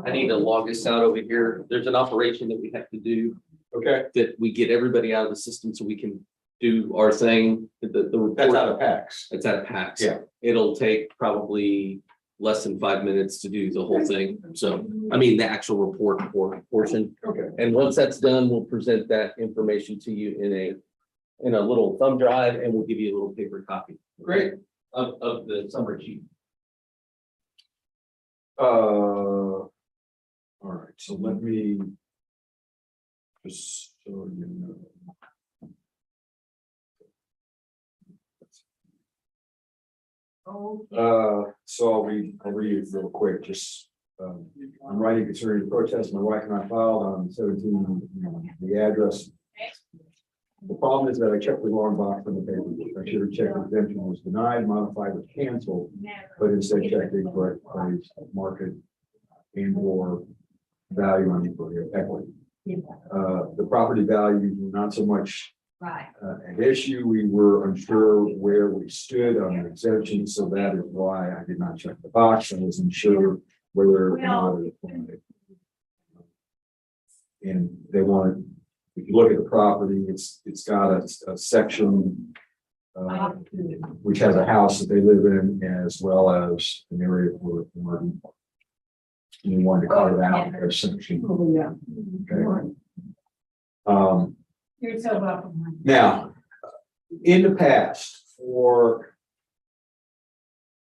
I need to log this out over here. There's an operation that we have to do Okay, that we get everybody out of the system so we can do our thing. The report. that's out of PAX. It's out of PAX. Yeah. It'll take probably less than 5 minutes to do the whole thing. So, I mean, the actual report portion. Okay. And once that's done, we'll present that information to you in a little thumb drive, and we'll give you a little paper copy. Great. Of the summary sheet. All right, so let me just so you know. So I'll read it real quick, just, I'm writing concerning the protest my wife and I filed on 17, the address. The problem is that I checked the wrong box on the paper. I should have checked exemption was denied, modified, or canceled, but instead checked the correct price, market, and or value on equity. The property values were not so much Right. an issue. We were unsure where we stood on the exemption, so that is why I did not check the box. I wasn't sure whether or not it applied. And they wanted, if you look at the property, it's got a section which has a house that they live in as well as an area for an RV park. you wanted to carve out a section, Oh, yeah. okay? Um, You're so welcome. now, in the past,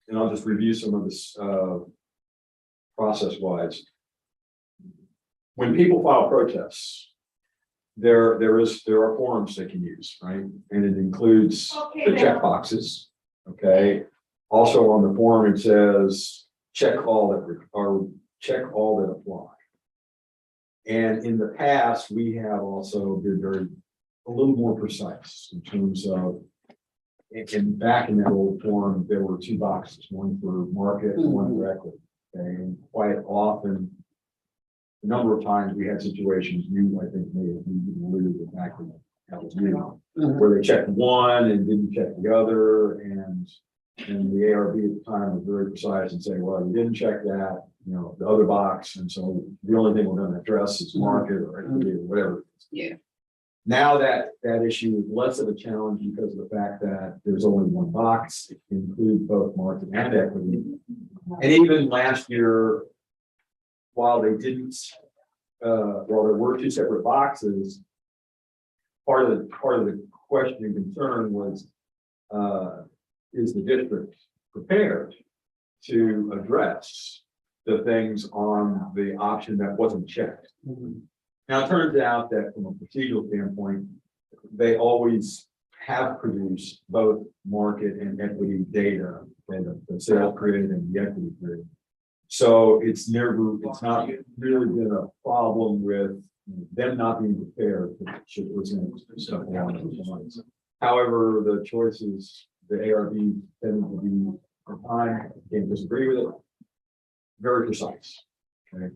and I'll just review some of this, process-wise. When people file protests, there are forms they can use, right? And it includes the check boxes, okay? Also on the form, it says, check all that apply. And in the past, we have also been a little more precise in terms of, and back in that old form, there were two boxes, one for market and one for equity. Okay, and quite often, a number of times we had situations, you, I think, may have alluded to back when that was new, where they checked one and didn't check the other, and the ARB at the time was very precise and saying, well, you didn't check that, the other box, and so the only thing we're gonna address is market or equity or whatever. Yeah. Now that issue is less of a challenge because of the fact that there's only one box, it can include both market and equity. And even last year, while there were two separate boxes, part of the question and concern was, is the district prepared to address the things on the option that wasn't checked? Now, it turns out that from a procedural standpoint, they always have produced both market and equity data, and the sales grid and the equity grid. So it's not really been a problem with them not being prepared to present stuff along those lines. However, the choices, the ARB tend to be, at the time, can't disagree with it, very precise. Okay.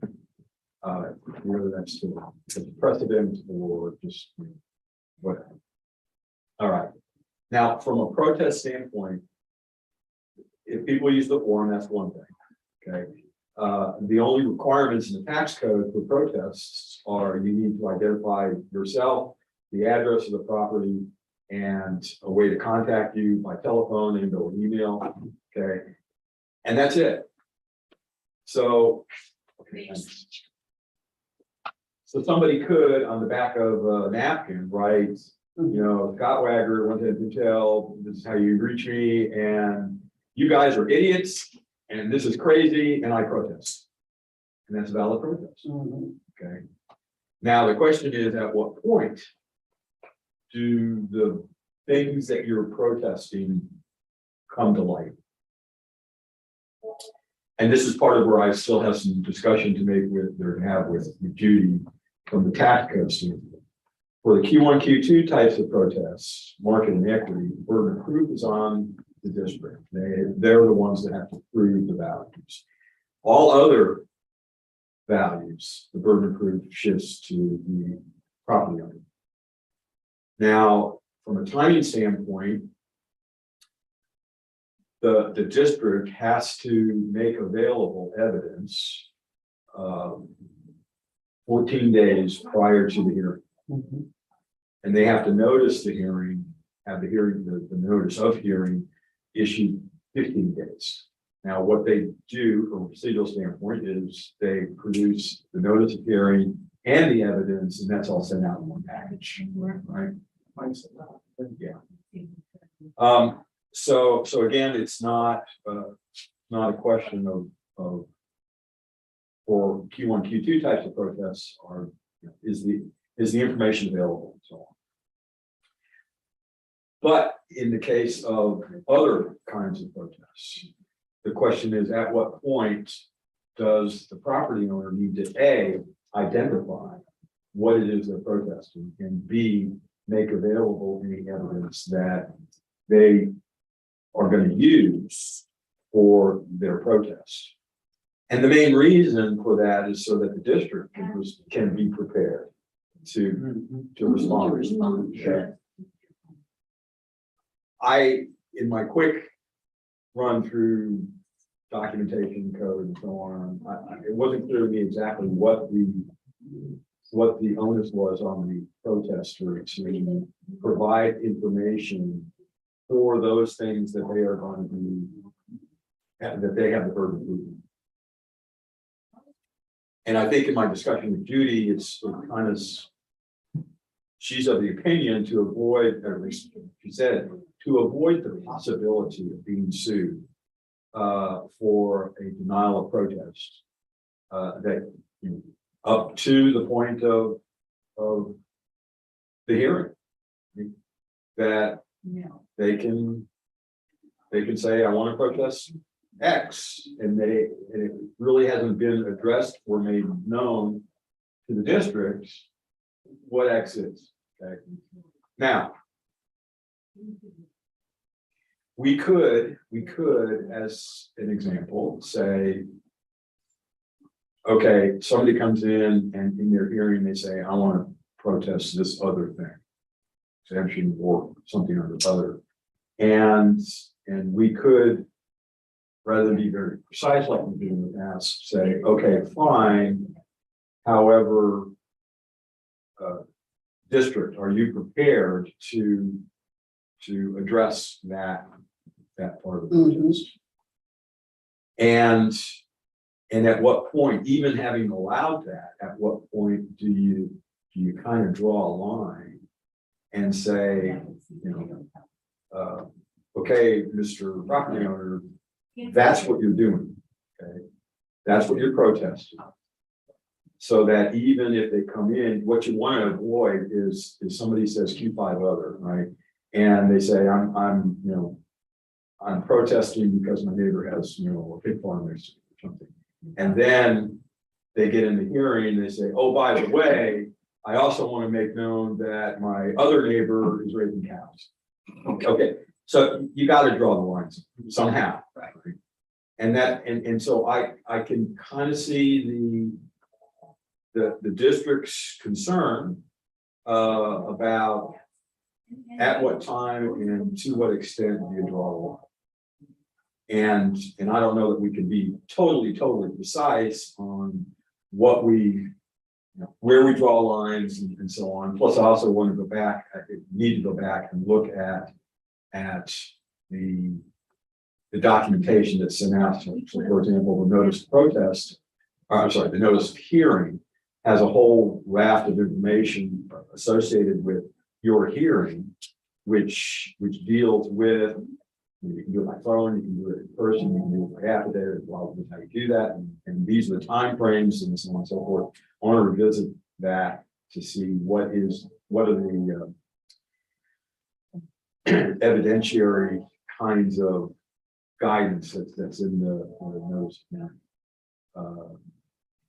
Whether that's to precedent or just whatever. All right. Now, from a protest standpoint, if people use the form, that's one thing. Okay. The only requirements in the tax code for protests are you need to identify yourself, the address of the property, and a way to contact you by telephone and or email. Okay. And that's it. So, okay. So somebody could, on the back of a napkin, write, Scott Wagger, 110 Hotel, this is how you reach me, and you guys are idiots, and this is crazy, and I protest. And that's a valid protest. Okay. Now, the question is, at what point do the things that you're protesting come to light? And this is part of where I still have some discussion to make with Judy from the tax code standpoint. For the Q1, Q2 types of protests, market and equity, the burden of proof is on the district. They're the ones that have to prove the values. All other values, the burden of proof shifts to the property owner. Now, from a timing standpoint, the district has to make available evidence 14 days prior to the hearing. And they have to notice the hearing, have the notice of hearing issued 15 days. Now, what they do from a procedural standpoint is they produce the notice of hearing and the evidence, and that's all sent out in one package, right? Yeah. So again, it's not a question of for Q1, Q2 types of protests is the information available and so on. But in the case of other kinds of protests, the question is, at what point does the property owner need to identify what it is they're protesting, and B, make available any evidence that they are going to use for their protest. And the main reason for that is so that the district can be prepared to respond. Okay. In my quick run through documentation code and so on, it wasn't clear to me exactly what the onus was on the protester to provide information for those things that they are going to be, that they have the burden of proof. And I think in my discussion with Judy, it's kind of, she's of the opinion to avoid, or at least she said, to avoid the possibility of being sued for a denial of protest. That up to the point of the hearing. That they can say, I want to protest X, and it really hasn't been addressed or made known to the district what X is. Okay. Now, we could, as an example, say, okay, somebody comes in and in their hearing, they say, I want to protest this other thing, exemption or something or other. And we could, rather than be very precise like we do in the past, say, okay, fine. However, district, are you prepared to address that part of the protest? And at what point, even having allowed that, at what point do you kind of draw a line and say, okay, Mr. Property Owner, that's what you're doing. Okay, that's what you're protesting. So that even if they come in, what you want to avoid is somebody says Q5 other, right? And they say, I'm protesting because my neighbor has, a pig farm or something. And then they get in the hearing and they say, oh, by the way, I also want to make known that my other neighbor is raising cows. Okay, so you got to draw the lines somehow. Right. And so I can kind of see the district's concern about at what time and to what extent do you draw the line. And I don't know that we can be totally precise on what where we draw lines and so on. Plus, I also want to go back, I need to go back and look at the documentation that's sent out. So for example, the notice of protest, the notice of hearing has a whole raft of information associated with your hearing, which deals with, you can do it by phone, you can do it in person, you can do it by affidavit, well, how you do that, and these are the time frames and so on and so forth. I want to revisit that to see what are the evidentiary kinds of guidance that's in the notice now.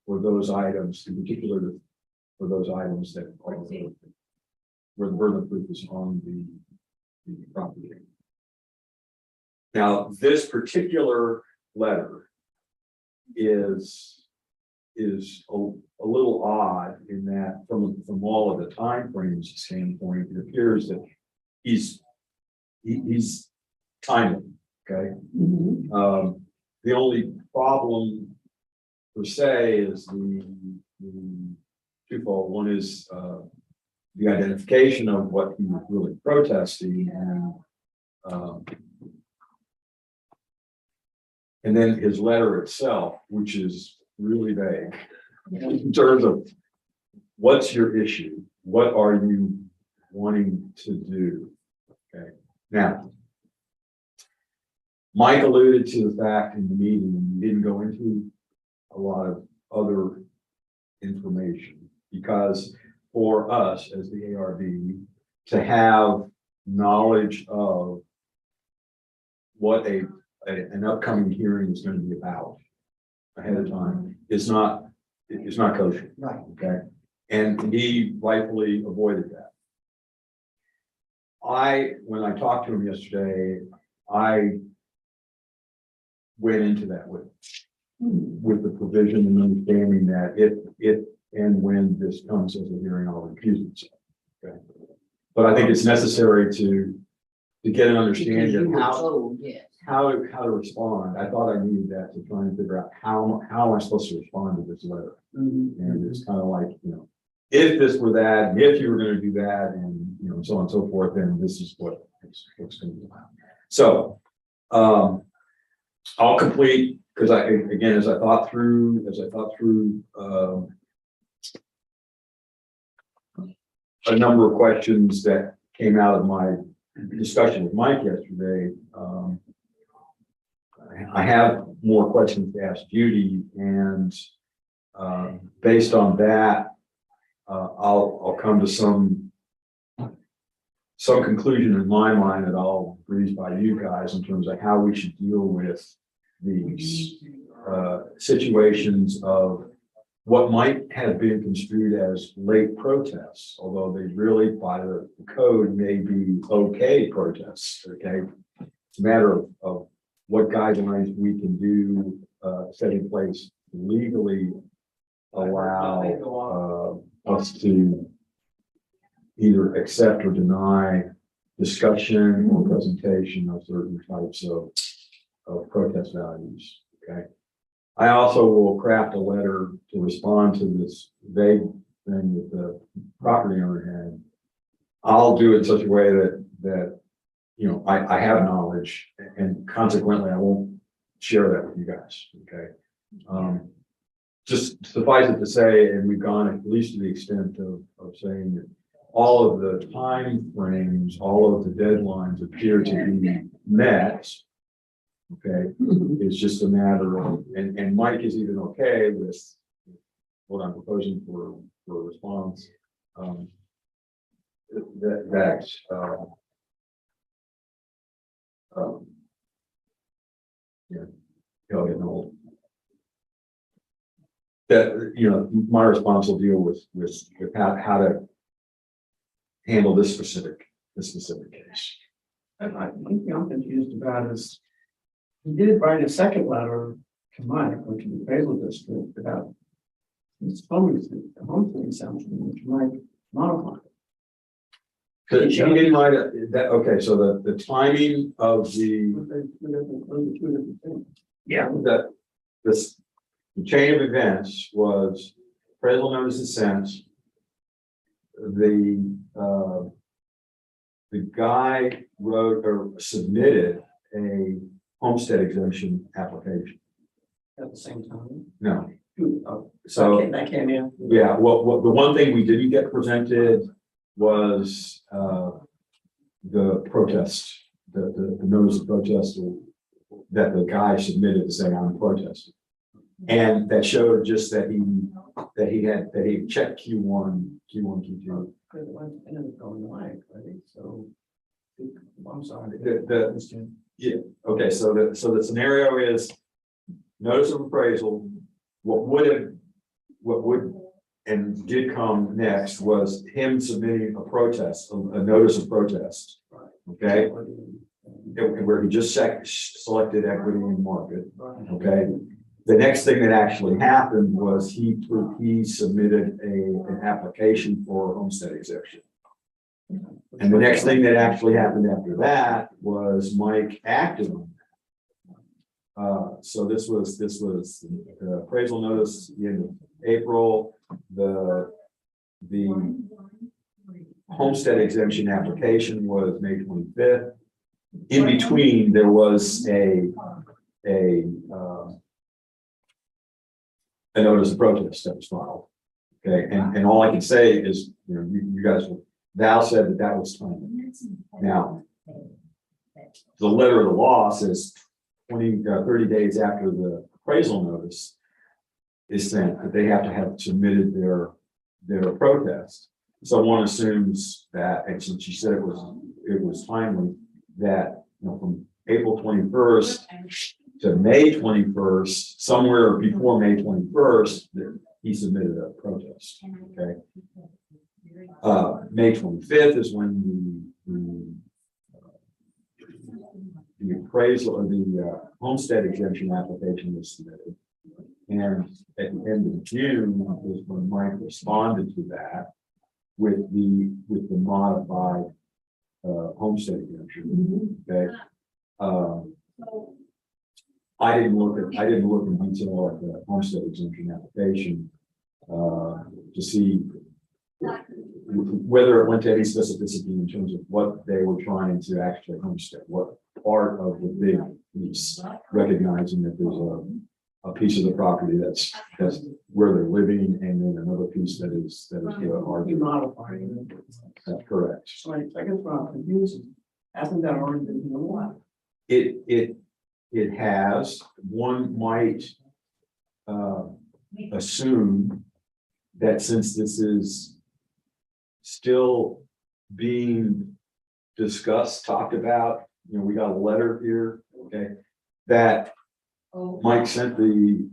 For those items, in particular, for those items that are where the burden of proof is on the property. Now, this particular letter is a little odd in that from all of the time frames standpoint, it appears that he's timely. Okay. The only problem per se is the twofold. One is the identification of what he was really protesting, and then his letter itself, which is really vague in terms of what's your issue, what are you wanting to do. Okay. Now, Mike alluded to the fact in the meeting, and he didn't go into a lot of other information, because for us as the ARB to have knowledge of what an upcoming hearing is going to be about ahead of time is not kosher. Right. Okay. And he rightfully avoided that. When I talked to him yesterday, I went into that with the provision and understanding that if and when this comes as a hearing, I'll recuse myself. Okay. But I think it's necessary to get an understanding of how to respond. I thought I needed that to try and figure out how am I supposed to respond to this letter. And it's kind of like, if this were that, and if you were going to do that, and so on and so forth, then this is what's going to be allowed. So I'll complete because again, as I thought through, a number of questions that came out of my discussion with Mike yesterday, I have more questions to ask Judy, and based on that, I'll come to some conclusion in my mind that I'll breeze by you guys in terms of how we should deal with these situations of what might have been construed as late protests, although they really by the code may be okay protests, okay? It's a matter of what guidelines we can do, set in place legally allow us to either accept or deny discussion or presentation of certain types of protest values, okay? I also will craft a letter to respond to this vague thing that the property owner had. I'll do it in such a way that you know, I have knowledge, and consequently I won't share that with you guys, okay? Just suffice it to say, and we've gone at least to the extent of saying that all of the time frames, all of the deadlines appear to be met. Okay, it's just a matter of, and Mike is even okay with what I'm proposing for a response. Yeah, he'll get old. That, you know, my response will deal with how to handle this specific case. And I think I'm confused about is, he did write a second letter to Mike, or to the appraisal district, about this homestead exemption, which Mike modified. He didn't write that, okay, so the timing of the, Two different things. yeah, the chain of events was appraisal notice is sent. The guy wrote or submitted a homestead exemption application. At the same time. No, Oh, so that came in. yeah, what the one thing we didn't get presented was the protest, the notice of protest that the guy submitted to say I'm protesting. And that showed just that he checked Q1, Q2. Because it went in and going away, right? So, I'm sorry. Yeah, okay, so the scenario is notice of appraisal. What would and did come next was him submitting a protest, a notice of protest. Okay, where he just selected equity in market. Okay, the next thing that actually happened was he submitted an application for homestead exemption. And the next thing that actually happened after that was Mike acted on that. So this was the appraisal notice at the end of April, the homestead exemption application was May 25th. In between, there was a notice of protest that was filed. Okay, and all I can say is, you know, you guys, Val said that was timely. Now, the letter of the law says 30 days after the appraisal notice is sent, that they have to have submitted their protest. So one assumes that, and since you said it was timely, that, you know, from April 21st to May 21st, somewhere before May 21st, that he submitted a protest. Okay. May 25th is when the appraisal or the homestead exemption application was submitted. And at the end of June was when Mike responded to that with the modified homestead exemption. Okay. I didn't look in detail at the homestead exemption application to see whether it went to any specificity in terms of what they were trying to actually homestead, what part of the big piece, recognizing that there's a piece of the property that's where they're living, and then another piece that is the Are you RV. modifying it? That's correct. So I guess what I'm confused, is, hasn't that already been doing what? It has, one might assume that since this is still being discussed, talked about, you know, we got a letter here, okay, that Mike sent the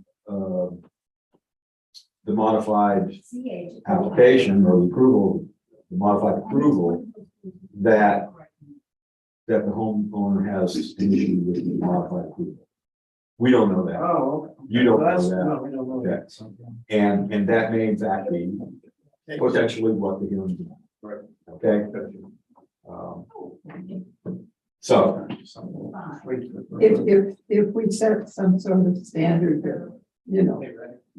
modified application or the approval, the modified approval, that the homeowner has an issue with the modified approval. We don't know that, Oh, okay. You don't Well, that's- know that. No, we don't know Okay. that. So, and that may in fact be potentially what the hearing is. Right. Okay? So, If we set some sort of standard that, you know,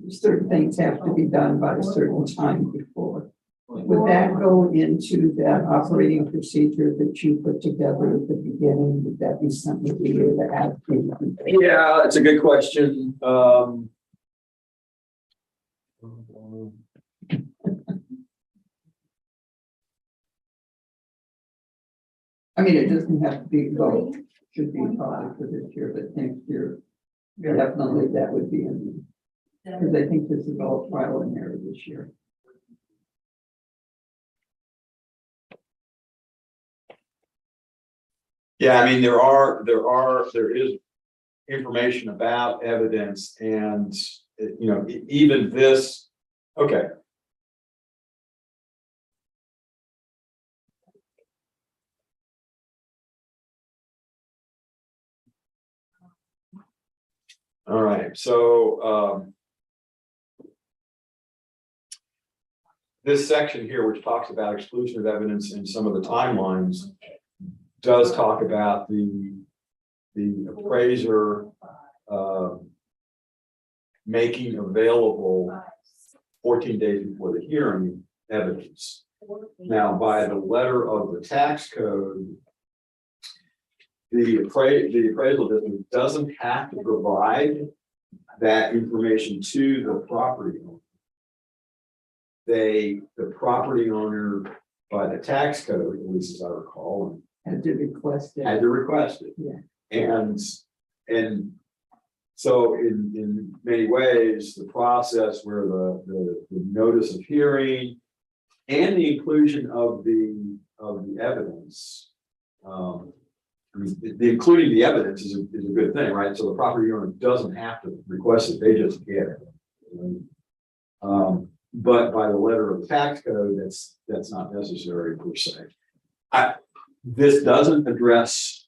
certain things have to be done by a certain time before. Would that go into that operating procedure that you put together at the beginning? Would that be something we would add? yeah, it's a good question. I mean, it doesn't have to be both, should be probably for this year, but next year, definitely that would be in. Because I think this is all trial and error this year. Yeah, I mean, there is information about evidence and, you know, even this, okay. All right, so, this section here, which talks about exclusion of evidence and some of the timelines, does talk about the appraiser making available 14 days before the hearing evidence. Now, by the letter of the tax code, the appraisal district doesn't have to provide that information to the property owner. The property owner, by the tax code, at least as I recall, Had to request it. had to request it. Yeah. And so in many ways, the process where the notice of hearing and the inclusion of the evidence, including the evidence is a good thing, right? So the property owner doesn't have to request it, they just get it. But by the letter of the tax code, that's not necessary per se. This doesn't address,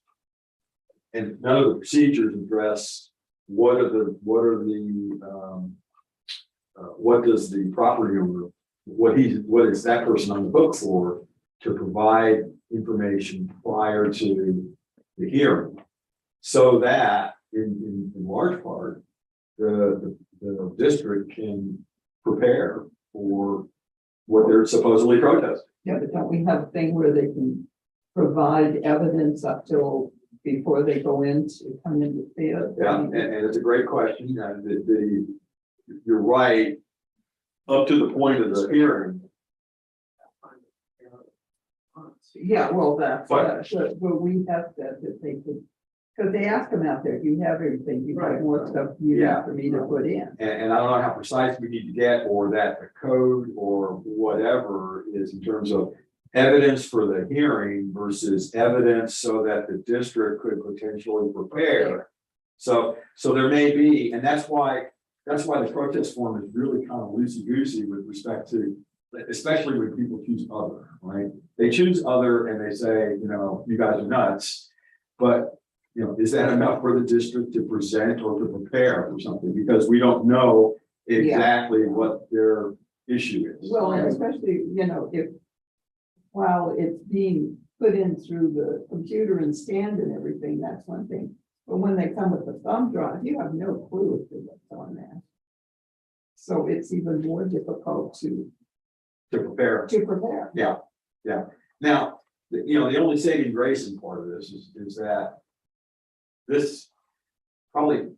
and none of the procedures address what does the property owner, what is that person on the hook for to provide information prior to the hearing, so that in large part the district can prepare for what they're supposedly protesting. Yeah, but don't we have a thing where they can provide evidence up till before they come in to see it? Yeah, and it's a great question. You're right. Up to the point of the hearing. Yeah, well, that's, But- well, we have said that they could, because they ask them out there, you have everything, you have more stuff you Yeah. have for me to put in. And I don't know how precise we need to get, or that the code or whatever is in terms of evidence for the hearing versus evidence so that the district could potentially prepare. So there may be, and that's why the protest form is really kind of loosey-goosey with respect to, especially when people choose other, right? They choose other and they say, you know, you guys are nuts, but you know, is that enough for the district to present or to prepare for something? Because we don't know exactly what their issue is. Well, and especially, you know, if, while it's being put in through the computer and scanned and everything, that's one thing. But when they come with the thumb drive, you have no clue as to what's on that. So it's even more difficult to to prepare. to prepare. Yeah, yeah. Now, the only saving grace in part of this is that this probably,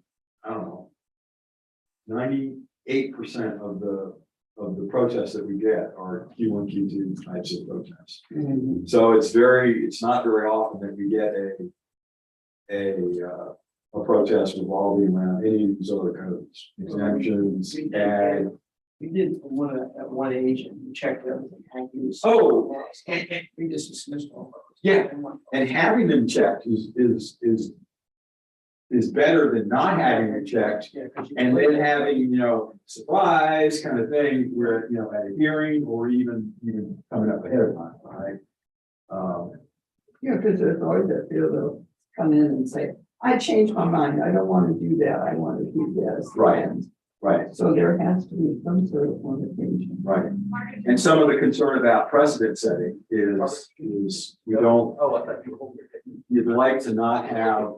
I don't know, 98% of the protests that we get are Q1, Q2 types of protests. Mhm. So it's not very often that we get a protest revolving around any of these other codes, exemptions, CAD. We did at one age and we checked everything. Oh. We just dismissed all of those. Yeah. And having them checked is better than not having it checked. Yeah, 'cause you- And then having, surprise kind of thing where, at a hearing or even coming up ahead of time, right? Yeah, because there's always that fear they'll come in and say, I changed my mind. I don't want to do that. I want to do this. Right. And Right, so there has to be some sort of limitation. right. And some of the concern about precedent setting is we don't, Oh, I thought you were. you'd like to not have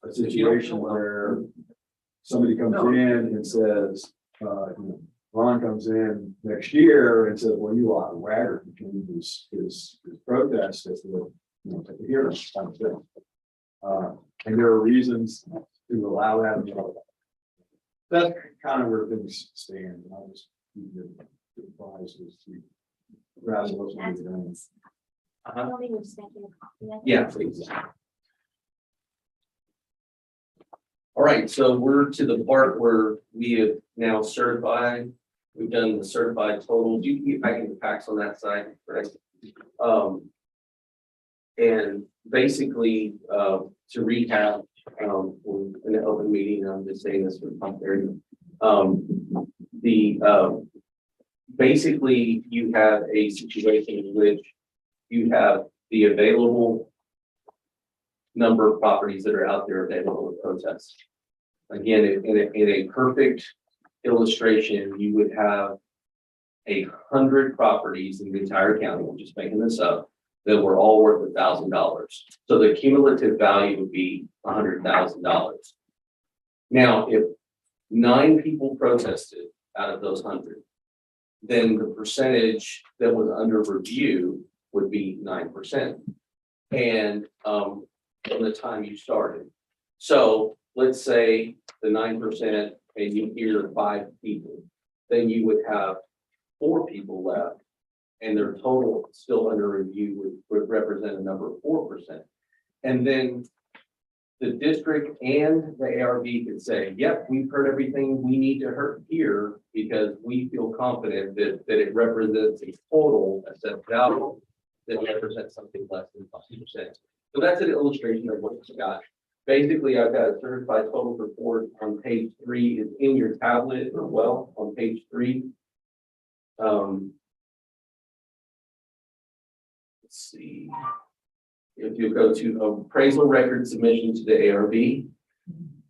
a situation where somebody comes in and says, Ron comes in next year and says, well, you ought to wagger between his protest at the hearing kind of thing. And there are reasons to allow that. That's kind of where things stand. And I just advise us to rather what's That's- done. I don't think we're just making a copy of it. Yeah, please. All right, so we're to the part where we have now certified. We've done the certified total. Do you keep packing the packs on that side, right? And basically, to recap, in an open meeting, I'm just saying this for the pump area. Basically, you have a situation in which you have the available number of properties that are out there available to protest. Again, in a perfect illustration, you would have 100 properties in the entire county, I'm just making this up, that were all worth $1,000. So the cumulative value would be $100,000. Now, if 9 people protested out of those 100, then the percentage that was under review would be 9%. And from the time you started. So let's say the 9% and you hear 5 people, then you would have 4 people left. And their total still under review would represent a number of 4%. And then the district and the ARB could say, yep, we've heard everything we need to hear because we feel confident that it represents a total assessed value that represents something less than 5%. So that's an illustration of what you got. Basically, I've got a certified total report on page 3. It's in your tablet as well on page 3. Let's see. If you go to appraisal record submission to the ARB,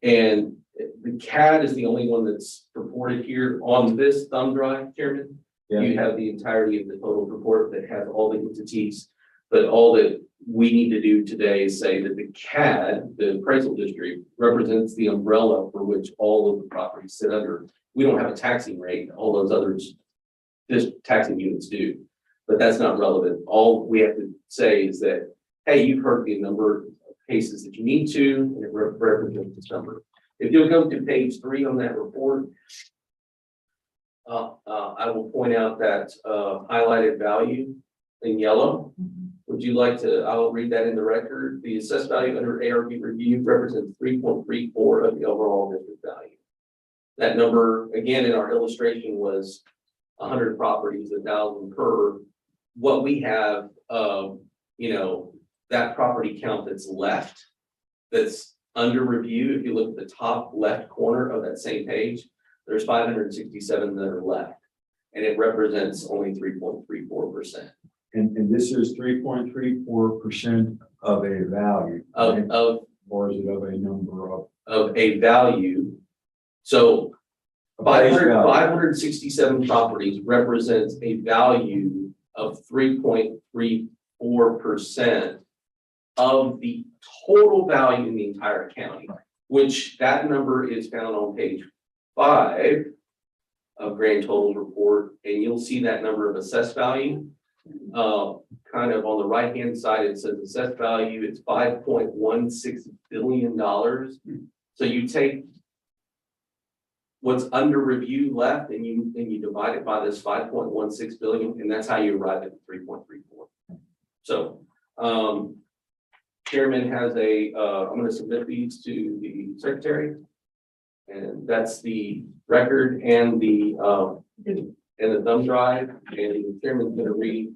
and the CAD is the only one that's reported here on this thumb drive, Chairman. You have the entirety of the total report that has all the entities, but all that we need to do today is say that the CAD, the appraisal district, represents the umbrella for which all of the properties sit under. We don't have a taxing rate, all those others, this taxing units do, but that's not relevant. All we have to say is that, hey, you've heard the number of cases that you need to, and it represents this number. If you'll go to page 3 on that report, I will point out that highlighted value in yellow. Would you like to, I'll read that in the record. The assessed value under ARB review represents 3.34 of the overall district value. That number, again, in our illustration was 100 properties, 1,000 per. What we have, that property count that's left, that's under review, if you look at the top left corner of that same page, there's 567 that are left, and it represents only 3.34%. And this is 3.34% of a value. right? Or is it of a number of? A value. So Base value. 567 properties represents a value of 3.34% of the total value in the entire county, which that number is found on page 5 grand totals report, and you'll see that number of assessed value. Kind of on the right-hand side, it says assessed value, it's $5.16 billion. So you take what's under review left and you divide it by this 5.16 billion, and that's how you arrive at 3.34. So, Chairman has I'm gonna submit these to the secretary. And that's the record and the thumb drive, and the chairman's gonna read.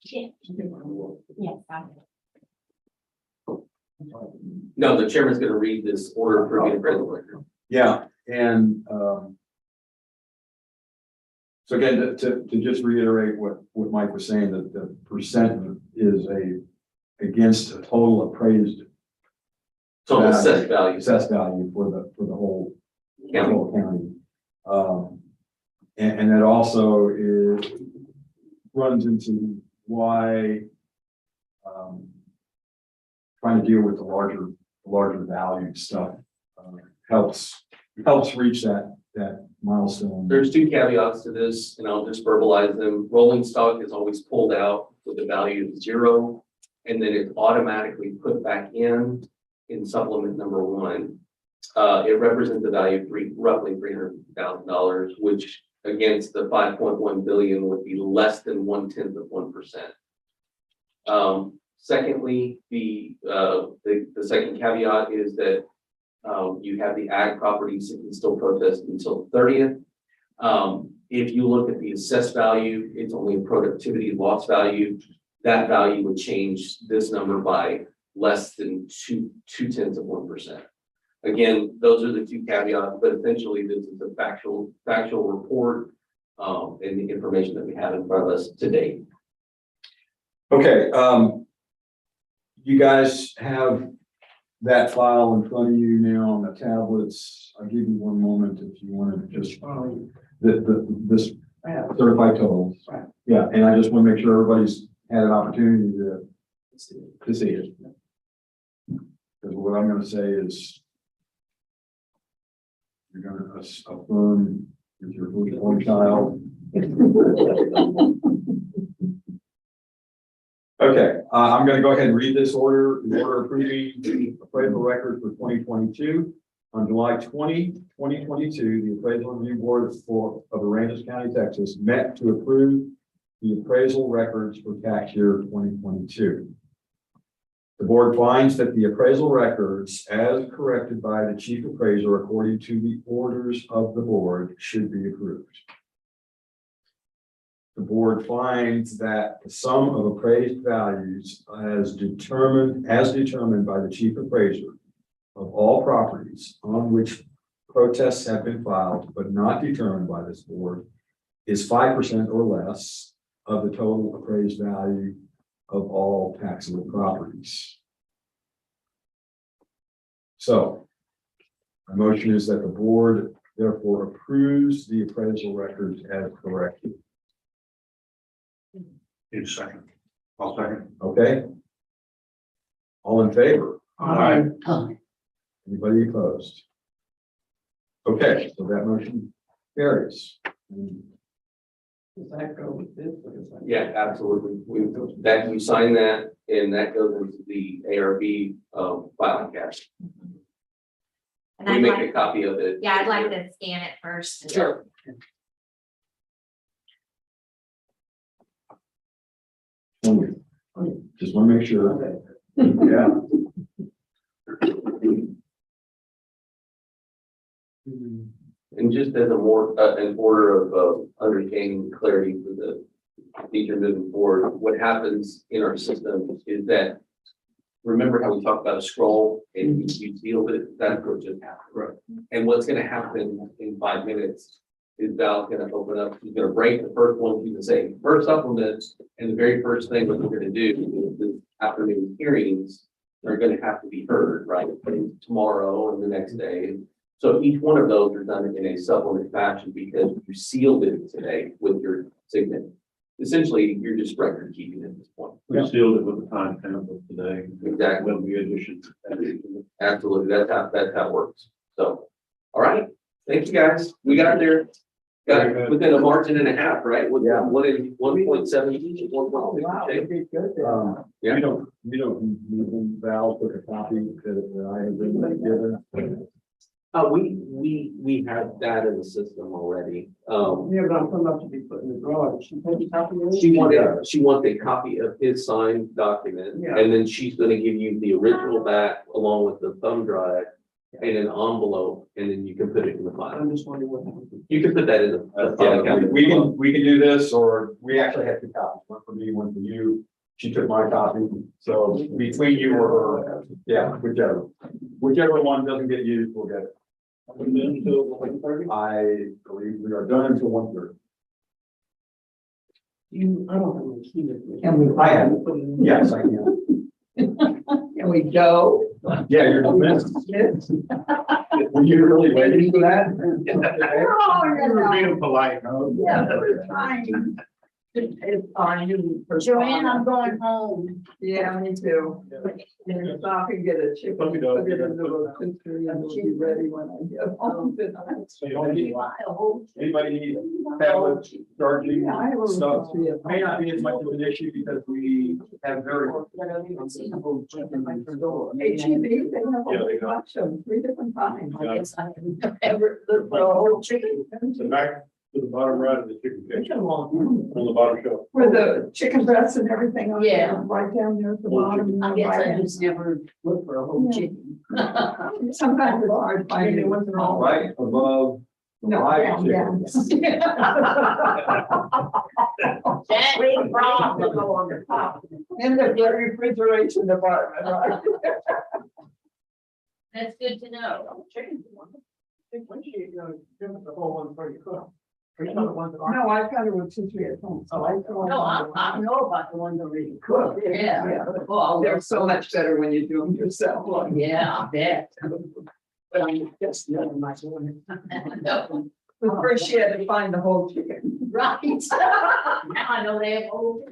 Yes. No, the chairman's gonna read this order for the appraisal record. Yeah, and, so again, to just reiterate what Mike was saying, that the percent is against a total appraised Total assessed value. assessed value for the whole County. county. And that also runs into why trying to deal with the larger value stuff helps reach that milestone. There's two caveats to this, and I'll just verbalize them. Rolling stock is always pulled out with the value of 0, and then it's automatically put back in supplement number 1. It represents the value of roughly $300,000, which against the 5.1 billion would be less than 0.1%. Secondly, the second caveat is that you have the ag properties that can still protest until the 30th. If you look at the assessed value, it's only a productivity loss value. That value would change this number by less than 0.2%. Again, those are the two caveats, but essentially this is a factual report and the information that we have in front of us to date. Okay, you guys have that file in front of you now on the tablets. I'll give you one moment if you want to just, this certified totals. Right. Yeah, and I just want to make sure everybody's had an opportunity to see it. Because what I'm going to say is you're going to affirm with your first child. Okay, I'm going to go ahead and read this order. The order approving the appraisal record for 2022. On July 20, 2022, the Appraisal Review Board of Aransas County, Texas met to approve the appraisal records for tax year 2022. The board finds that the appraisal records, as corrected by the chief appraiser according to the orders of the board, should be approved. The board finds that the sum of appraised values as determined by the chief appraiser of all properties on which protests have been filed but not determined by this board is 5% or less of the total appraised value of all taxable properties. So, my motion is that the board therefore approves the appraisal records as corrected. In second. I'll second. Okay? All in favor? Aye. Anybody opposed? Okay, so that motion carries. Does that go with this? Or does that- Yeah, absolutely. You sign that, and that goes into the ARB filing cabinet. And We I'd make like, a copy of it. yeah, I'd like to scan it first. Sure. Just want to make sure. Okay. Yeah. And just as an order of understanding clarity for the teacher moving forward, what happens in our system is that, remember how we talked about a scroll and you deal with it, that approach just happened. Right. And what's gonna happen in 5 minutes is Val's gonna open up, he's gonna break the first one, he's gonna say, first supplement, and the very first thing that we're gonna do is this afternoon hearings are gonna have to be heard, right? Tomorrow and the next day. So each one of those are done in a supplement fashion because you sealed it today with your signature. Essentially, you're just record keeping at this point. We sealed it with the time stamp of today. Exactly. When we addition. Absolutely. That's how it works. So, all right. Thank you, guys. We got there. Got Very good. within a margin and a half, right? With Yeah. 1.7 each, Oh, 1.6. wow, we did good there. Yeah. We don't, Val took a copy that I have been given. We have that in the system already. Yeah, but I'm coming up to be put in the garage. She take a copy of it? She wants a copy of his signed document, Yeah. and then she's gonna give you the original back along with the thumb drive and an envelope, and then you can put it in the file. I'm just wondering what happened. You can put that in the. We can do this, or we actually have 2 copies, one for me, one for you. She took my copy, so between you or her, yeah, whichever one doesn't get used, we'll get it. Until 1:30? I believe we are done until 1:30. I don't have any key with me. Can we- I have. Yes, I can. Can we go? Yeah, you're dismissed. Yes. Were you really waiting for that? Oh, You were being polite. Yeah, that was fine. It's on you. Joanne, I'm going home. Yeah, me too. And stop and get a chicken, Puppy put dog. it in the rotisserie and it'll be ready when I get home tonight. So you don't need, anybody need tablet charging Yeah, I have a stuff? rotisserie at May home. not be as much of an issue because we have very. HEB, they have a whole bunch of them, 3 different kinds. I guess I have ever looked for a whole chicken. The back to the bottom right of the chicken It's cage, a long. on the bottom shelf. With the chicken breasts and everything on Yeah. there, right down there at the bottom. I guess I right. just never looked for a whole Yeah. chicken. Sometimes it's hard finding what's wrong. Right above. No, live down, down. chickens. That big problem go on the top. In the refrigeration department, right? That's good to know. The whole one for you cook. Or you know the ones that aren't. No, I've got a rotisserie at home, so I. No, I know about the ones that really Cook, cook. Yeah. yeah. Well, They're so much better when you do them yourself. yeah, I bet. But I'm just never my one. No, But first she had to find the whole chicken. right. Now I know they have whole.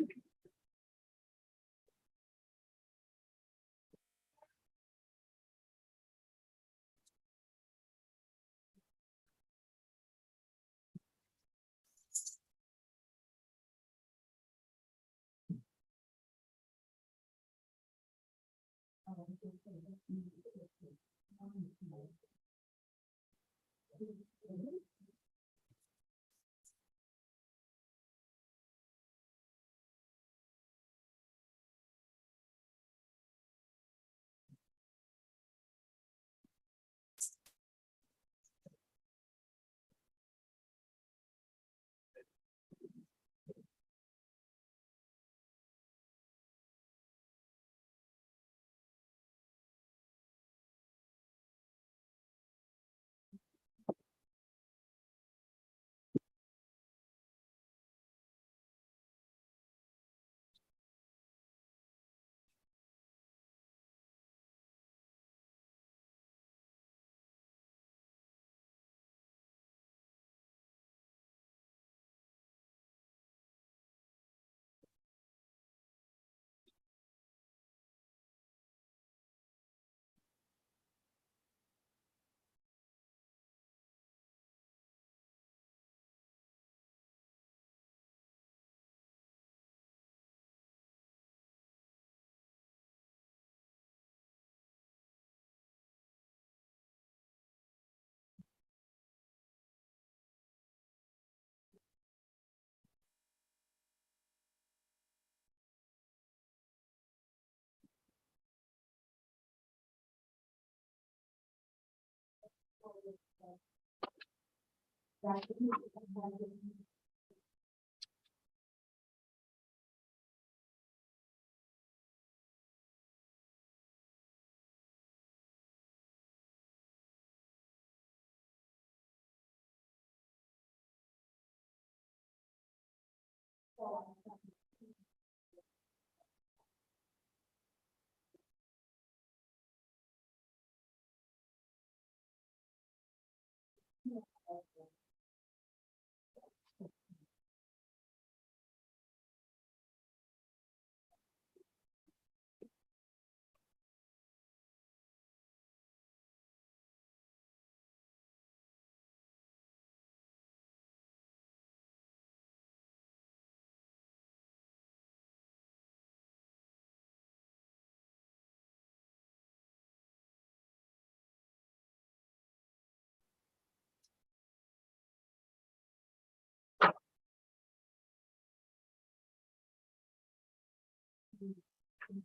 Yeah,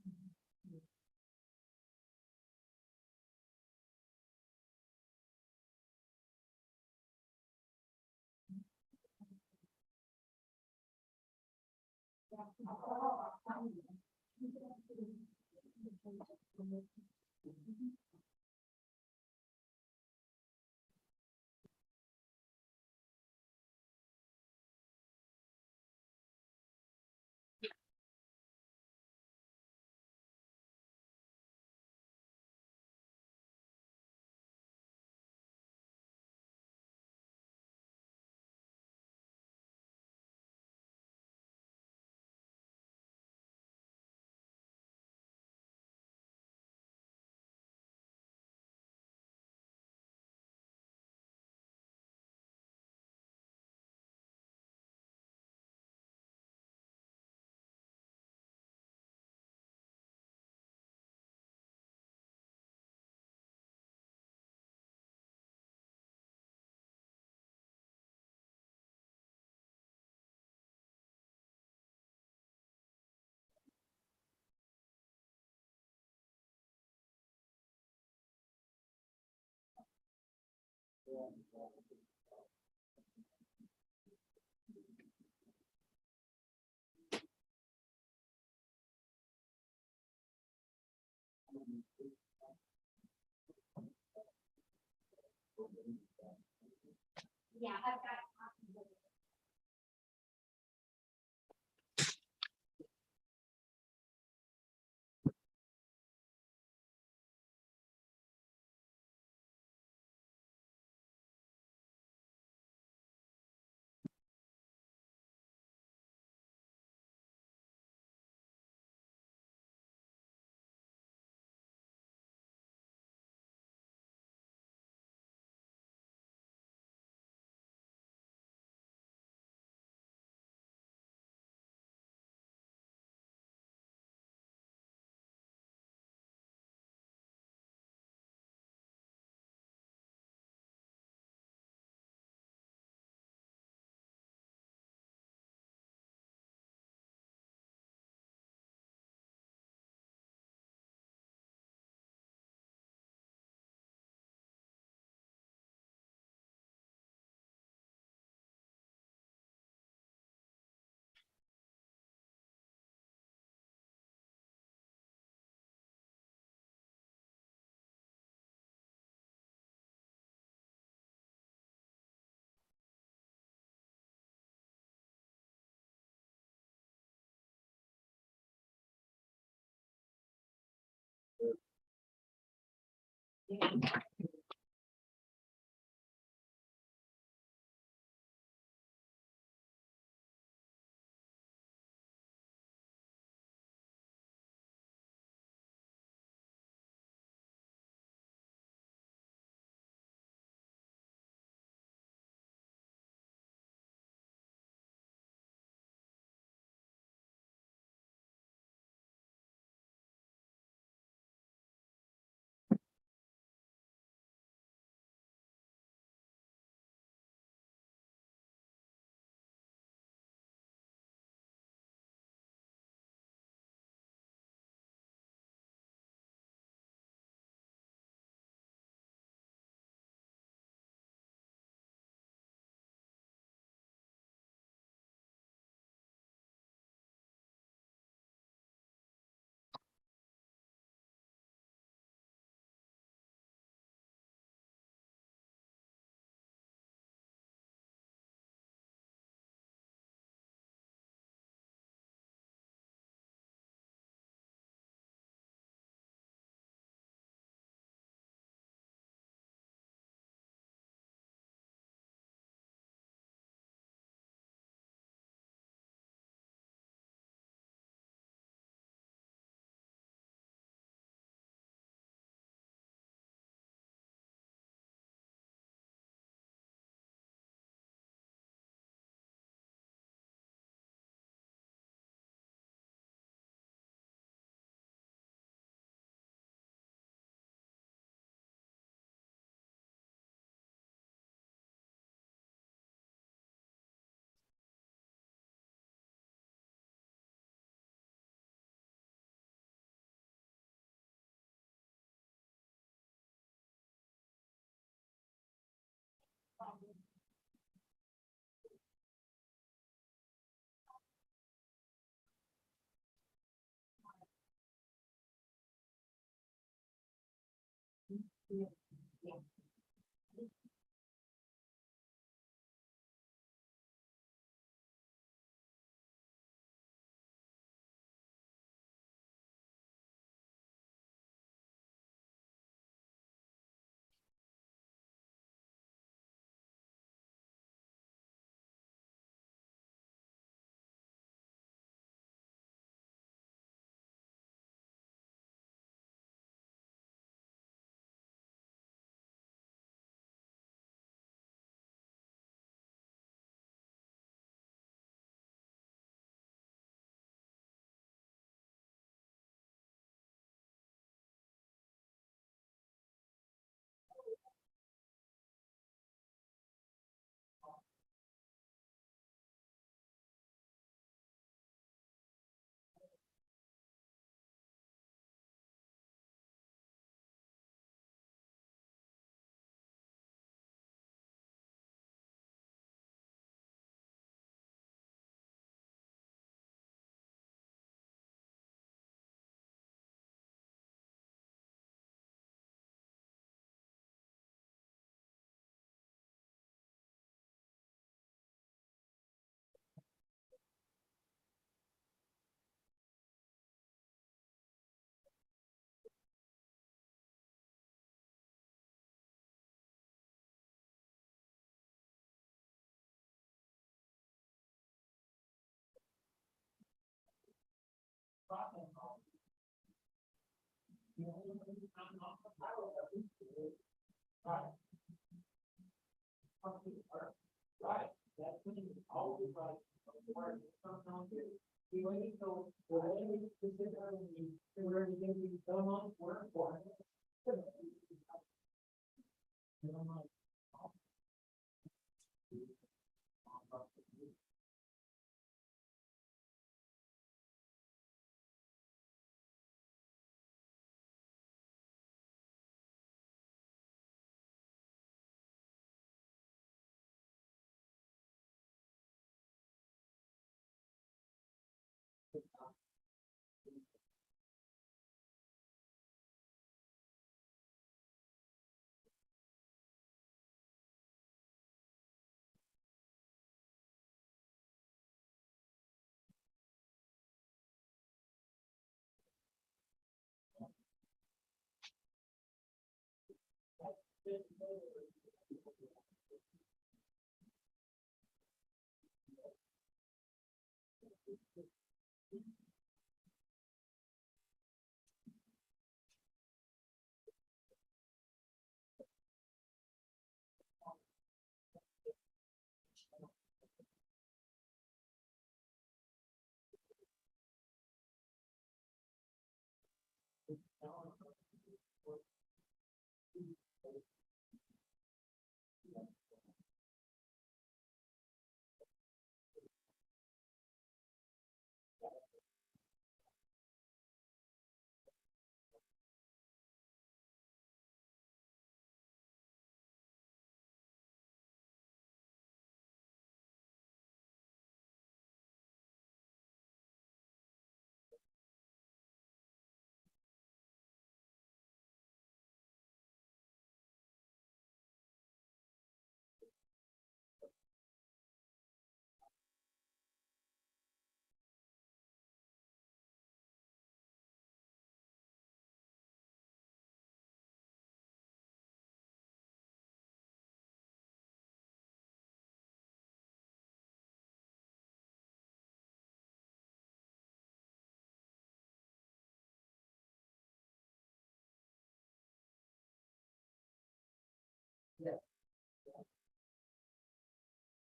I've got.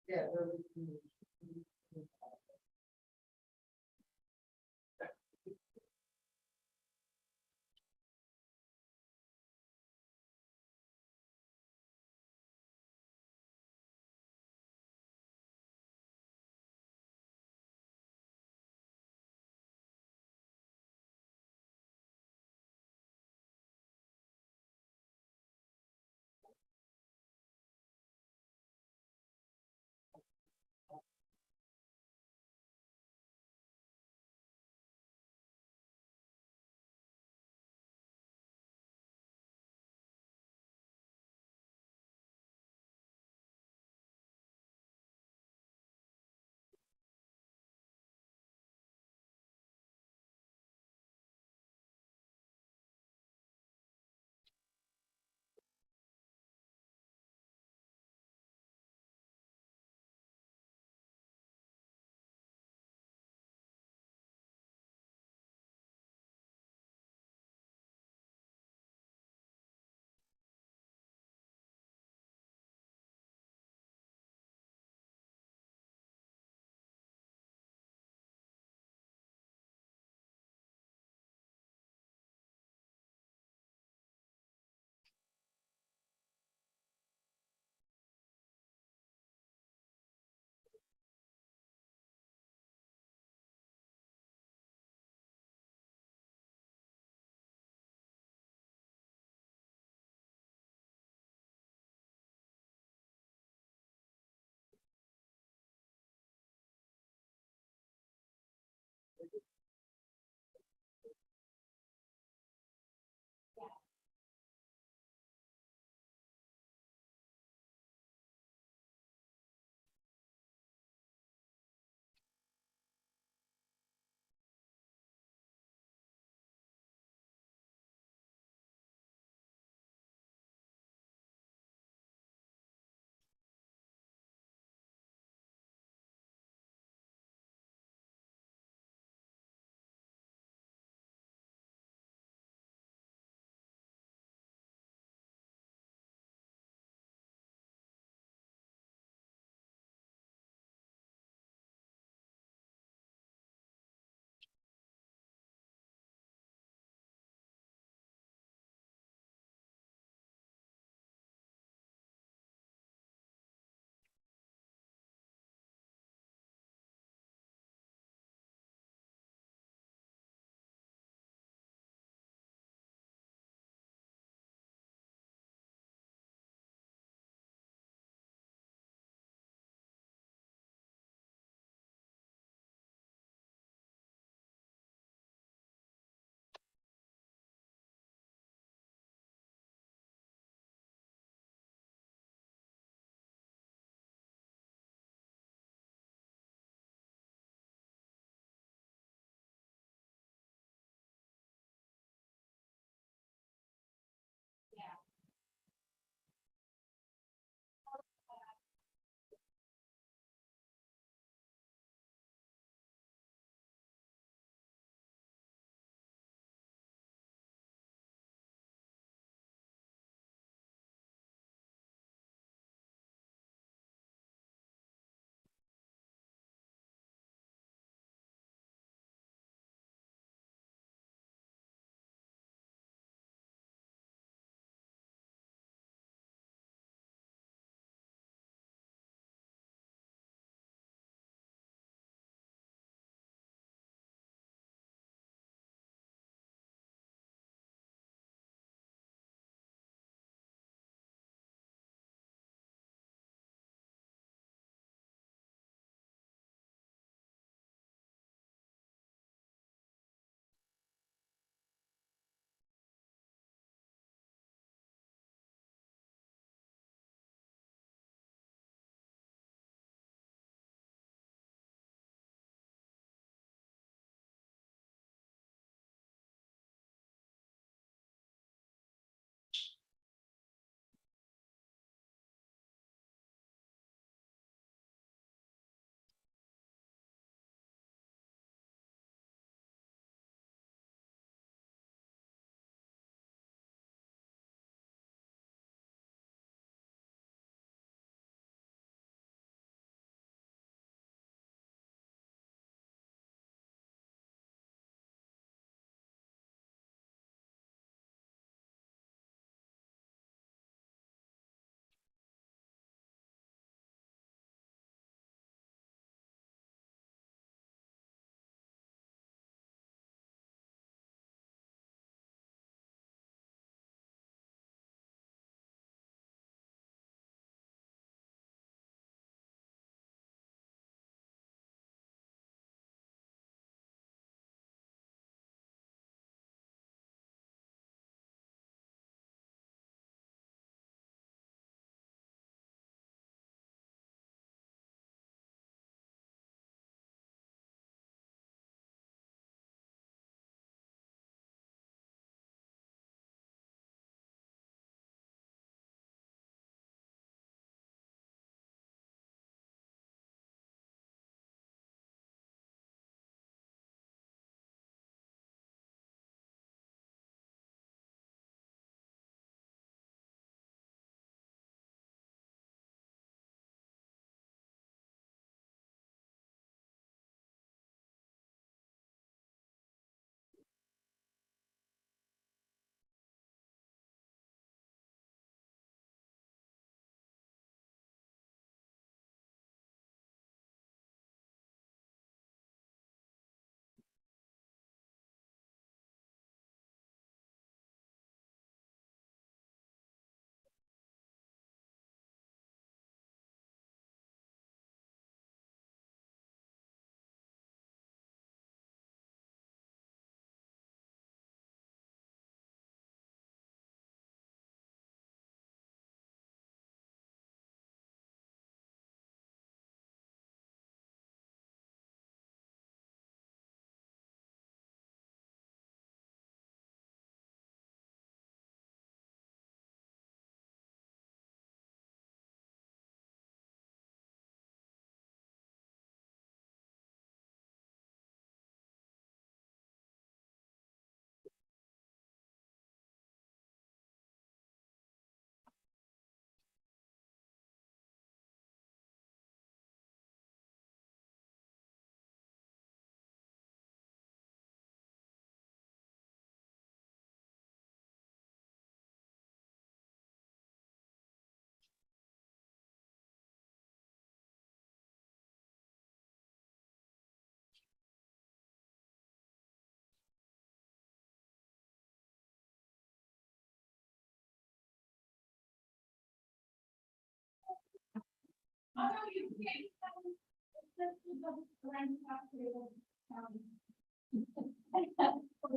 Yeah.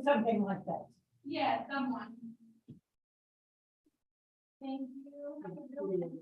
Something like that. Yeah, someone. Thank you. Have a good one.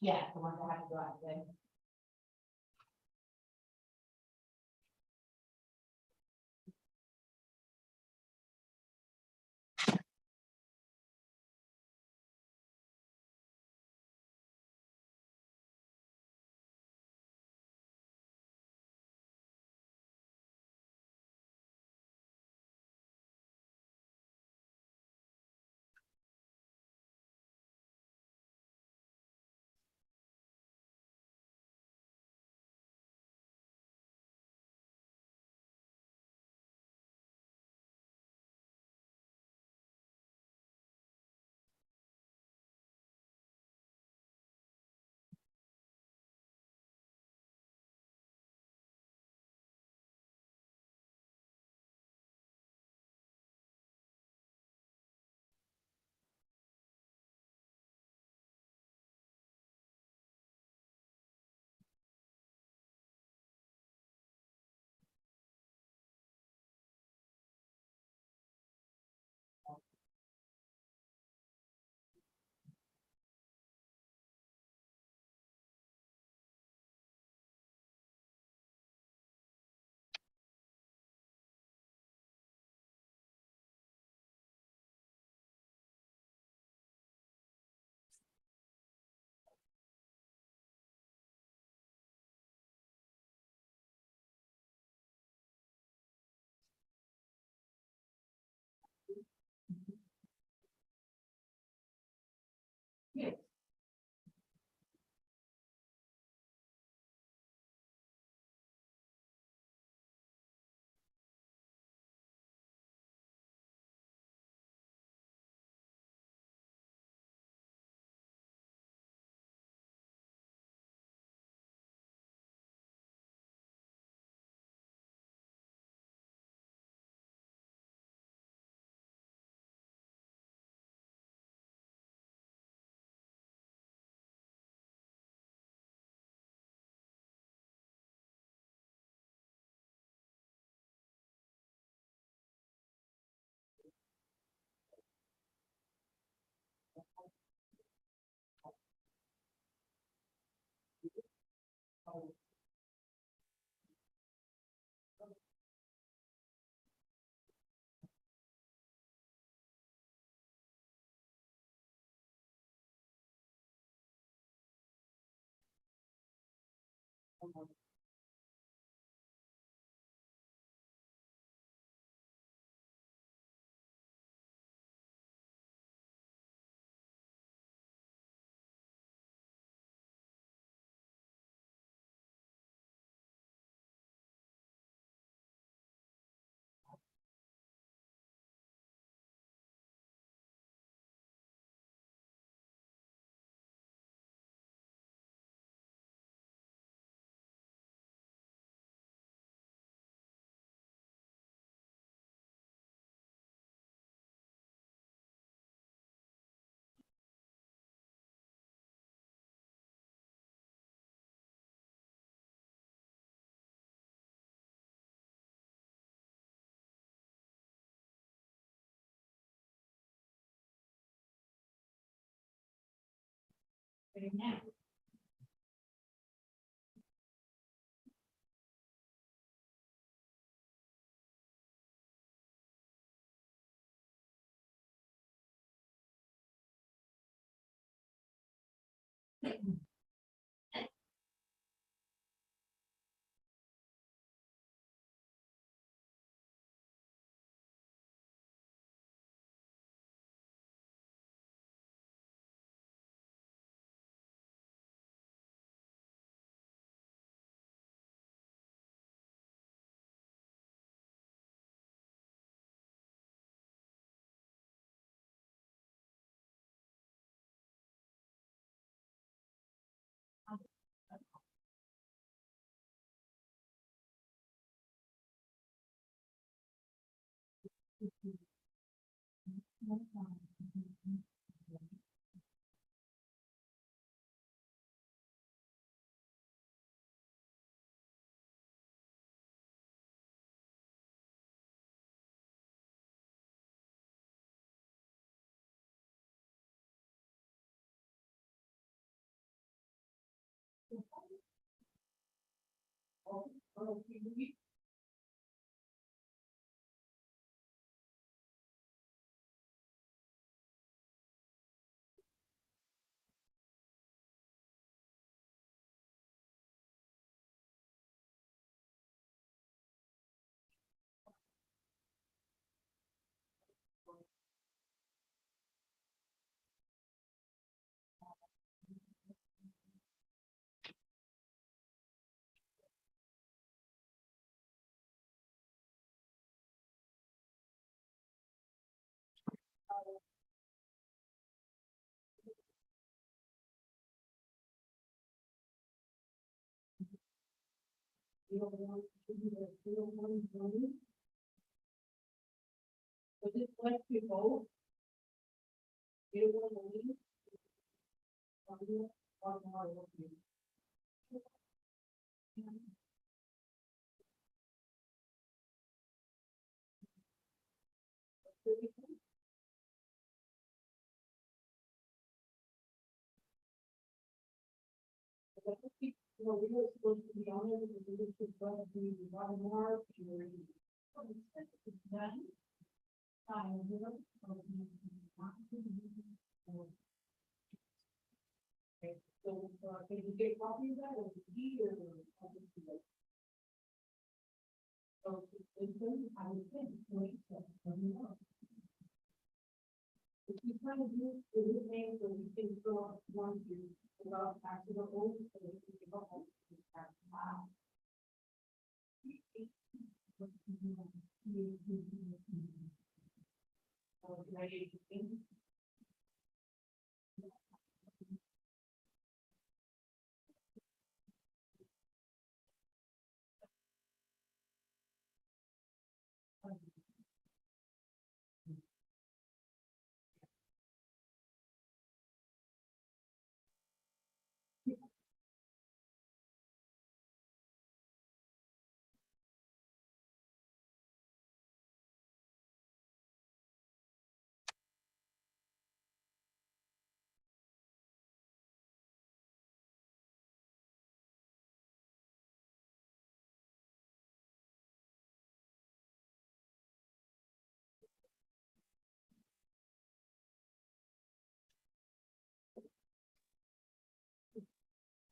Yeah, the one that had to go out there.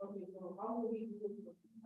Okay, so how will we do this?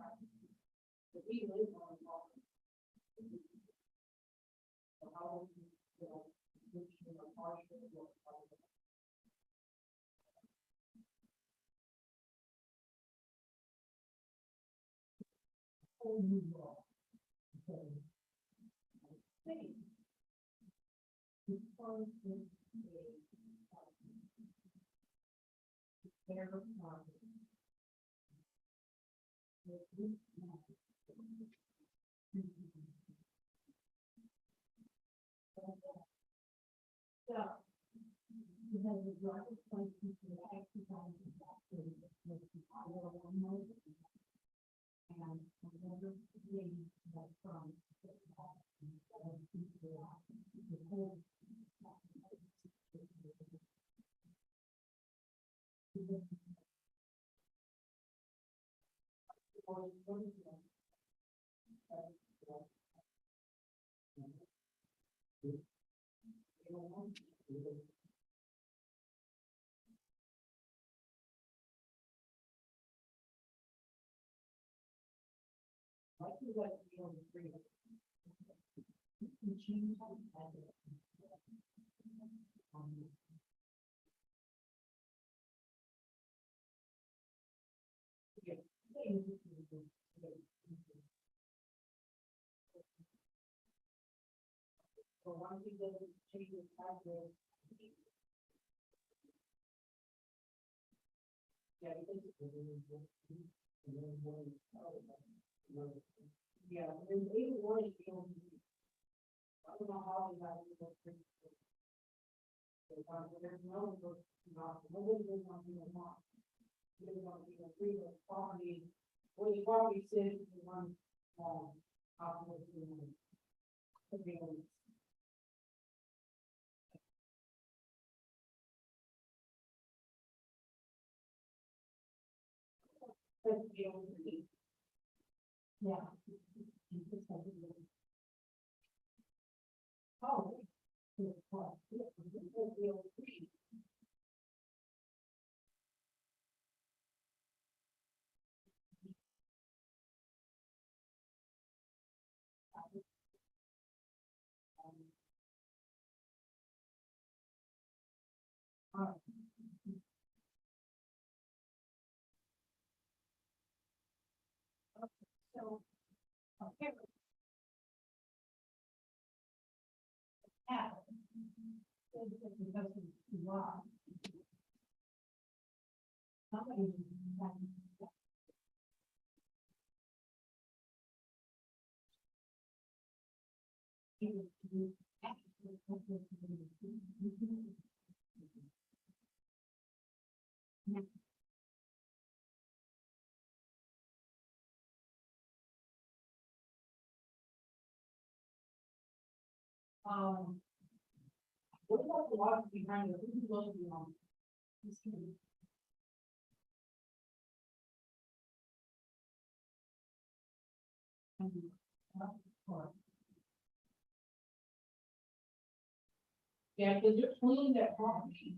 Yeah, because they're cleaning that property.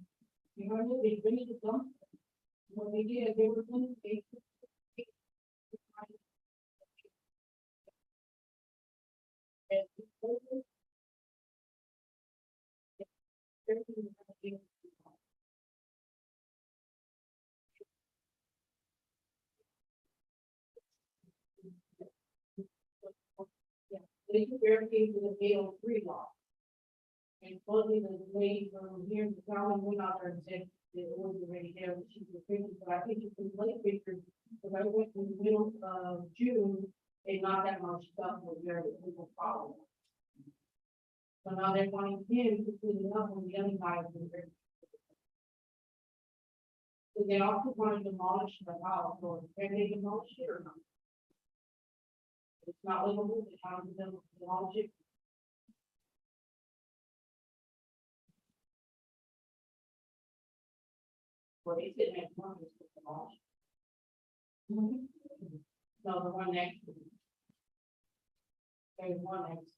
You know, they bring it to them. What they did, they were cleaning, they. They took everything to the gate on 3 lot. And supposedly the lady from here, the county went out there and said that it was already there, and she was pictures, but I think it's late pictures. Because I went in the middle of June, and not that much stuff was there that was a problem. So now they're wanting him to clean it up when the other guy was there. So they also want to demolish the house, or can they demolish it or not? It's not livable, the town is demolish it. Well, they said next month is the launch. No, the one next. There's one next.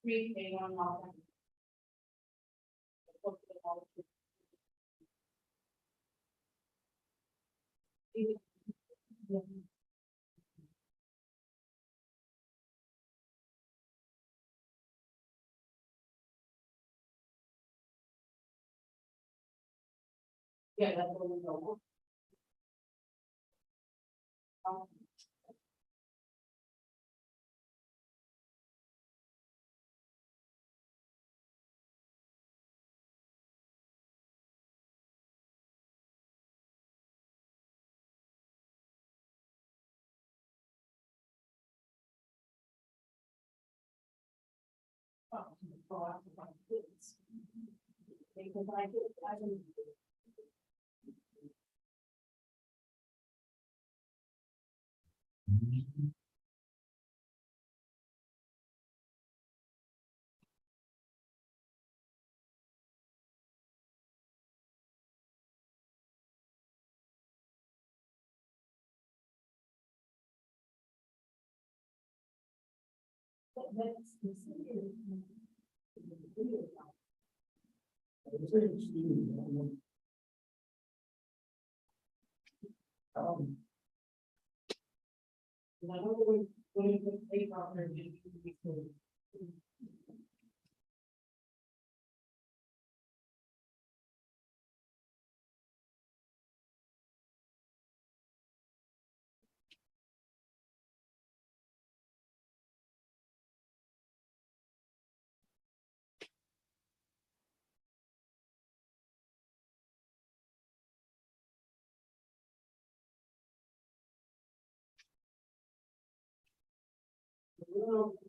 3K on all. Yeah, that's what we go. Because I don't. That's the I don't know what it would take out there.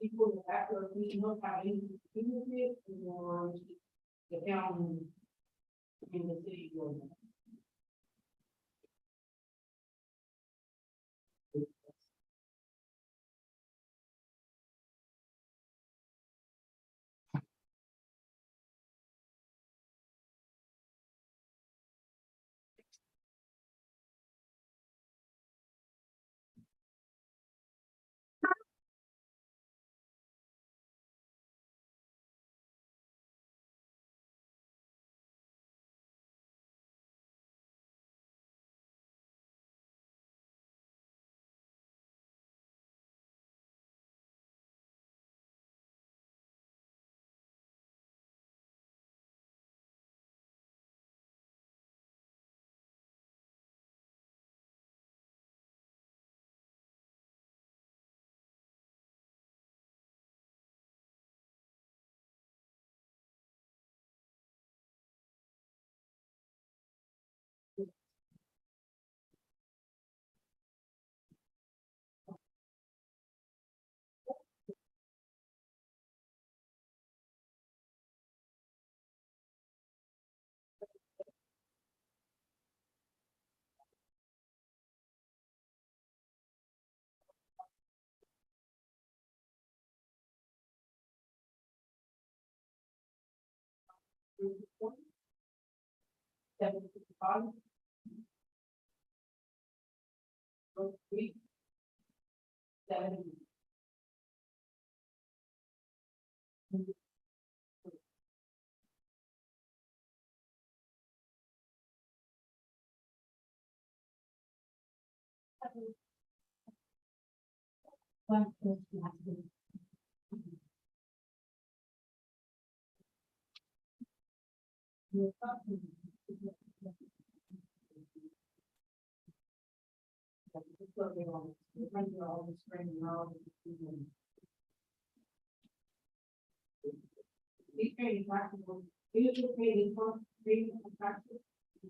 People after we know how it or the county in the city.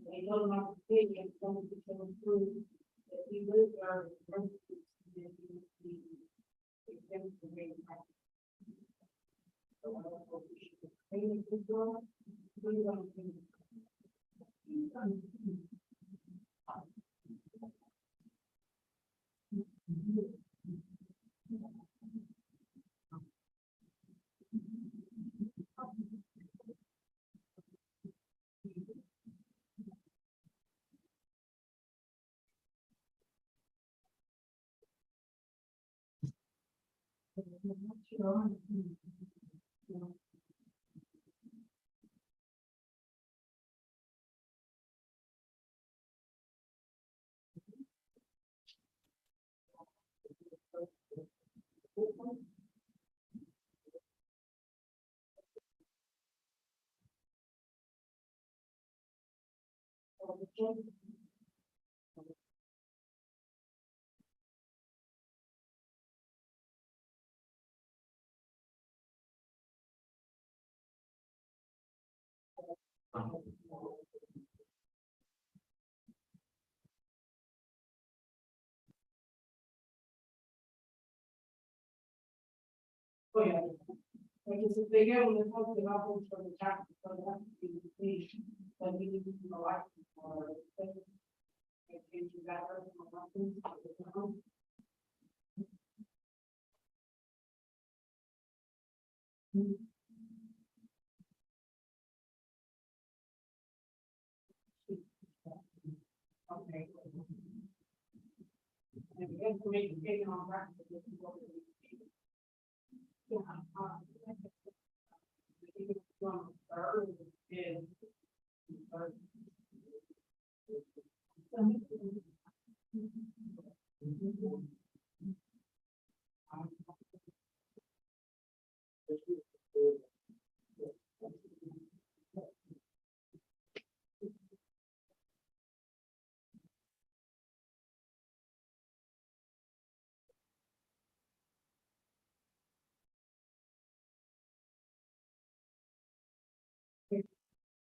They don't know the pay and don't be so approved that we live there. So I don't know if we should pay it as well. We don't think- Oh, yeah. Like I said, they get when they talk about homes from the tax, so that's the information, then we need to do a lot for. Change that. Okay. And the information taken on record. Yeah. I think it's from third is.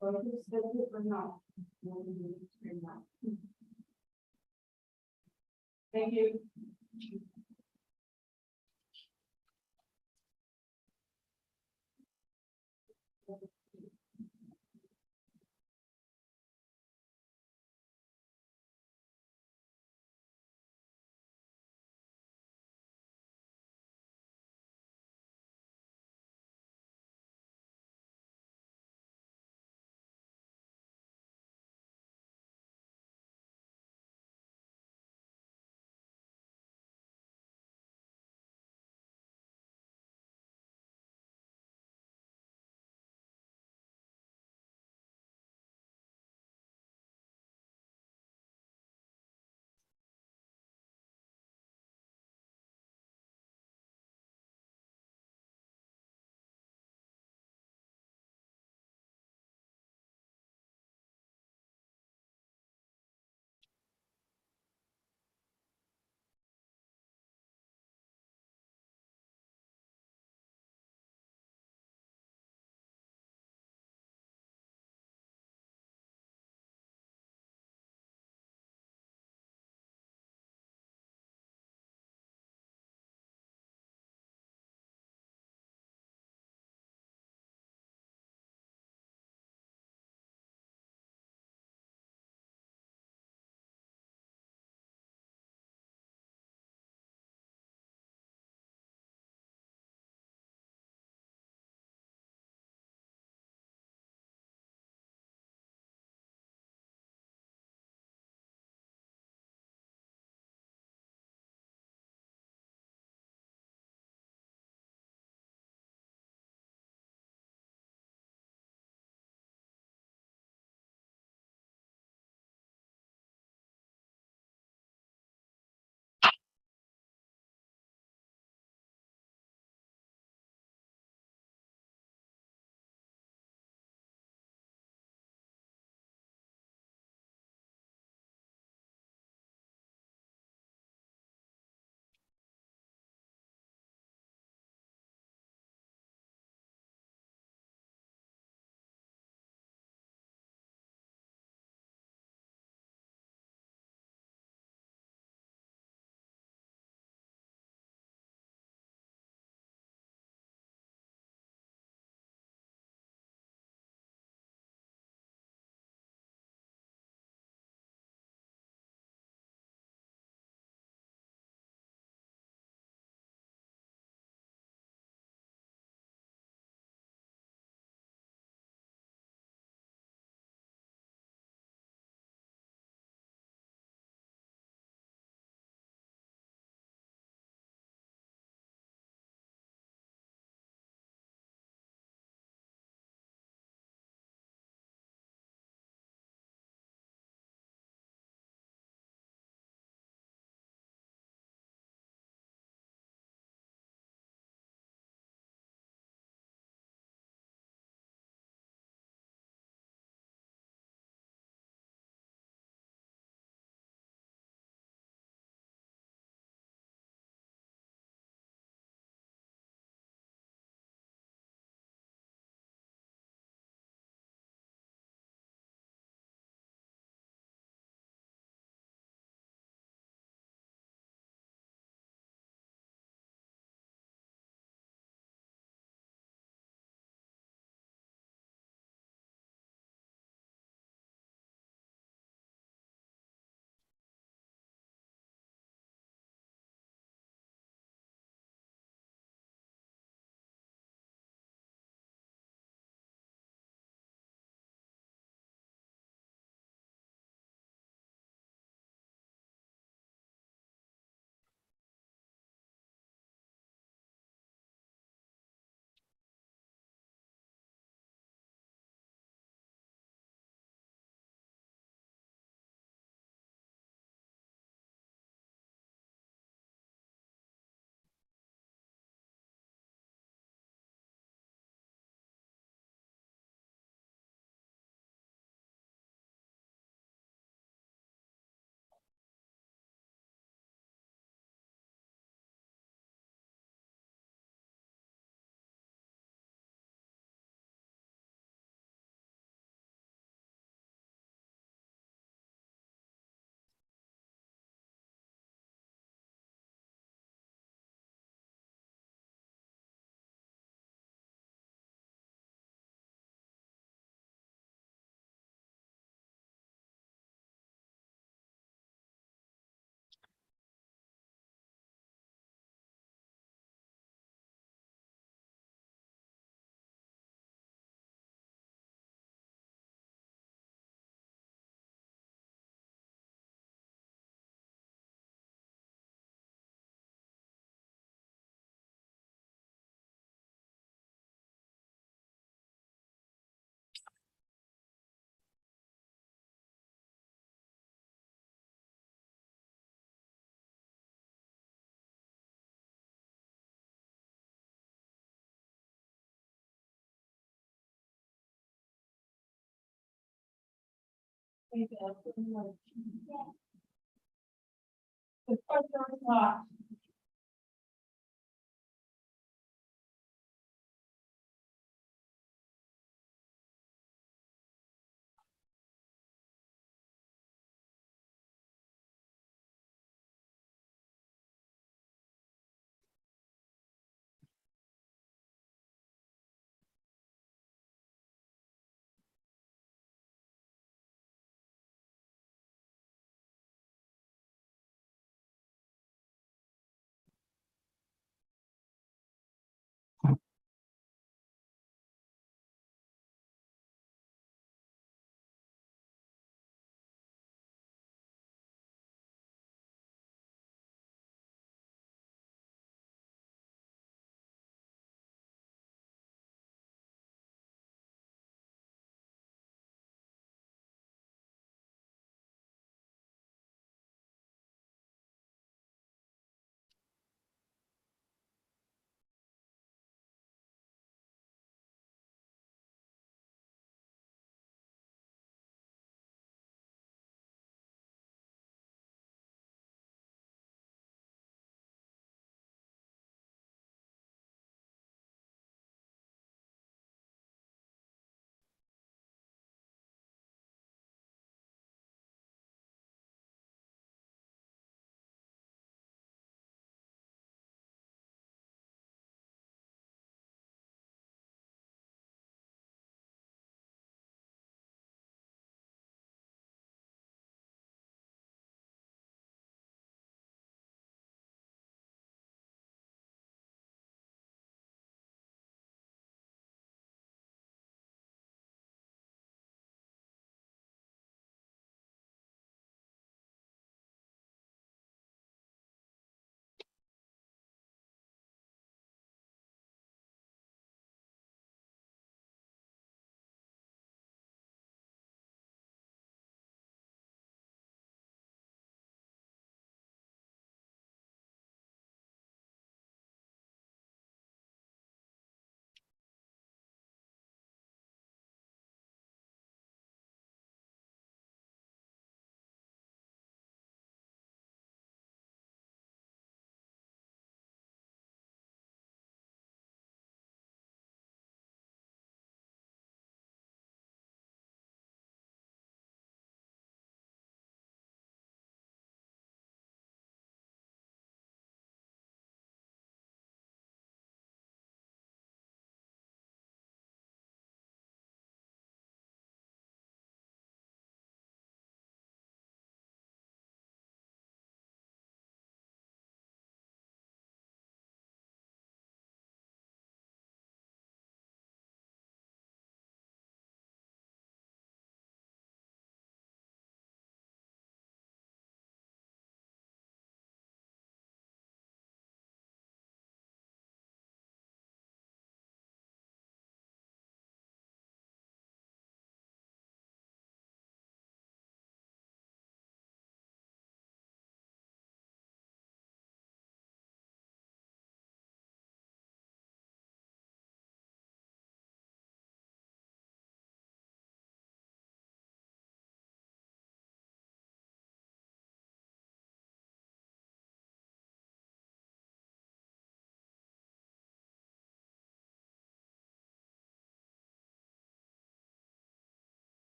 But if it's scheduled or not, we'll do it or not. Thank you.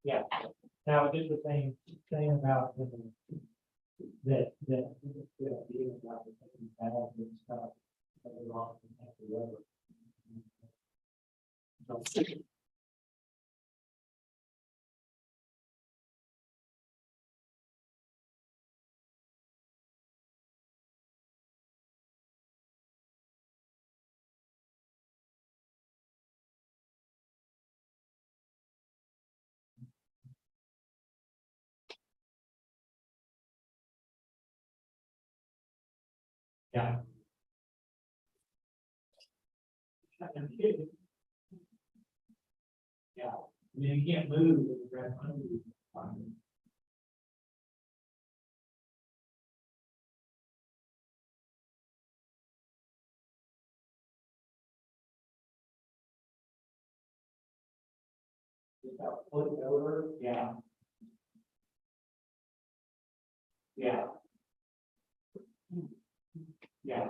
Yeah, now it is the same thing about that being about the bad and stuff. That are wrong and whatever. Yeah. I'm kidding. Yeah, I mean, you can't move with the ground under you. Flip over, yeah. Yeah. Yeah.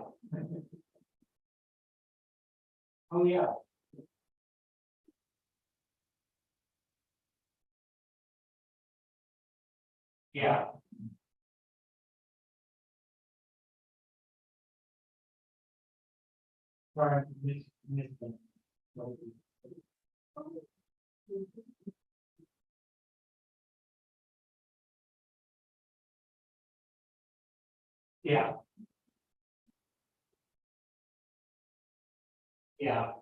Oh, yeah. Yeah. Sorry, missed them. Yeah. Yeah.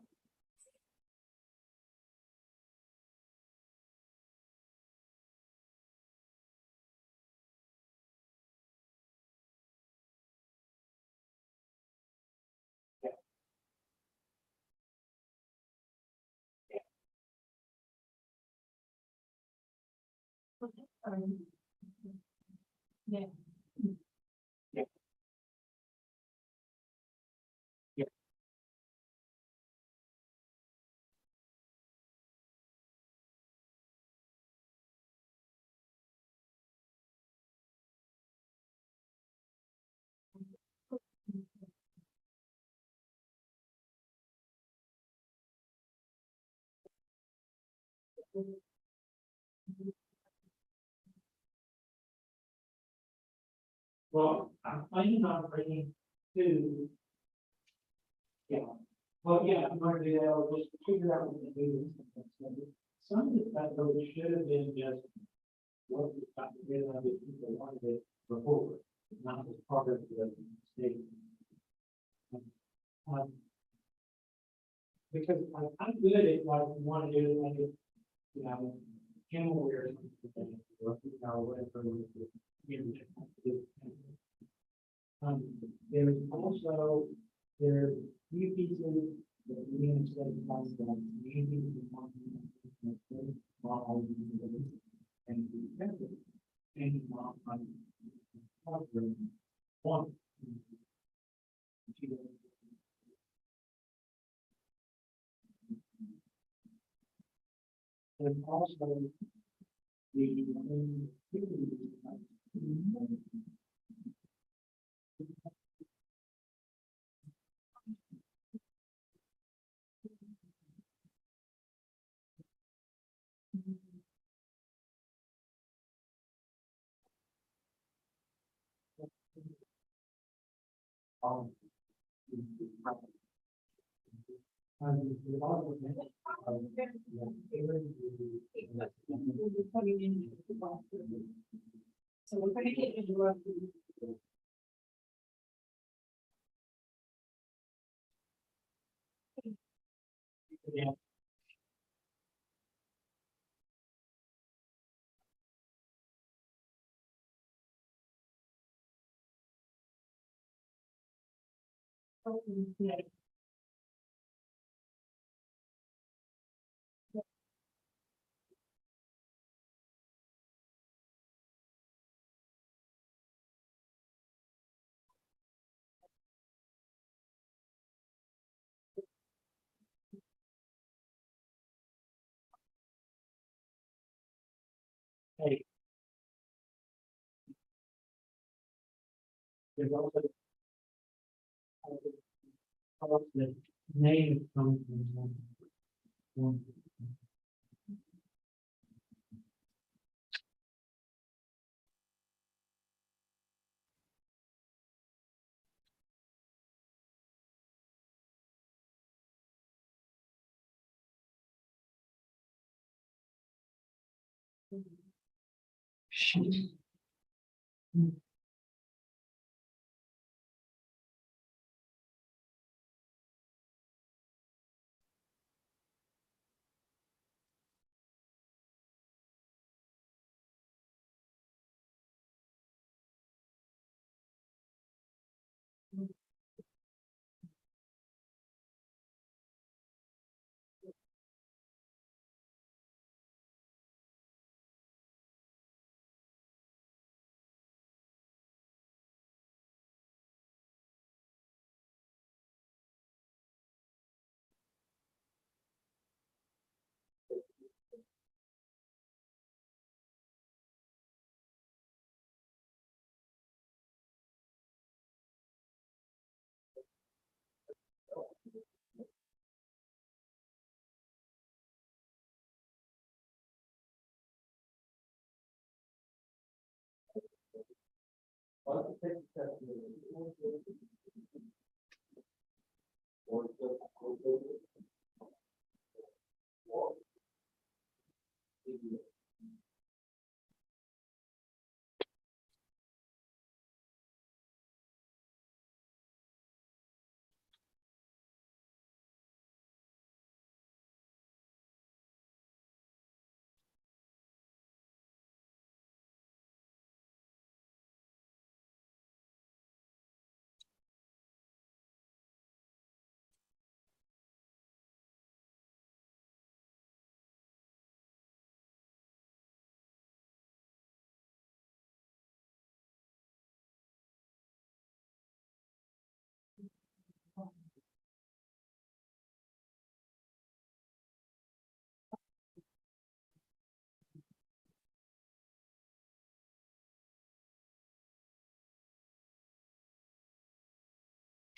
Yeah. Yeah. Yeah. Well, I'm planning on bringing two. Yeah, well, yeah, I'm going to do that, I'll just figure out what to do. Some of the stuff really should have been just what we got rid of it, people wanted it before, not as part of the state. Um, because I'm good at what we want to do, like, you know, camel wear, something, or, you know, whatever. There's also, there's few pieces that we instead of talking about, maybe we want to model and and one. And also the so we're going to get into yeah. Yeah. Hey. There's also the name comes from one.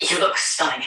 You look stunning.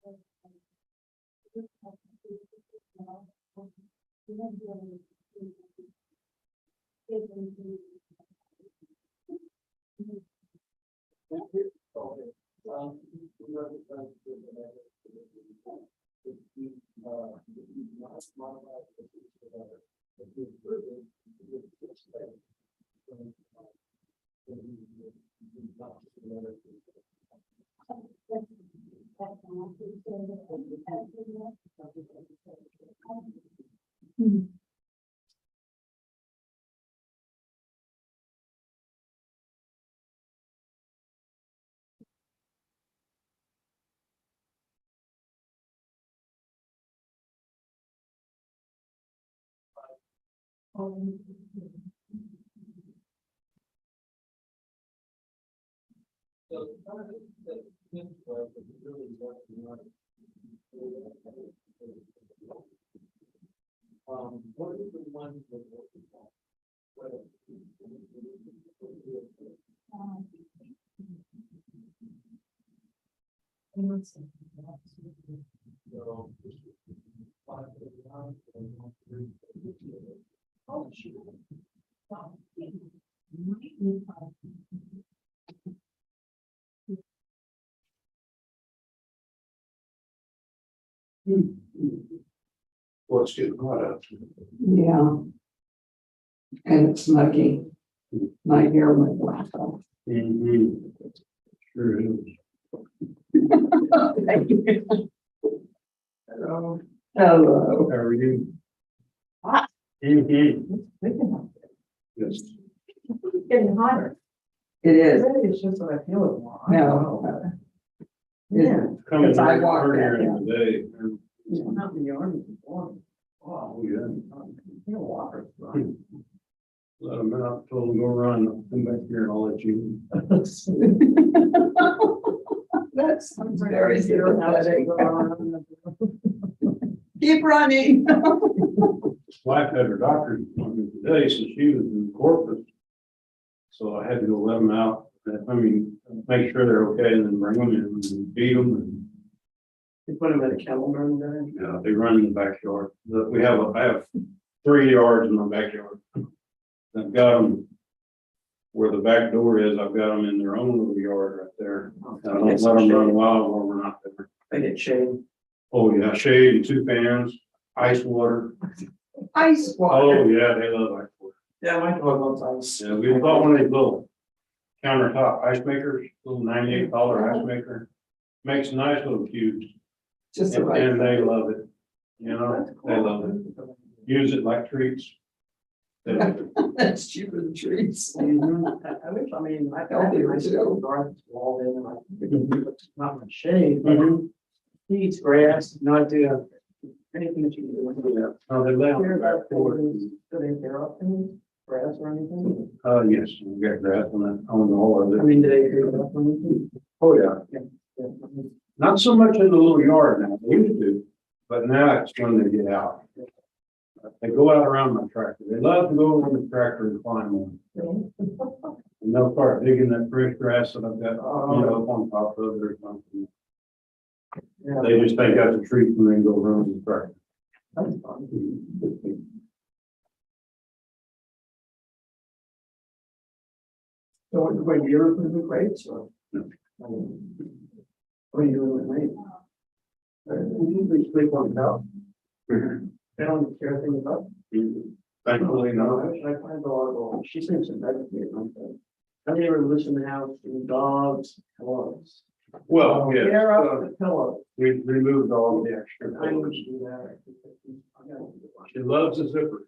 What is the one that? Well, it's getting hot out. Yeah. And it's muggy. My hair went black. Sure is. Hello. Hello. How are you? Hot. Yes. It's getting hotter. It is. It's just that I feel it more. No. Yeah. Coming Because I walked earlier that in the day. Yeah. Not in the army before. Oh, yeah. You know, walkers. Let them out, told them go run, I'll come back here and I'll let you. That's very sympathetic. Keep running. Wife had her doctor's appointment today, so she was in Corpus. So I had to go let them out, make sure they're okay and then bring them in and feed them and. You put them in a kennel run there? Yeah, they run in the backyard. I have 3 yards in my backyard. I've got them where the back door is. I've got them in their own little yard right there. I don't let them run wild while we're not there. They get shade. Oh, yeah, shade and 2 fans, ice water. Ice water. Oh, yeah, they love ice water. Yeah, my dog loves ice. Yeah, we bought one of these little countertop ice makers, little $98 ice maker. Makes nice little cubes. Just the And right. and they love it. You know, they love it. Use it like treats. They love it. That's cheaper than trees. I wish, I mean, I felt it, I said, oh, garden's walled in, and like, not much shade, but he eats grass, not do anything that you can do with it. Oh, they love it back forward. Do they care up any grass or anything? Yes, we got grass on all of I it. mean, do they care up anything? Oh, yeah. Not so much in the little yard now, they used to, but now it's when they get out. They go out around my tractor. They love to go on the tractor and climb on. And they'll start digging that fresh grass that I've got, up on top of it or something. Yeah. They just take out the trees and then go around the tractor. That's fun. So what you ever put in the crates or? No. What are you doing with me? We usually sleep on top. They don't care anything about. Thankfully, no. I find a lot of, she seems to meditate on that. I never listen to house, and dogs, dogs. Well, yeah, They're up the pillow. we removed all the extra I need covers. to do that. She loves the zipper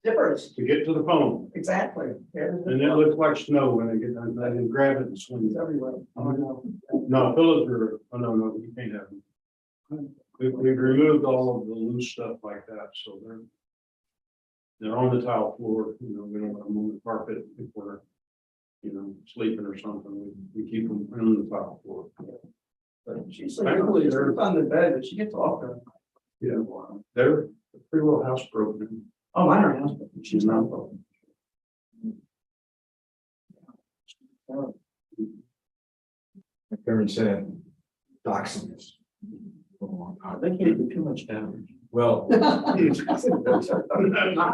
Zippers, to get to the phone. exactly. And it looks like snow when they get done, they can grab it and swing It's it. everywhere. Oh, I know. No, pillows are, oh, no, you can't have them. We've removed all of the loose stuff like that, so they're on the tile floor, we don't put them on the carpet if we're, sleeping or something, we keep them on the tile floor. But she sleeps on the bed, but she gets off there. Yeah, they're a pretty little house broken. Oh, mine are house, but she's not. broken. My parents said dachshunds. They can't do too much damage. Well. Not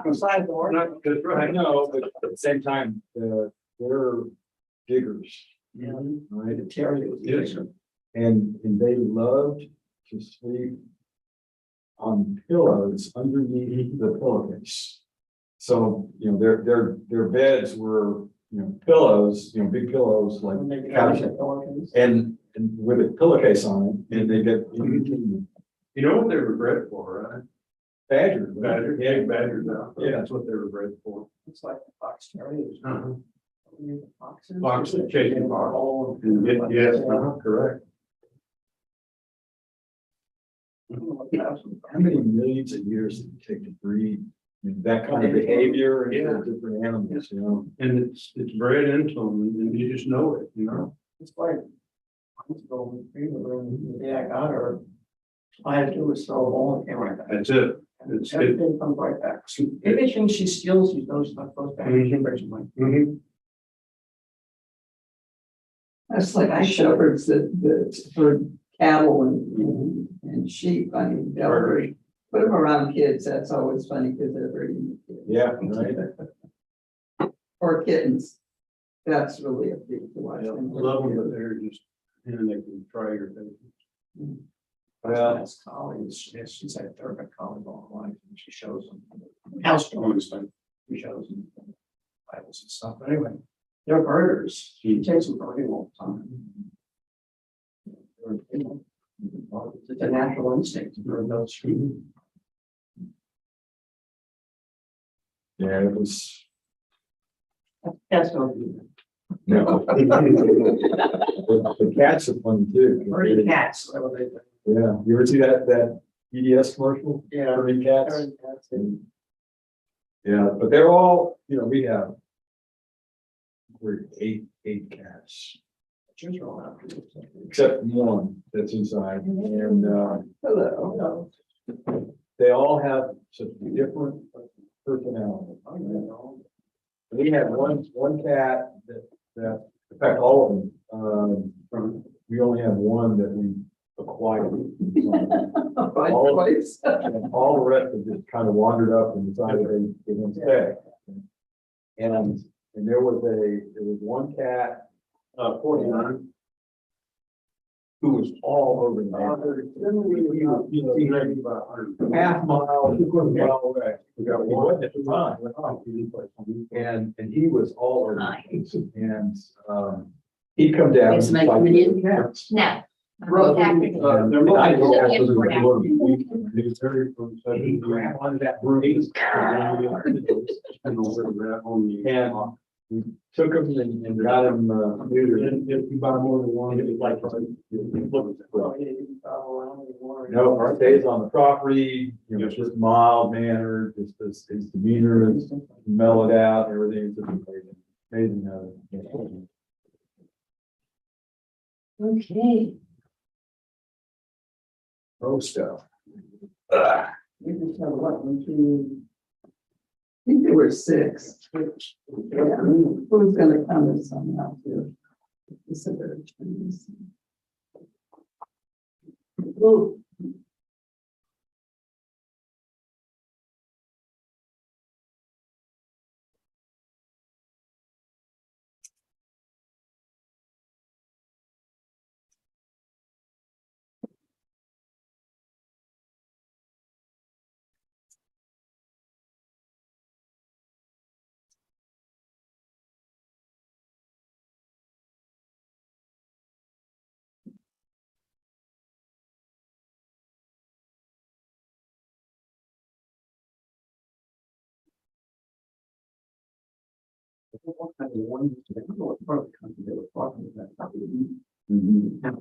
beside the order. I know, but at the same time, they're diggers, right? Yes. And they loved to sleep on pillows underneath the pillowcase. So, you know, their beds were, you know, pillows, you know, big pillows like and with a pillowcase on it, and they get You know what they were bred for, right? badger. Badger, Yeah, badgers out. Yeah. That's what they were bred for. It's like the fox terriers. Foxes. Foxes chasing fox. Yes, correct. How many millions of years did it take to breed that kind of behavior and different animals, you know? And it's bred into them and you just know it, you know? It's like. I was going to the room, the day I got her. All I had to do was throw a ball and it came right back. That's it. And It's it. everything comes right back. Anything she steals, she throws stuff goes back. She brings it back. Mhm. That's like I shepherds that for cattle and sheep. I mean, they'll Right. put them around kids. That's always funny because they're hurting the kids. Yeah, right. Or kittens. That's really a big to watch. I love them, but they're just, and they can try your thing. Well, That's collies. Yes, she's had Durban collie all her life and she shows them. House dogs, like, she shows them Bibles and stuff. But anyway, they're birders. She takes them for a long time. It's a natural instinct to bird those sheep. yeah, it was. Cats don't do that. No. The cats are fun too. Birdie cats. That's what they do. Yeah, you ever see that EDS commercial? Yeah. Birdie cats? Birdie cats. Yeah, but they're all, you know, we're eight cats, Choose your own after. except one that's inside, and, Hello. they all have such different personalities. We had one cat that, in fact, all of them, we only have one that we acquired. By All- choice. And all the rest of just kind of wandered up and decided they didn't stay. And there was one cat, 49, who was all over the half mile, 2/4 mile away. We got one at the time. And he was all over. Hi. the place. And, he'd come down. Thanks, and Mike. fight Come in. the cats. No. And I go Yeah, after the we're door, He grabbed onto that broom. And we took him and got him neutered. If you buy more than one, And it was like, No, no, our days on the property, you know, just mild mannered, just his demeanor is mellowed out, everything is just amazing. Amazing how. Okay. Oh, stuff. We just have what, 1, 2. I think there were 6. Yeah, who's gonna come this time out too? Consider it. Ooh.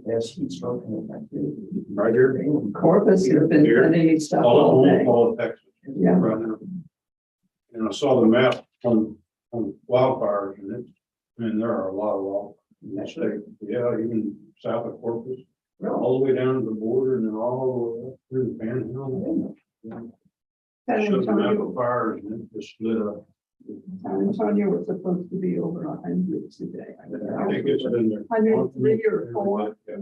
Yes, he's smoking that too. Right here. Corpus, you've been sending me stuff all day. All Texas. Yeah. Right now. And I saw the map on wildfires and there are a lot of wildfires in that state. Yeah, even south of Corpus, all the way down to the border and then all the way up through the panhandle. San Shut the map Antonio, of fires and it just lit up. San Antonio was supposed to be over 100 today. I think it's been there. 103 or 4. Yeah.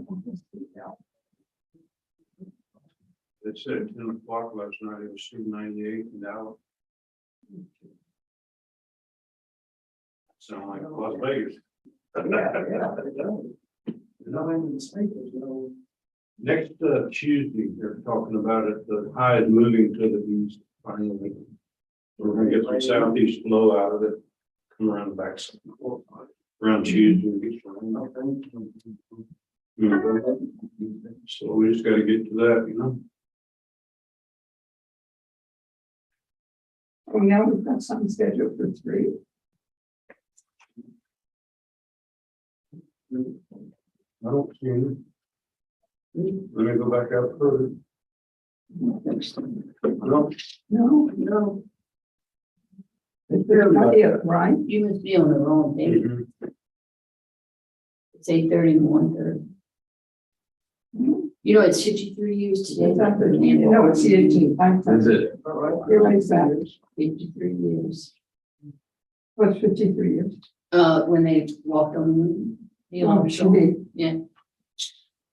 It said at 10 o'clock last night, it was 298 in Dallas. Sound like Las Vegas. Next Tuesday, they're talking about it, the high is moving to the east finally. We're gonna get some southeast flow out of it, come around the back. Around Tuesday. it gets rain. So we just gotta get to that, you know. Oh, yeah, we've got something scheduled for 3. I don't see it. Let me go back out further. No, No. It's their idea, right? You must be on the wrong page. It's 8:30 and 1:30. You know, it's 53 years today. Exactly. No, it's the 18th. Is it? You're right, Saturday. 53 years. What's 53 years? When they walked on the moon. Neil Oh, Armstrong. should be. Yeah.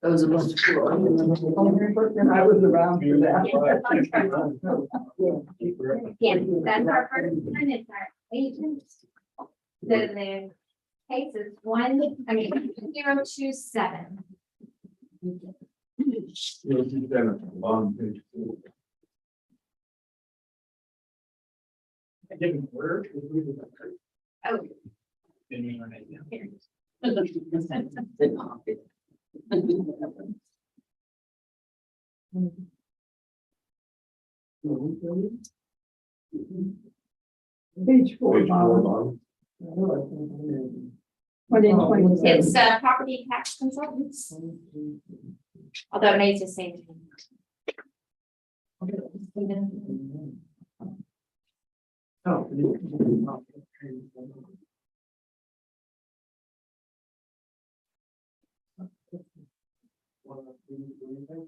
Those of us who are. And I was around for that. Yes, that's our first one, it's our agent. So the case is 2027. It didn't work. Oh, Page 4, Page 4, Bob. bottom. 2027. it's property tax consultants. Although it may just say.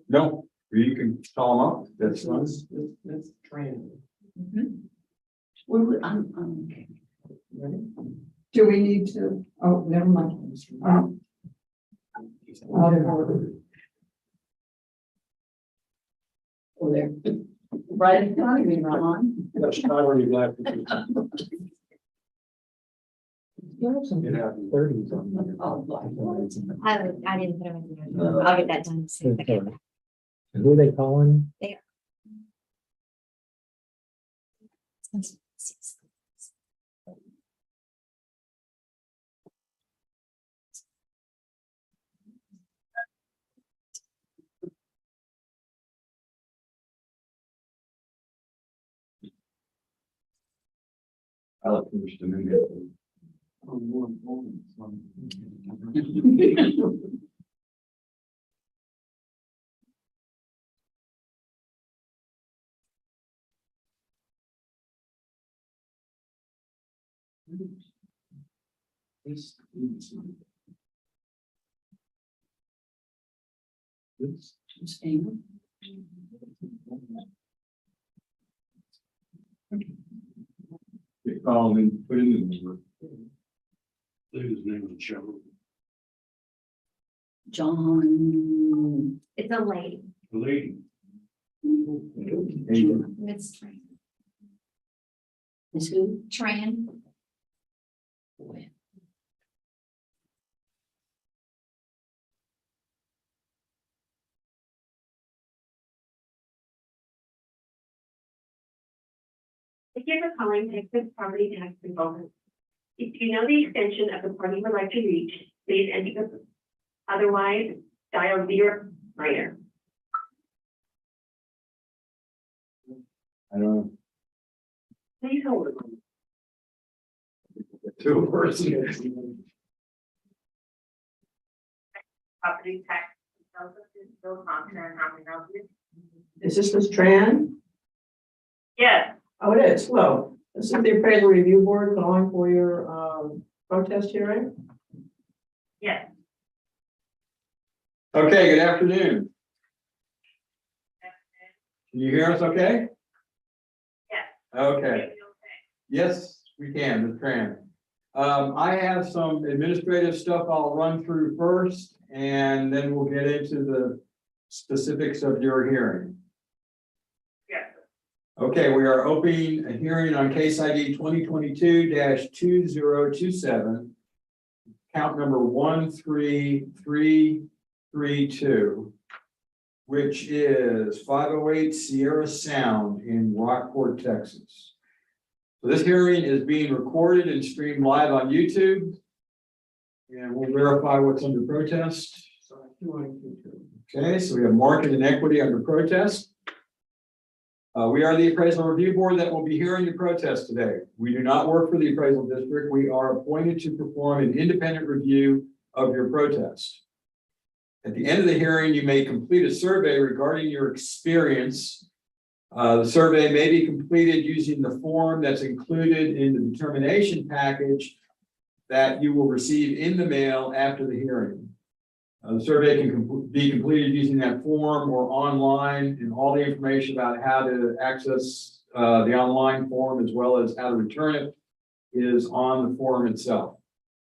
No, you can call them up, that's fine. That's training. I'm okay. Do we need to, oh, never mind. Oh, there. Right in front of me, Ron. That's not where you left. You have some It happened. 30s on there. Oh, I didn't put them in there. I'll get that done soon. Who are they calling? I like to the new. Just hang on. Get called and put in the number. His name is Trevor. John. It's a lady. The lady. It's Tran. Is who? Tran. Thank you for calling Texas Property Tax Consultants. If you know the extension of the party you would like to reach, please enter it. Otherwise, dial 09. I don't know. Please hold. Two person. Property Tax Consultants is Bill Thompson, and how can I help you? Is this Ms. Tran? Yes, Oh, it is. Hello. This is the appraisal review board calling for your protest hearing. yes. Okay, good afternoon. Can you hear us okay? Yes. Okay. Yes, we can, Ms. Tran. I have some administrative stuff I'll run through first, and then we'll get into the specifics of your hearing. Okay, we are opening a hearing on case ID 2022-2027. Count number 13332, which is 508 Sierra Sound in Rockport, Texas. So this hearing is being recorded and streamed live on YouTube. And we'll verify what's under protest. Okay, so we have market and equity under protest. We are the appraisal review board that will be hearing the protest today. We do not work for the appraisal district. We are appointed to perform an independent review of your protest. At the end of the hearing, you may complete a survey regarding your experience. The survey may be completed using the form that's included in the determination package that you will receive in the mail after the hearing. The survey can be completed using that form or online, and all the information about how to access the online form as well as how to return it is on the form itself.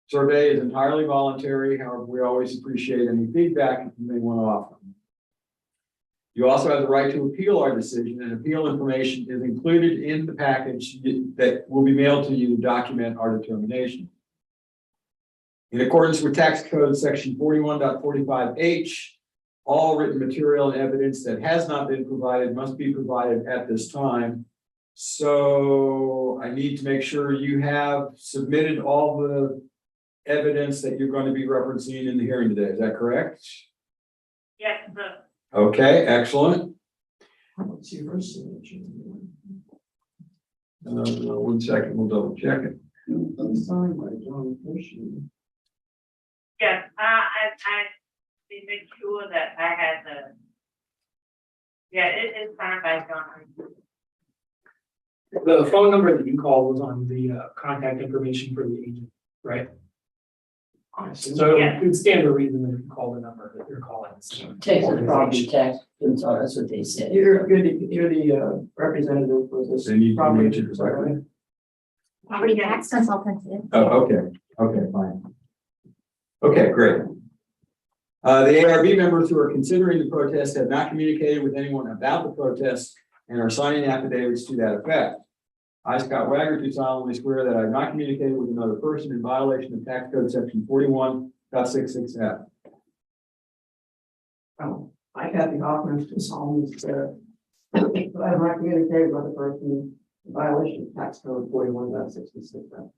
Survey is entirely voluntary. However, we always appreciate any feedback you may want to offer. You also have the right to appeal our decision, and appeal information is included in the package that will be mailed to you to document our determination. In accordance with tax code section 41.45H, all written material and evidence that has not been provided must be provided at this time. So I need to make sure you have submitted all the evidence that you're going to be referencing in the hearing today. Is that correct? Yes, sir. Okay, excellent. Let's see her signature. 1 second, we'll double check it. Signed by John Fisher. Yes, I did make sure that I had it is signed by John. The phone number that you called was on the contact information for the agent, right? So Yeah. it would stand to reason that if you call the number that you're calling. Texas property tax, that's what they said. You're the representative for this. They need to property, mention it is that right? Property tax consultant. Oh, okay, fine. Okay, great. The ARB members who are considering the protest have not communicated with anyone about the protest and are signing affidavits to that effect. I, Scott Wagner, do solemnly swear that I have not communicated with another person in violation of tax code section 41.66F. Oh, I had the Hoffman to solemnly swear that I have not communicated with a person in violation of tax code 41.66F.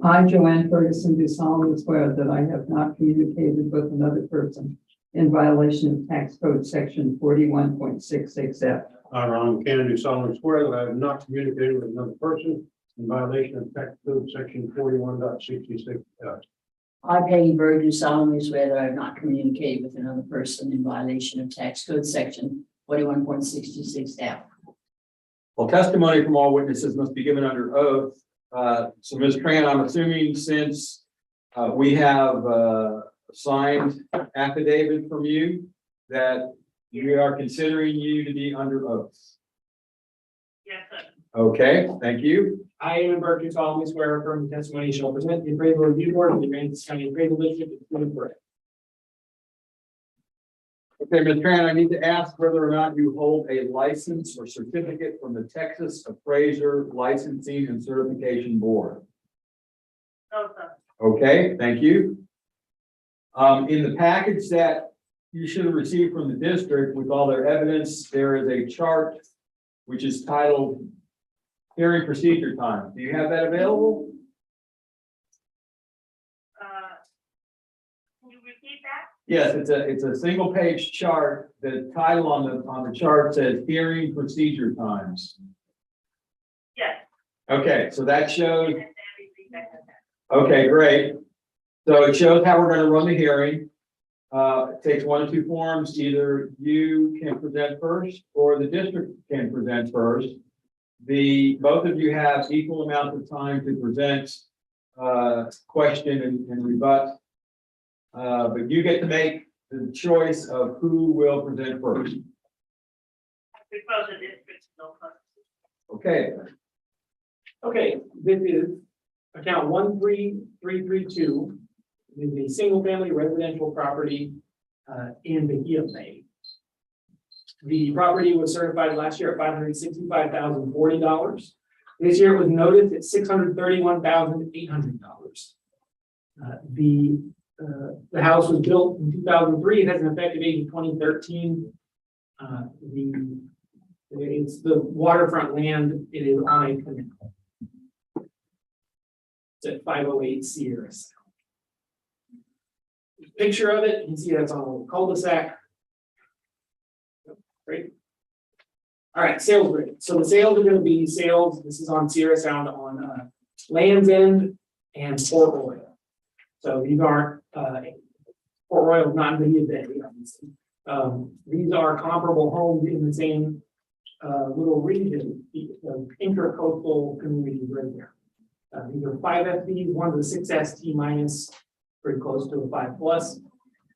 I, Joanne Ferguson, do solemnly swear that I have not communicated with another person in violation of tax code section 41.66F. I, Ron Kennedy, do solemnly swear that I have not communicated with another person in violation of tax code section 41.66. I, Peggy Bird, do solemnly swear that I have not communicated with another person in violation of tax code section 41.66F. Well, testimony from all witnesses must be given under oath. So Ms. Tran, I'm assuming since we have signed affidavit from you that we are considering you to be under oath. Yes, sir. Okay, thank you. I, Aaron Burke, do solemnly swear affirm the testimony shall present the appraisal review board of the Aransas County Appraisal District is true and correct. Okay, Ms. Tran, I need to ask whether or not you hold a license or certificate from the Texas Appraiser Licensing and Certification Board. No, sir. Okay, thank you. In the package that you should have received from the district with all their evidence, there is a chart which is titled Hearing Procedure Time. Do you have that available? Can you repeat that? Yes, it's a single page chart. The title on the chart says Hearing Procedure Times. Yes. Okay, so that shows. Yes, everything that has happened. Okay, great. So it shows how we're going to run the hearing. It takes 1 of 2 forms. Either you can present first or the district can present first. Both of you have equal amounts of time to present, question and rebut. But you get to make the choice of who will present first. Because the district's no cost. Okay, Okay, this is account 13332. It is a single family residential property in Bahia Bay. The property was certified last year at $565,040. This year it was noticed at $631,800. The house was built in 2003. It has an effective age of 2013. It's the waterfront land. It is on a canal. It's at 508 Sierra. Picture of it, you can see that's on a cul-de-sac. Great. All right, sales rate. So the sales are going to be sales. This is on Sierra Sound on Land's End and Port Royal. So these aren't Port Royal is not in the Bay, obviously. These are comparable homes in the same little region, intercoastal communities right there. These are 5 FBs, one of the 6 ST minus, pretty close to a 5+.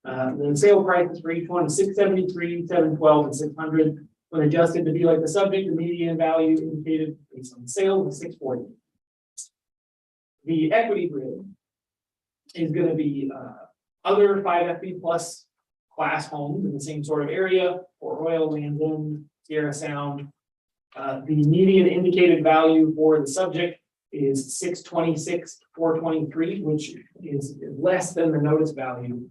The sale prices for each one is $673, $712, and $600. When adjusted to be like the subject, the median value indicated based on sales is $640. The equity grid is going to be other 5 FB plus class homes in the same sort of area, Port Royal, Land's End, Sierra Sound. The median indicated value for the subject is $626,423, which is less than the notice value.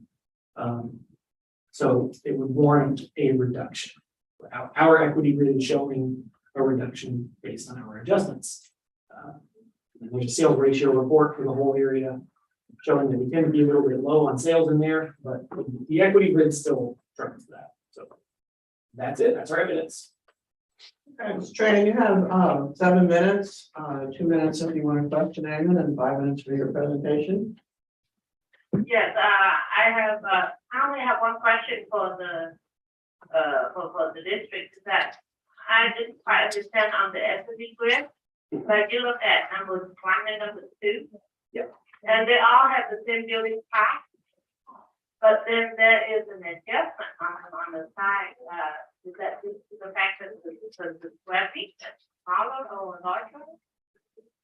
So it would warrant a reduction. Our equity grid is showing a reduction based on our adjustments. And there's a sales ratio report for the whole area showing that we tend to be a little bit low on sales in there, but the equity grid still tracks that. So that's it. That's our evidence. Okay, Mr. Trainer, you have 7 minutes, 2 minutes if you want to question Eamon, and 5 minutes for your presentation. Yes, I only have one question for the district, is that I didn't quite understand on the equity grid, but you look at numbers 1 and number 2. Yep. And they all have the same building type, but then there is an adjustment on the side, is that due to the fact that the square feet is smaller or larger?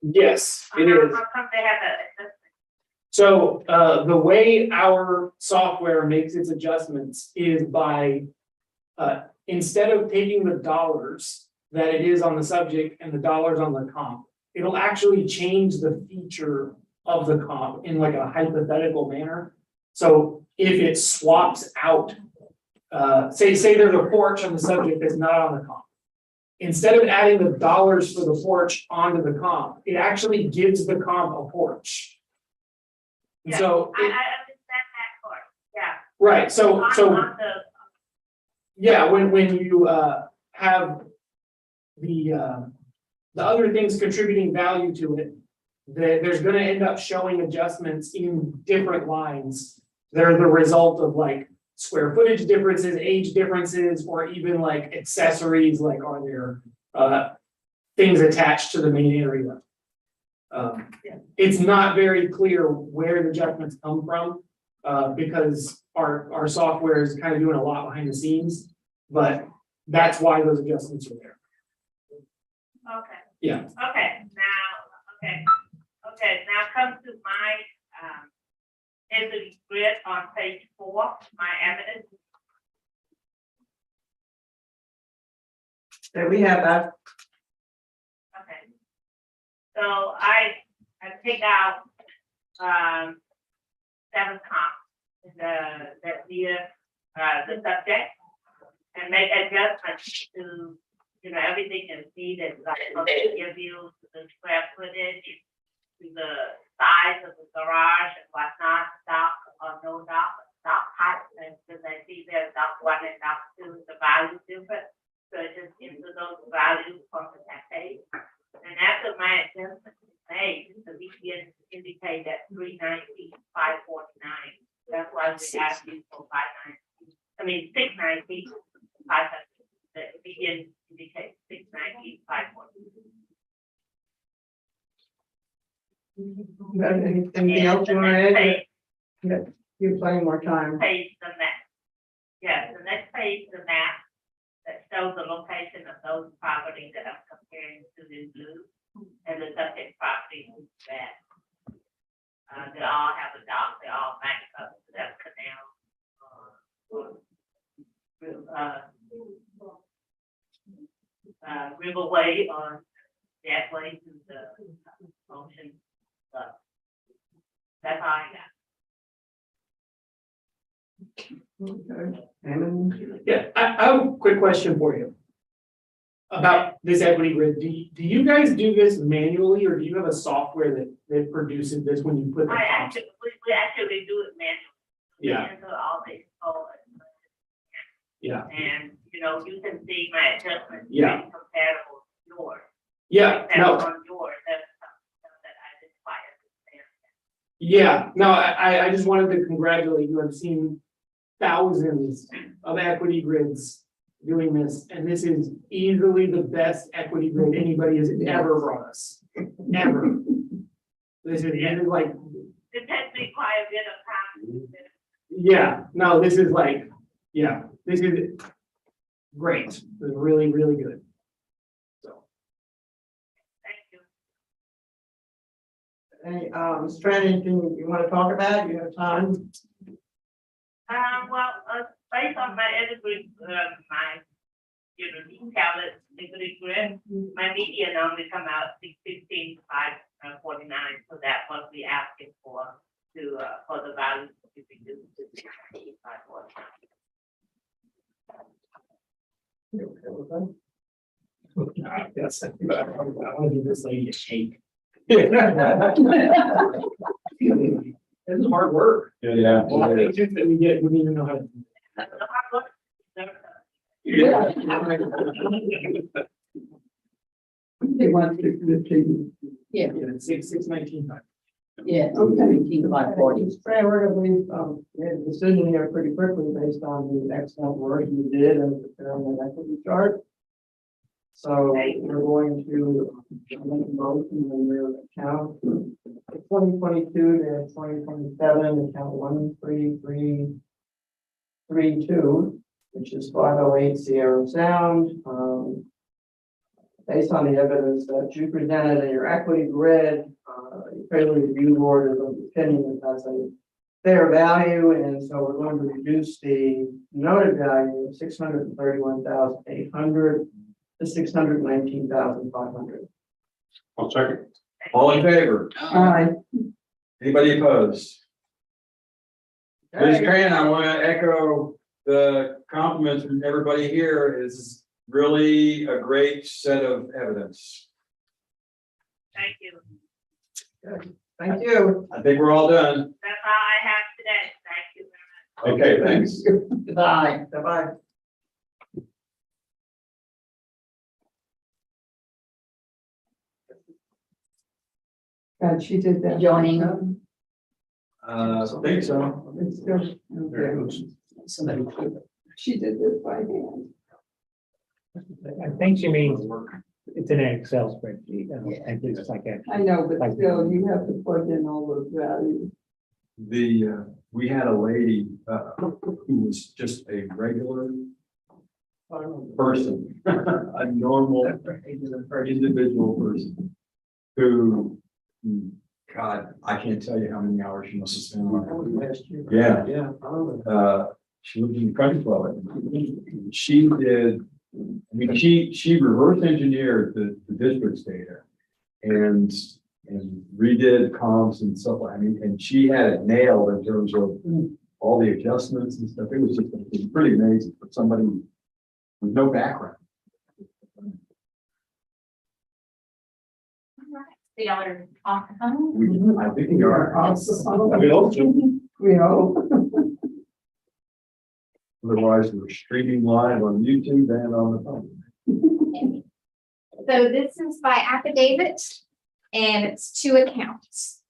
Yes, it is. How come they have that adjustment? So the way our software makes its adjustments is by instead of taking the dollars that it is on the subject and the dollars on the comp, it'll actually change the feature of the comp in like a hypothetical manner. So if it swaps out, say there's a porch on the subject that's not on the comp. Instead of adding the dollars for the porch onto the comp, it actually gives the comp a porch. Yeah, So I understand that part, yeah. right, so On the yeah, when you have the other things contributing value to it, there's going to end up showing adjustments in different lines. They're the result of like square footage differences, age differences, or even like accessories, like are there things attached to the main area. It's not very clear where the adjustments come from because our software is kind of doing a lot behind the scenes, but that's why those adjustments are there. Okay. Yeah. Okay, now come to my equity grid on page 4, my evidence. There we have that. Okay. So I take out 7 comps that near the subject and make adjustments to, everything you see that like give you the square footage, to the size of the garage and whatnot, dock or no dock height, and because I see there's dock 1 and dock 2, the value different. So it just gives you those values from the tax page. And after my adjustment is made, the VPN indicate that 390, 549. That's why we asked you for 690, 500. The VPN indicates 690, 549. Anything else you want to add? Yeah, you're playing more time. Page the map. Yes, the next page, the map that shows the location of those properties that I'm comparing to the blue and the subject property is red. They all have a dock, they all match up to that canal. Riverway on that way to the ocean. That's all I got. Okay, and Yeah, I have a quick question for you. About this equity grid, do you guys do this manually, or do you have a software that produces this when you put the We comps? actually do it manually. Yeah. Enter all the code. Yeah, And, you know, you can see my adjustments. Yeah. pretty Compatible with yours. yeah, That's no, on yours, that's something that I didn't quite understand. yeah, no, I just wanted to congratulate you. I've seen thousands of equity grids doing this, and this is easily the best equity grid anybody has ever brought us, ever. This is like, It takes me quite a bit of time. yeah, no, this is like, yeah, this is great. This is really, really good. So, Thank you. Hey, Ms. Tran, anything you want to talk about? You have time? Well, based on my degree, my, you know, tablet degree grid, my median only come out 615,549, so that what we asking for to, for the value to be reduced to 615,549. You okay with that? yes, I want to give this lady a shake. This is hard work. Yeah. Well, I think just that we didn't even know how to do That's the hard work. Never done. it. They want to do the change. Yeah, Yeah, 619. yeah, Okay. 17,540. Ms. Tran, we're gonna leave, we had a decision here pretty quickly based on the excellent work you did and preparing the equity chart. So we're going to make a motion in your account, 2022 to 2027, account 13332, which is 508 Sierra Sound. Based on the evidence that you presented in your equity grid, the credit review board is of the opinion that that's a fair value, and so we're going to reduce the noted value of 631,800 to 619,500. I'll second. All in favor? Aye. Anybody opposed? Ms. Okay. Tran, I want to echo the compliments from everybody here. Is really a great set of evidence. Thank you. Good. Thank you. I think we're all done. That's all I have today. Thank you very much. Okay, thanks. Goodbye. Bye-bye. God, she did that. Joining. I think so. It's good. Okay. Somebody. She did this by hand. I think she means it's an Excel spreadsheet. I don't Yeah. think it's like a. I know, but still, you have to plug in all those values. We had a lady, who was just a regular person, a normal individual person. Who, God, I can't tell you how many hours she must have spent on it. Yeah. Yeah. She lived in the country club. She did, I mean, she reverse engineered the district's data. And redid comps and stuff like, I mean, and she had it nailed in terms of all the adjustments and stuff. It was pretty amazing for somebody with no background. The other off the phone. I think we are. We hope so. We hope. Otherwise, we're streaming live on YouTube and on the phone. So this is by affidavit, and it's 2 accounts.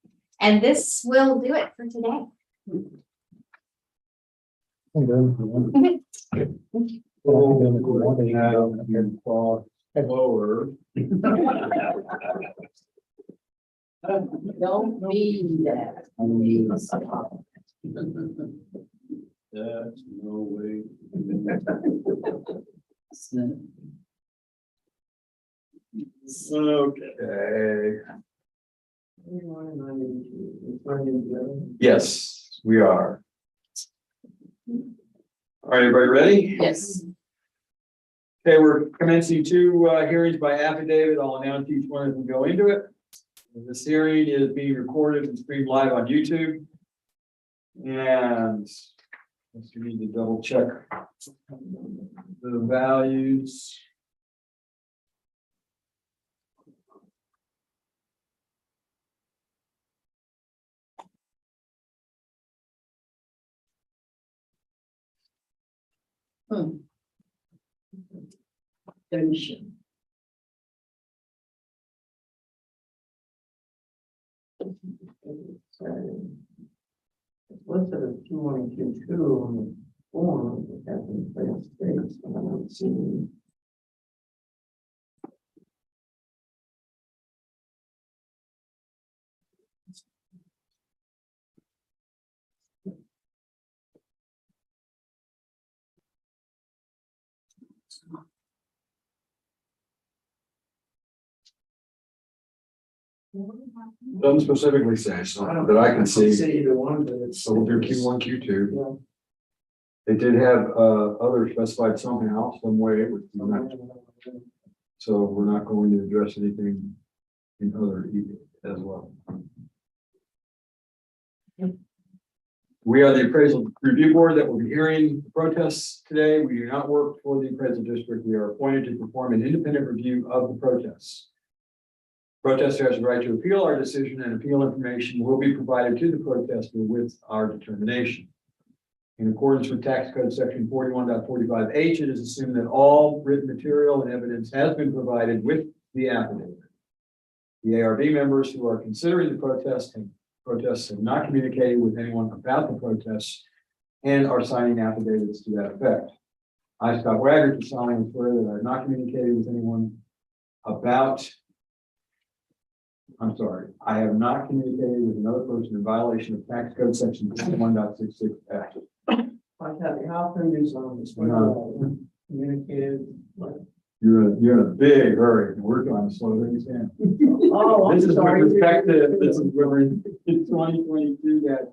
And this will do it for today. Lower. Don't be that. That's no way. Okay. Yes, we are. All right, everybody ready? Yes. Okay, we're commencing two hearings by affidavit. I'll announce each one as we go into it. This hearing is being recorded and streamed live on YouTube. And we need to double check the values. Donation. Listed as 2122 on the form, but that's in failed states, and I don't see. Doesn't specifically say, so that I can see. See either one, but it's. So we'll do Q1, Q2. Yeah. They did have others specified somehow, some way, which we're not, so we're not going to address anything in other as well. We are the appraisal review board that will be hearing the protests today. We do not work for the appraisal district. We are appointed to perform an independent review of the protests. Protester has the right to appeal our decision, and appeal information will be provided to the protester with our determination. In accordance with tax code section 41.45H, it is assumed that all written material and evidence has been provided with the affidavit. The ARB members who are considering the protests have not communicated with anyone about the protests and are signing affidavits to that effect. I, Scott Wagner, do solemnly swear that I have not communicated with anyone about. I'm sorry, I have not communicated with another person in violation of tax code section 1.66F. Like Kathy, how often do some communicated? You're in a big hurry, and we're trying to slow things down. Oh, I'm This is with sorry. respect to, this is where it's 2022 that,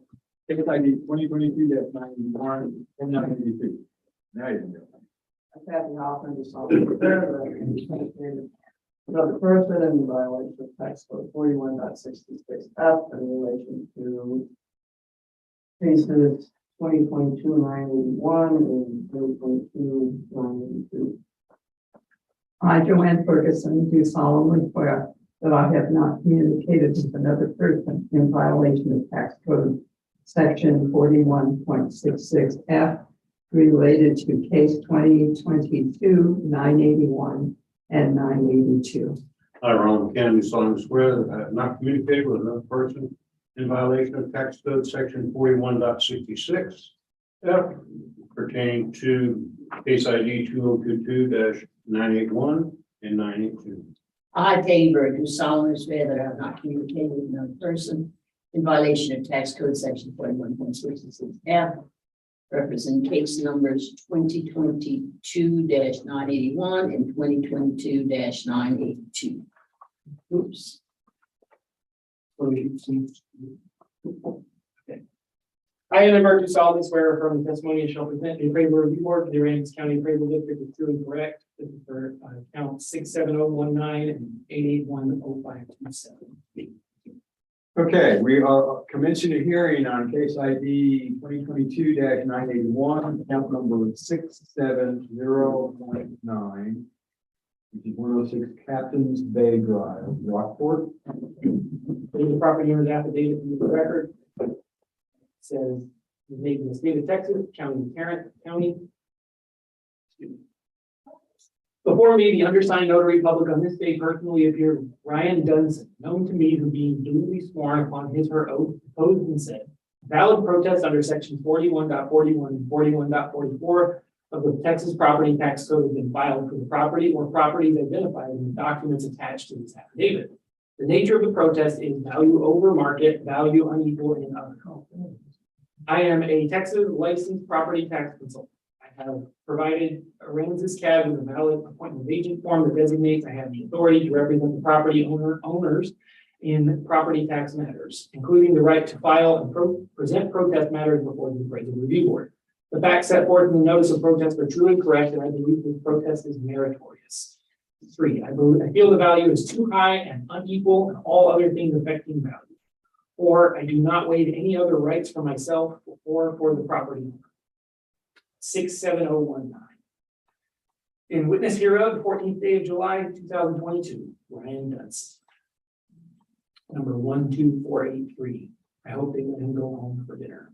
it's like 2022-91 and 92. Now you can go. Kathy Hoffman, just on the another person in violation of tax code 41.66F in relation to cases 2022-981 and 2022-982. I, Joanne Ferguson, do solemnly swear that I have not communicated with another person in violation of tax code section 41.66F related to case 2022-981 and 982. I, Ron Kennedy, solemnly swear that I have not communicated with another person in violation of tax code section 41.66 F pertaining to case ID 2022-981 and 982. I, Dave Bird, do solemnly swear that I have not communicated with another person in violation of tax code section 41.66F. Represent case numbers 2022-981 and 2022-982. Oops. I, Anna Burke, do solemnly swear from the testimony I shall present the appraisal review board for the Aransas County Appraisal District is true and correct. This is for count 67019 and 8810527. Okay, we are commencing a hearing on case ID 2022-981, account number 67019, which is 106 Captain's Bay Drive, Rockport. There's a property owner's affidavit in the record. It says, making the state of Texas, county Tarrant County. Before me, the undersigned notary public on this day personally appeared Ryan Dunson, known to me who being duly sworn upon his or her oath, proposed and said, valid protest under section 41.41 and 41.44 of the Texas Property Tax Code has been filed for the property or properties identified in the documents attached to this affidavit. The nature of the protest is value over market, value unequal, and other. I am a Texas licensed property tax consultant. I have provided Aransas CAD with a valid appointment of agent form that designates I have the authority to represent the property owners in property tax matters, including the right to file and present protest matters before the appraisal review board. The facts set forth in the notice of protest are true and correct, and I believe this protest is meritorious. 3, I feel the value is too high and unequal in all other things affecting value. 4, I do not waive any other rights for myself or for the property owner. 67019. In witness hereof, the 14th day of July, 2022, Ryan Dunst. Number 12483. I hope they let him go home for dinner.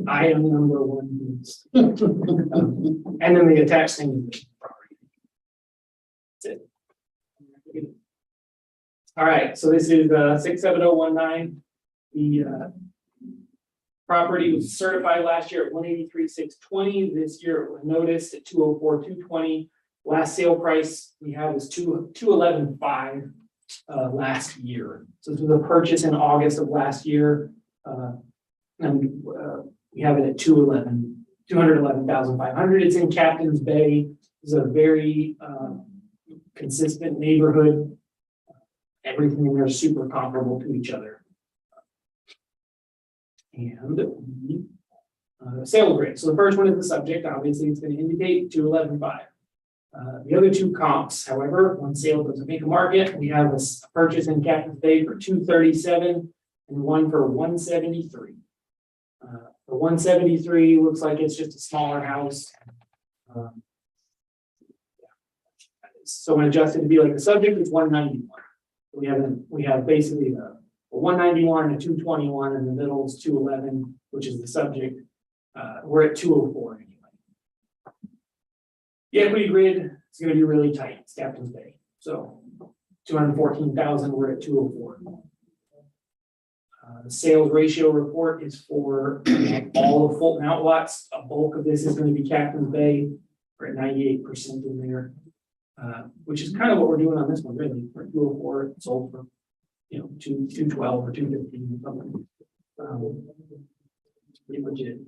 I am number 1. And then the attached thing is the property. That's it. All right, so this is 67019. The property was certified last year at 183,620. This year it was noticed at 204,220. Last sale price we have is 211,500 last year. So this was a purchase in August of last year. And we have it at 211,500. It's in Captain's Bay. It's a very consistent neighborhood. Everything in there is super comparable to each other. And the sale grade. So the first one is the subject. Obviously, it's going to indicate 211,500. The other two comps, however, one sale doesn't make a market. We have a purchase in Captain's Bay for 237 and one for 173. The 173 looks like it's just a smaller house. So when adjusted to be like the subject, it's 191. We have basically a 191 and a 221, and the middle is 211, which is the subject. We're at 204 anyway. The equity grid is going to be really tight. It's Captain's Bay. So 214,000, we're at 204. The sales ratio report is for all of Fulton outlots. A bulk of this is going to be Captain's Bay. We're at 98% in there, which is kind of what we're doing on this one, really. We're 204, sold for 212 or 215 or something. It's pretty much it.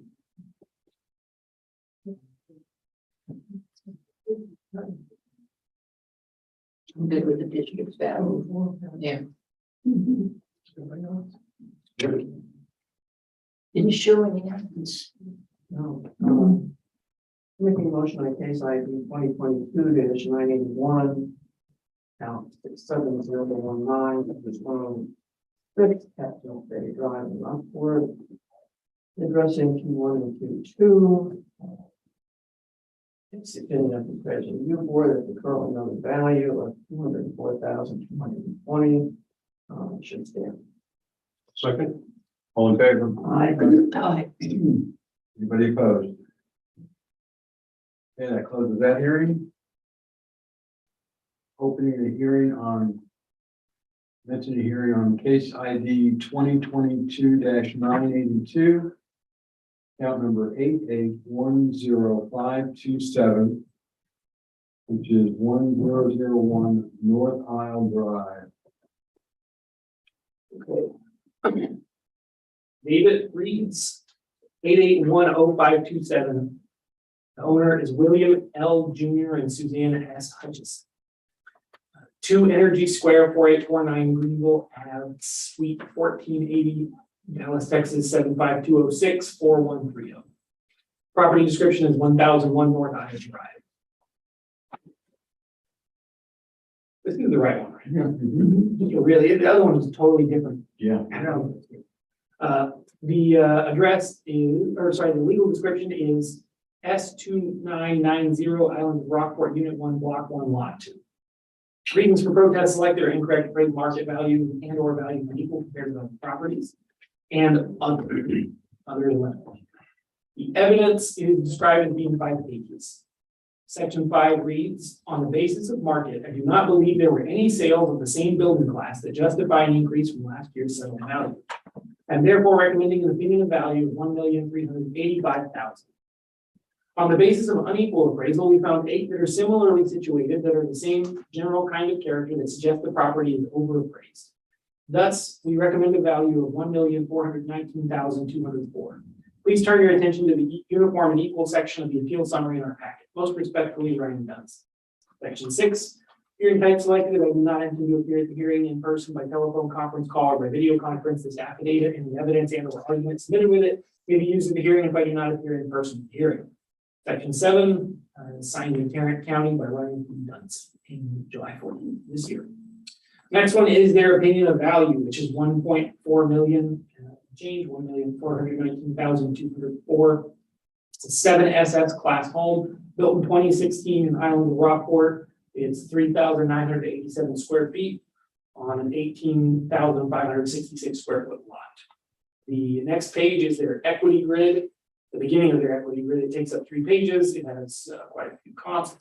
I'm good with the district's value. Yeah. Didn't show any evidence. No. Making a motion on case ID 2022-981. Count 67019, this 106 Captain's Bay Drive in Rockport. Addressing Q1 and Q2. It's the opinion of the President Review Board that the currently known value of 204,220 should stand. Second, all in favor? Aye. Anybody opposed? Okay, that closes that hearing. Opening the hearing on, mentioned a hearing on case ID 2022-982. Count number 8810527, which is 1001 North Isle Drive. Okay. David reads 8810527. The owner is William L. Jr. and Susanna S. Hutchison. 2 Energy Square 4849 Greenville Ave, Suite 1480, Dallas, Texas 75206 4130. Property description is 1001 North Isle Drive. This is the right one, right? Yeah. Really, the other one is totally different. Yeah. I don't know. The address is, or sorry, the legal description is S2990 Island of Rockport, Unit 1, Block 1, Lot 2. Reasons for protest selected are incorrect appraised market value and or value unequal compared to other properties and other than that. The evidence is described as being 5 pages. Section 5 reads, on the basis of market, I do not believe there were any sales of the same building class that justify an increase from last year's settlement value. I'm therefore recommending an opinion of value of $1,385,000. On the basis of unequal appraisal, we found 8 that are similarly situated that are the same general kind of character that suggests the property is overappraised. Thus, we recommend a value of $1,419,204. Please turn your attention to the uniform and equal section of the appeal summary in our packet. Most respectfully, Ryan Dunst. Section 6, Hearing type selected, I do not intend to appear at the hearing in person by telephone conference call or by video conference. This affidavit and the evidence and or argument submitted with it may be used in the hearing if I do not appear in person at the hearing. Section 7, signed in Tarrant County by Ryan P. Dunce in July 14th this year. Next one is their opinion of value, which is 1.4 million, change 1,419,204. It's a 7 SS class home built in 2016 in Island of Rockport. It's 3,987 square feet on an 18,566 square foot lot. The next page is their equity grid. The beginning of their equity grid, it takes up 3 pages. It has quite a few comps.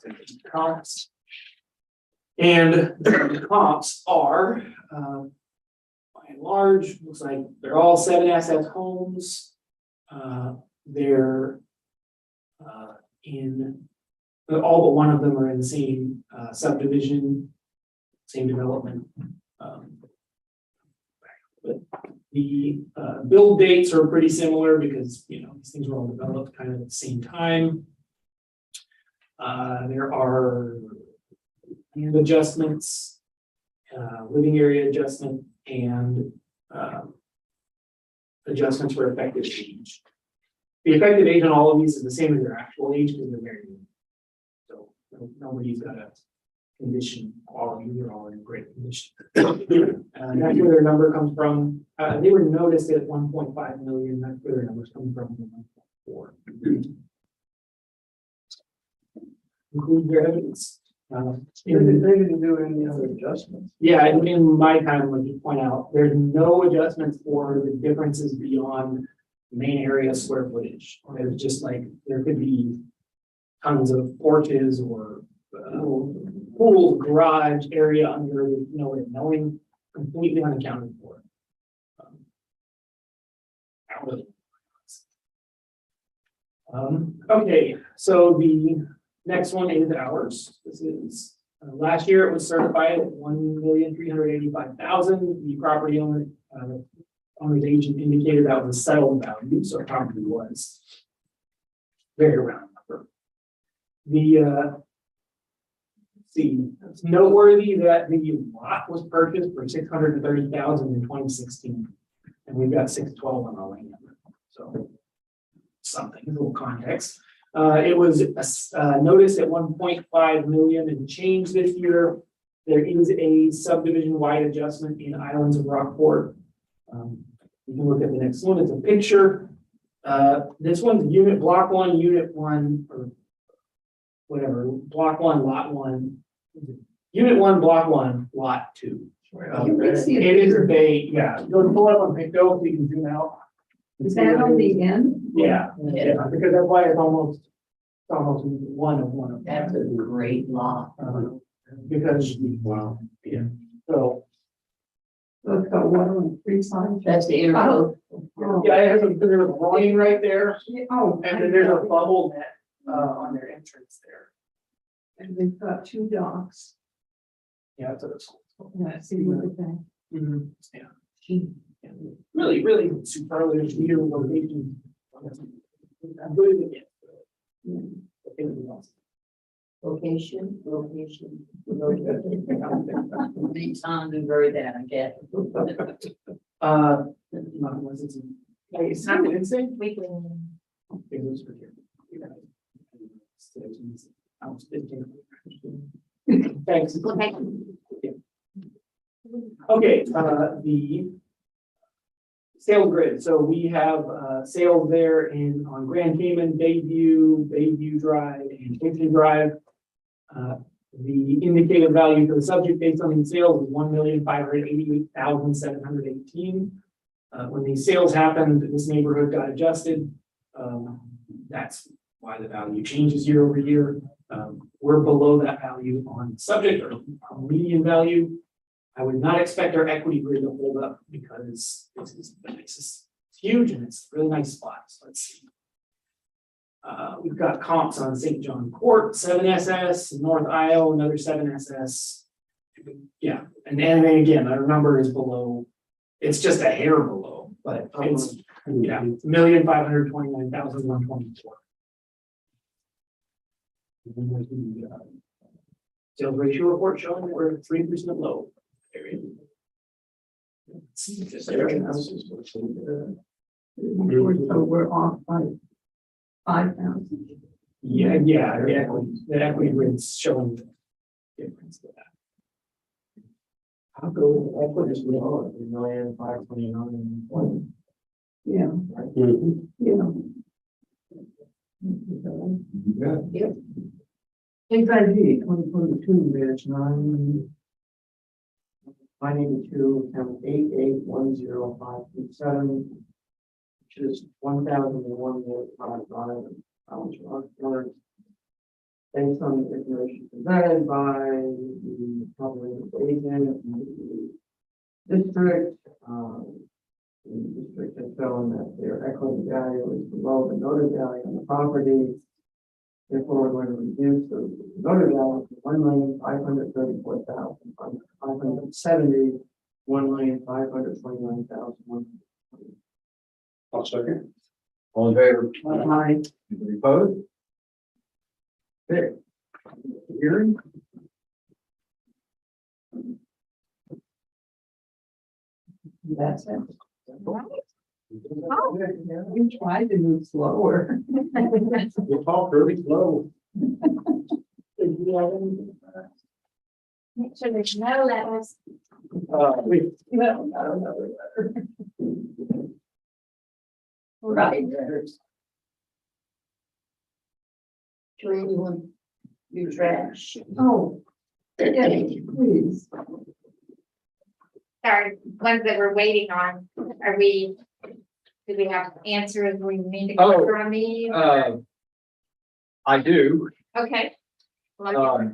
And the comps are, by and large, looks like they're all 7 SS homes. They're all but one of them are in the same subdivision, same development. But the build dates are pretty similar because, you know, these things were all developed kind of at the same time. There are land adjustments, living area adjustment, and adjustments for effective age. The effective age on all of these is the same as their actual age because they're very new. So nobody's got a condition quality, they're all in great condition. That's where their number comes from. They were noticed at 1.5 million, that's where their numbers come from, 1.4. Include their evidence. They didn't do any other adjustments. Yeah, in my time, let me point out, there's no adjustments for the differences beyond main area square footage. It's just like, there could be tons of porches or pool, garage area under, no way of knowing, completely unaccounted for. Okay, so the next one is ours. This is, last year it was certified at 1,385,000. The property owner, owner's agent indicated that was a settled value, so it probably was very round number. It's noteworthy that the lot was purchased for 630,000 in 2016, and we've got 612 on our land. So something, a little context. It was noticed at 1.5 million and change this year. There is a subdivision-wide adjustment in Islands of Rockport. You can look at the next one. It's a picture. This one's unit block 1, unit 1, or whatever. Block 1, lot 1. Unit 1, block 1, lot 2. It is a bay. Yeah. Go pull up on Picto so you can zoom out. Is that on the end? Yeah, because that's why it's almost one of them. That's a great law. Because, wow, yeah, so. It's got water on 3 sides. That's the intercode. Yeah, it has a, there's a line right there, Oh, and then there's a bubble net, on their entrance there. and they've got 2 docks. Yeah, that's what it's. Yeah, see what they think. Mhm, yeah. Yeah, really, really superlative leader location. I'm good at it. Location. Many times and very that, I get. Not unless it's. Hey, it's not an insane. We can. Okay, those are here. I was thinking. Thanks. Okay, the sales grid. So we have sales there on Grand Cayman, Bayview Drive, and Kingston Drive. The indicated value for the subject based on these sales is 1,588,718. When these sales happened, this neighborhood got adjusted. That's why the value changes year over year. We're below that value on subject or median value. I would not expect our equity grid to hold up because this is the nicest. It's huge and it's a really nice spot. So let's see. We've got comps on St. John Court, 7SS, North Isle, another 7SS. Yeah, and then again, our number is below. It's just a hair below, but it's 1,529,124. Sales ratio report showing we're 3% low. Area. So we're off by 5,000. Yeah, the equity rate's showing the difference to that. How go equity is low, 3,529,000. Yeah, yeah. HIG 2022, there's 982, account 8810,527, which is 1,001 balance for based on the information presented by the public agent and the district. The district has shown that their equity value is below the noted value on the property. Therefore, we're going to reduce the noted value to 1,534,570, 1,529,120. I'll second. All in favor? Aye. Anybody opposed? Okay. Hearing? That's it. We tried to move slower. You talk really slow. Make sure there's no letters. Well, I don't know. Right. Joanne, you want your trash? Oh, yeah, please. Sorry, ones that we're waiting on, are we, do we have answers we need to go through on these? I do. Okay. Well,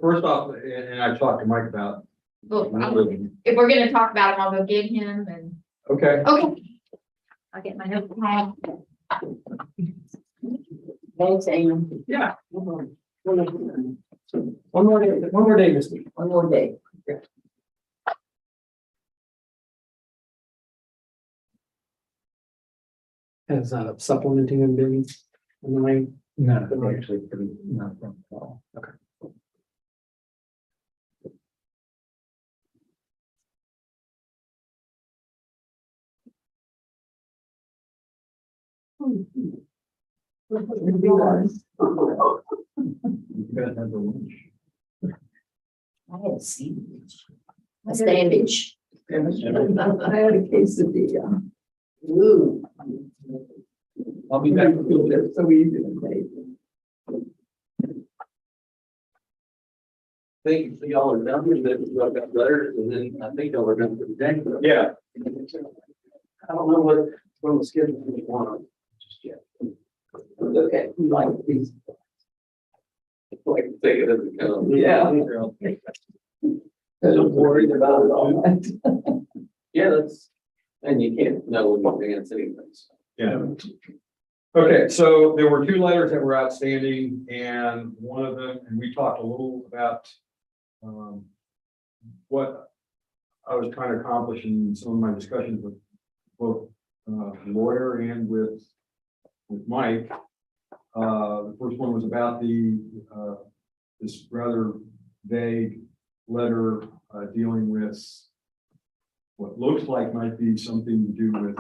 First off, and I talked to Mike about. if we're gonna talk about him, I'll go get him and, Okay. okay. I'll get my notepad. Thanks, Amy. Yeah. One more day this week. One more day. Has supplementing and been in the way. No, actually, not from at all. Okay. You guys have the lunch. I had seen a sandwich. I had a quesadilla. Ooh. I'll be back. So easy to make. Thank you, so y'all are done, and then we've got letters, and then I think y'all are done for the day. Yeah. I don't know what, from the schedule we want just yet. Okay, we like these. Like, take it as it comes. Yeah. Because I'm worried about it all night. Yeah, that's, and you can't know when you're against anything. So. Yeah. Okay, so there were two letters that were outstanding, and one of them, and we talked a little about what I was trying to accomplish in some of my discussions with both the lawyer and with Mike. The first one was about this rather vague letter dealing with what looks like might be something to do with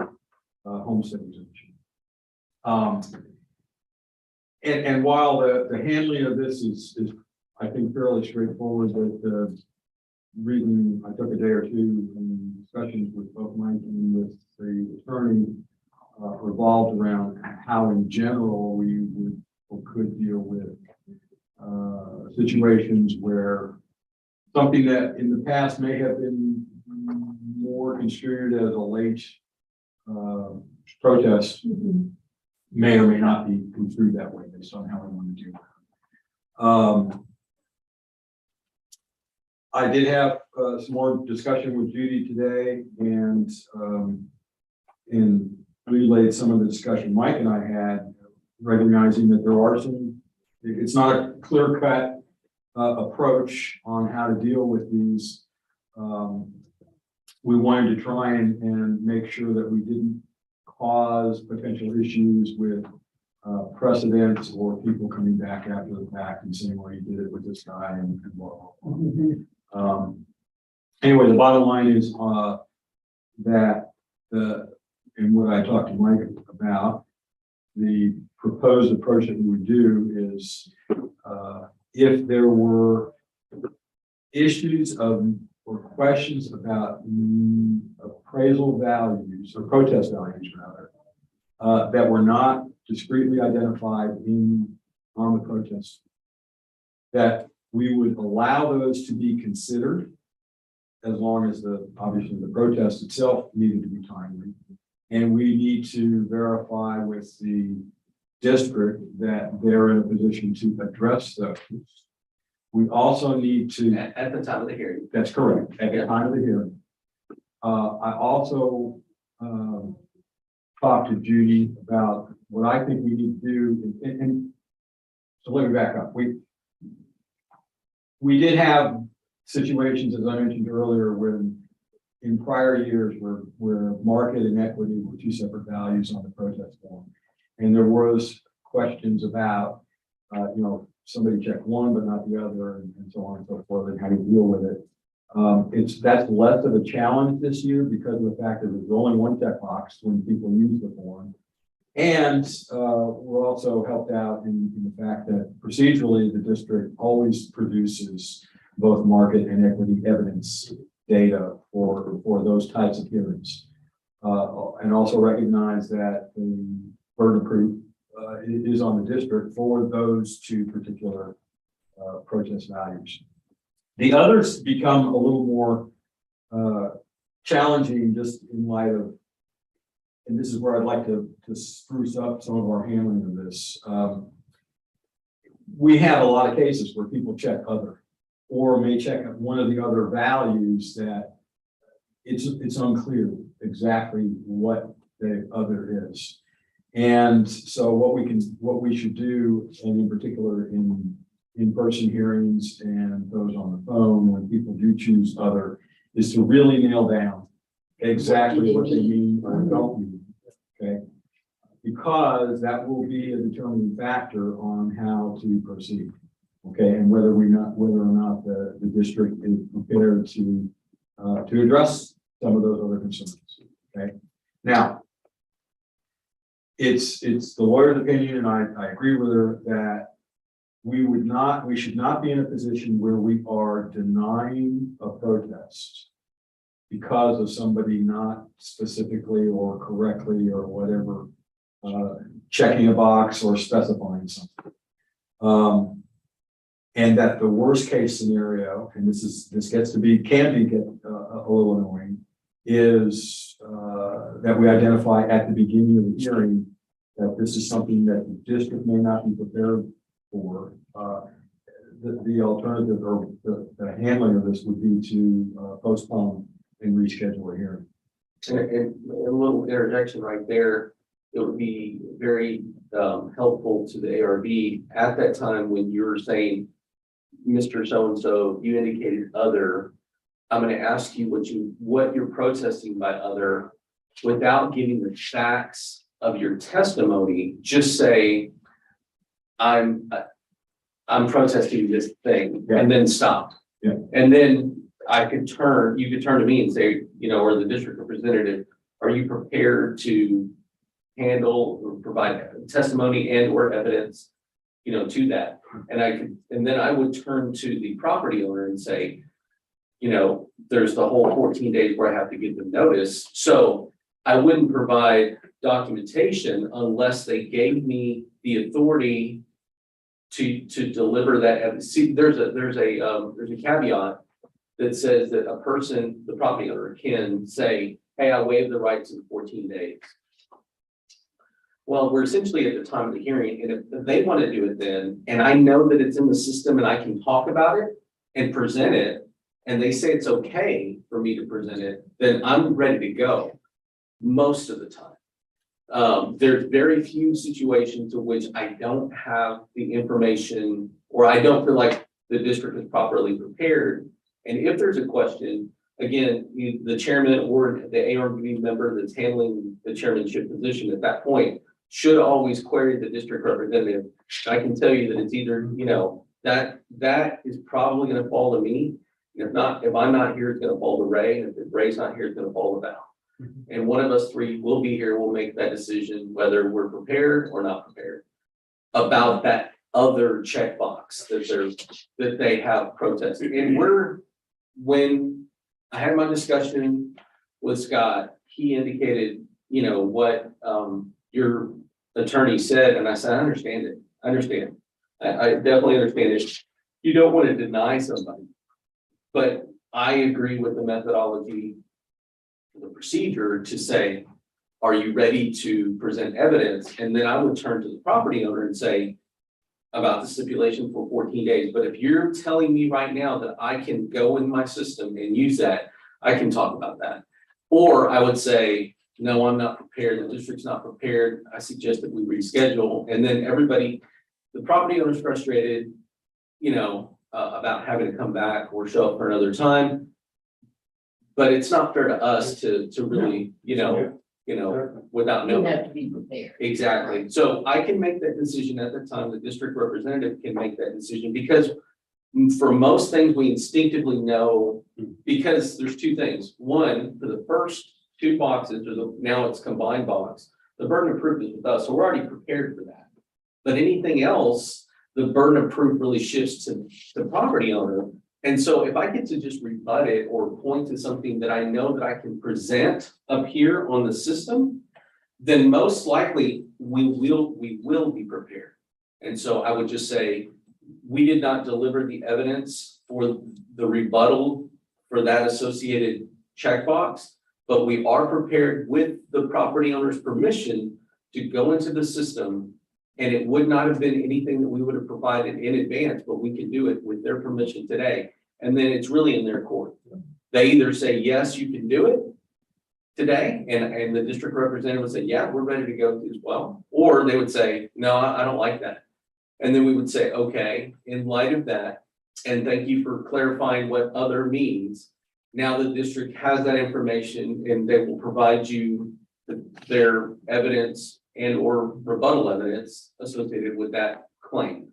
homestead exemption. And while the handling of this is I think fairly straightforward, but reading, I took a day or two in discussions with both Mike and with the attorney revolved around how in general we would or could deal with situations where something that in the past may have been more construed as a late protest may or may not be construed that way based on how we want to do it. I did have some more discussion with Judy today and relayed some of the discussion Mike and I had, recognizing that there are some, it's not a clear-cut approach on how to deal with these. We wanted to try and make sure that we didn't cause potential issues with precedents or people coming back after the fact and saying, well, you did it with this guy and blah, blah, blah. Anyway, the bottom line is, that and what I talked to Mike about, the proposed approach that we would do is, if there were issues or questions about appraisal values or protest values rather, that were not discreetly identified on the protest, that we would allow those to be considered as long as obviously the protest itself needed to be timely. And we need to verify with the district that they're in a position to address those. We also need to. At the time of the hearing. That's correct, at the time of the hearing. I also talked to Judy about what I think we need to do, and so let me back up. We did have situations, as I mentioned earlier, when in prior years where market and equity were two separate values on the protest form. And there was questions about, somebody checked one but not the other, and so on and so forth, and how to deal with it. That's less of a challenge this year because of the fact that there's only one checkbox when people use the form. And we're also helped out in the fact that procedurally, the district always produces both market and equity evidence data for those types of hearings. And also recognize that the burden of proof is on the district for those two particular protest values. The others become a little more challenging just in light of, and this is where I'd like to spruce up some of our handling of this. We have a lot of cases where people check other, or may check one of the other values that it's unclear exactly what the other is. And so what we should do, and in particular in-person hearings and those on the phone, when people do choose other, is to really nail down exactly what they mean or don't mean, okay? Because that will be a determining factor on how to proceed, okay? And whether or not the district is prepared to address some of those other concerns, okay? Now, it's the lawyer's opinion, and I agree with her that we should not be in a position where we are denying a protest because of somebody not specifically or correctly or whatever checking a box or specifying something. And that the worst case scenario, and this can get a little annoying, is that we identify at the beginning of the hearing that this is something that the district may not be prepared for. The alternative or the handling of this would be to postpone and reschedule a hearing. And a little interjection right there, it would be very helpful to the ARB at that time when you're saying, Mr. So-and-so, you indicated other. I'm going to ask you what you're protesting by other without giving the facts of your testimony. Just say, I'm protesting this thing, and then stop. Yeah. And then you could turn to me and say, or the district representative, are you prepared to handle or provide testimony and or evidence, to that? And then I would turn to the property owner and say, there's the whole 14 days where I have to give them notice. So I wouldn't provide documentation unless they gave me the authority to deliver that evidence. See, there's a caveat that says that the property owner can say, hey, I waive the right to the 14 days. Well, we're essentially at the time of the hearing, and if they want to do it then, and I know that it's in the system and I can talk about it and present it, and they say it's okay for me to present it, then I'm ready to go most of the time. There's very few situations in which I don't have the information or I don't feel like the district is properly prepared. And if there's a question, again, the chairman or the ARB member that's handling the chairmanship position at that point should always query the district representative. I can tell you that it's either, that is probably gonna fall to me. If not, if I'm not here, it's gonna fall to Ray, and if Ray's not here, it's gonna fall to Val. And one of us three will be here, we'll make that decision whether we're prepared or not prepared about that other checkbox that they have protested. And when I had my discussion with Scott, he indicated, what your attorney said, and I said, I understand it. I definitely understand it. You don't want to deny somebody. But I agree with the methodology, the procedure to say, are you ready to present evidence? And then I would turn to the property owner and say about the stipulation for 14 days. But if you're telling me right now that I can go in my system and use that, I can talk about that. Or I would say, no, I'm not prepared. The district's not prepared. I suggest that we reschedule. And then the property owner's frustrated, about having to come back or show up for another time. But it's not fair to us to really, without You knowing. have to be prepared. Exactly. So I can make that decision at the time. The district representative can make that decision because for most things we instinctively know, because there's two things. One, for the first two boxes, now it's combined box, the burden of proof is with us. So we're already prepared for that. But anything else, the burden of proof really shifts to the property owner. And so if I get to just rebut it or point to something that I know that I can present up here on the system, then most likely we will be prepared. And so I would just say, we did not deliver the evidence for the rebuttal for that associated checkbox, but we are prepared with the property owner's permission to go into the system. And it would not have been anything that we would have provided in advance, but we can do it with their permission today. And then it's really in their court. They either say, yes, you can do it today. And the district representative would say, yeah, we're ready to go as well. Or they would say, no, I don't like that. And then we would say, okay, in light of that, and thank you for clarifying what other means. Now the district has that information and they will provide you their evidence and or rebuttal evidence associated with that claim.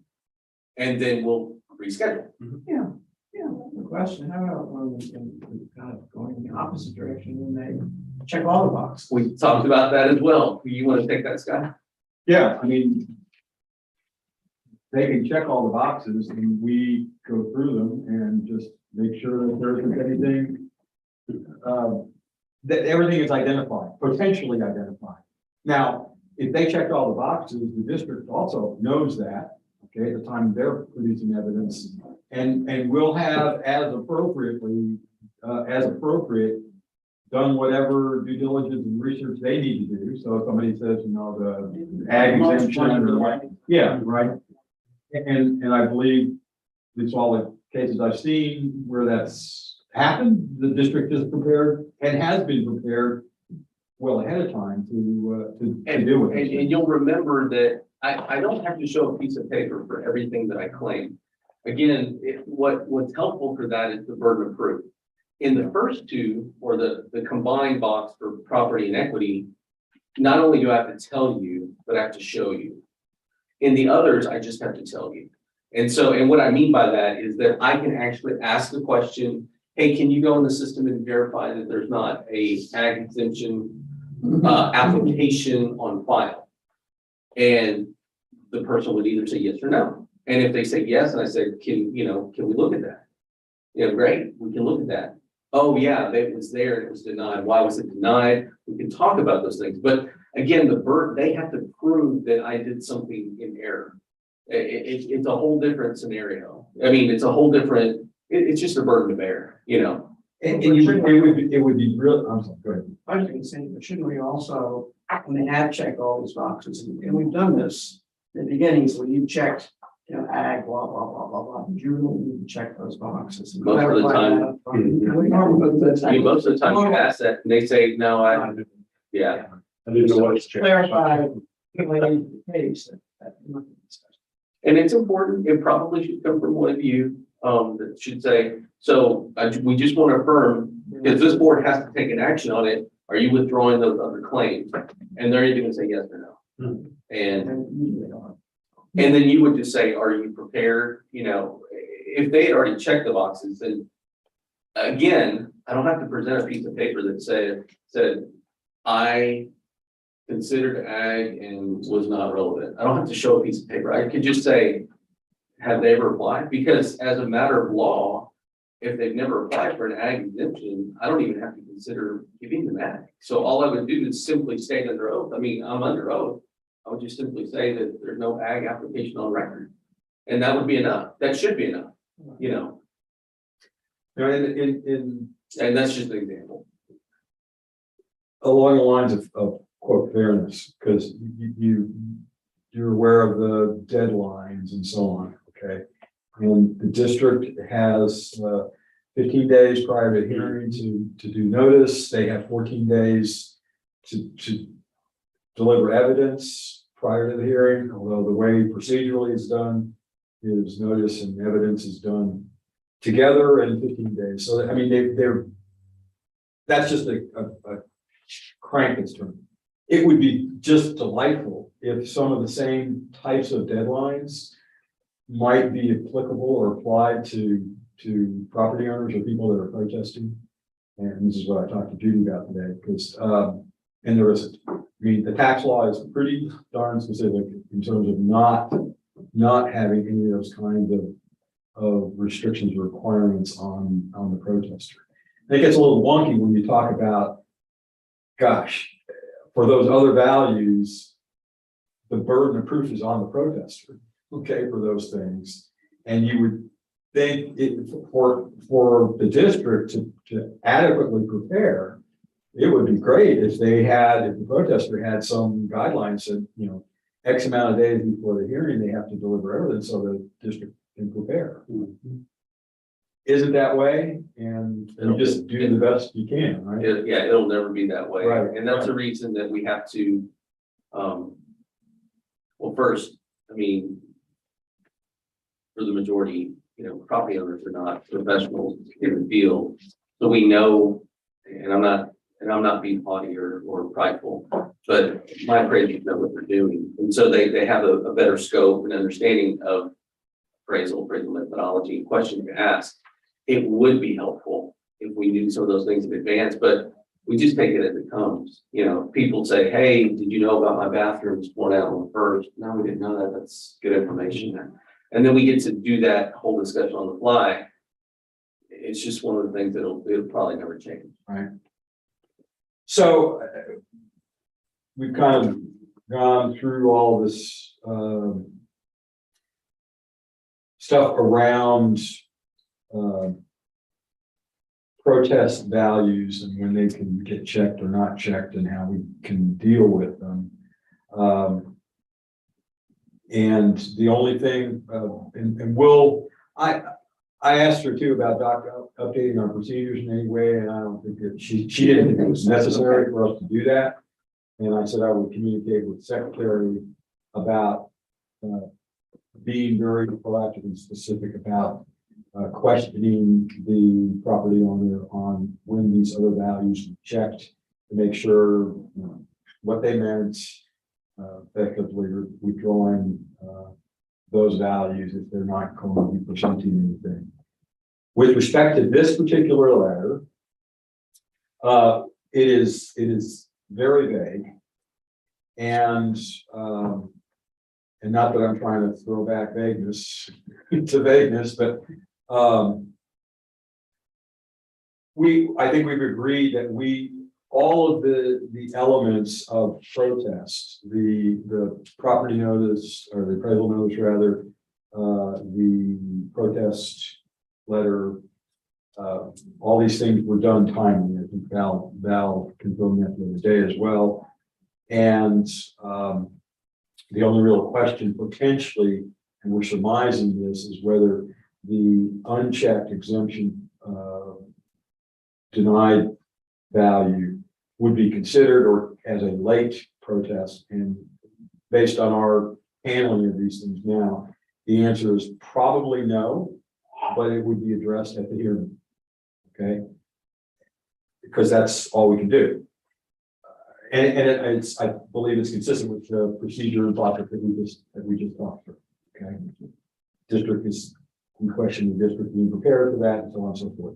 And then we'll reschedule. Yeah, the question, how about when we can kind of going in the opposite direction when they check all the boxes? We talked about that as well. You want to take that, Scott? Yeah, I mean, they can check all the boxes and we go through them and just make sure that there isn't anything, that everything is identified, potentially identified. Now, if they checked all the boxes, the district also knows that, okay, at the time they're producing evidence, and will have as appropriate, done whatever due diligence and research they need to do. So if somebody says, the ag exemption or what, yeah, right. And I believe it's all the cases I've seen where that's happened, the district is prepared and has been prepared well ahead of time to deal with it. And you'll remember that I don't have to show a piece of paper for everything that I claim. Again, what's helpful for that is the burden of proof. In the first two, or the combined box for property and equity, not only do I have to tell you, but I have to show you. In the others, I just have to tell you. And what I mean by that is that I can actually ask the question, hey, can you go in the system and verify that there's not a ag exemption application on file? And the person would either say yes or no. And if they say yes, and I say, can we look at that? Great, we can look at that. Oh yeah, it was there and it was denied. Why was it denied? We can talk about those things. But again, they have to prove that I did something in error. It's a whole different scenario. I mean, it's a whole different, it's just a burden to bear, And it would be real, I'm sorry, go ahead. I was going to say, but shouldn't we also, when they have checked all these boxes, and we've done this in the beginnings, when you checked, ag, blah, blah, blah, blah, blah, did you really need to check those boxes? And Most of the clarify time. that? I mean, most of the time you ask that and they say, no, yeah. I didn't know what was checked. Clarify the case. And it's important, it probably should come from one of you, that should say, so we just want to affirm, because this board has to take an action on it. Are you withdrawing those other claims? And they're either going to say yes or no. And and then you would just say, are you prepared? You know, if they had already checked the boxes, then again, I don't have to present a piece of paper that said, I considered ag and was not relevant. I don't have to show a piece of paper. I could just say, have they ever applied? Because as a matter of law, if they've never applied for an ag exemption, I don't even have to consider giving them ag. So all I would do is simply state under oath. I mean, I'm under oath. I would just simply say that there's no ag application on record. And that would be enough. That should be enough, you know, Now, in and that's just an example. along the lines of quote fairness, because you're aware of the deadlines and so on, okay? And the district has 15 days prior to hearing to do notice. They have 14 days to deliver evidence prior to the hearing, although the way procedurally it's done is notice and evidence is done together in 15 days. So, I mean, that's just a crank that's turned. It would be just delightful if some of the same types of deadlines might be applicable or applied to property owners or people that are protesting. And this is what I talked to Judy about today, because, and there isn't. I mean, the tax law is pretty darn specific in terms of not having any of those kinds of restrictions or requirements on the protester. It gets a little wonky when you talk about, gosh, for those other values, the burden of proof is on the protester, okay, for those things. And you would think for the district to adequately prepare, it would be great if the protester had some guidelines that, you know, X amount of days before the hearing, they have to deliver evidence so the district can prepare. Isn't that way? And you just do the best you can, right? Yeah, it'll never be that way. Right, And that's the reason that we have to, well, first, I mean, for the majority, you know, property owners are not professionals in the field. So we know, and I'm not being haughty or prideful, but my appraisers know what they're doing. And so they have a better scope and understanding of appraisal methodology, question to ask. It would be helpful if we knew some of those things in advance, but we just take it as it comes. You know, people say, hey, did you know about my bathrooms pouring out on the first? No, we didn't know that. That's good information. And then we get to do that whole discussion on the fly. It's just one of the things it'll probably never change. Right. So we've kind of gone through all this stuff around protest values and when they can get checked or not checked and how we can deal with them. And the only thing, I asked her too about updating our procedures in any way, and I don't think that she didn't think it was necessary for us to do that. And I said I would communicate with the secretary about being very proactive and specific about questioning the property owner on when these other values were checked to make sure what they meant, effectively withdrawing those values if they're not going to be presenting anything. With respect to this particular letter, it is very vague, and not that I'm trying to throw back vagueness to vagueness, but I think we've agreed that all of the elements of protest, the property notice or the appraisal notice rather, the protest letter, all these things were done timely. I think Val confirmed that the other day as well. And the only real question potentially, and we're surmising this, is whether the unchecked exemption denied value would be considered or as a late protest. And based on our handling of these things now, the answer is probably no, but it would be addressed at the hearing. Okay, because that's all we can do. it's, I believe it's consistent with the procedure and process that we just talked through, okay? District is, we question the district being prepared for that and so on and so forth.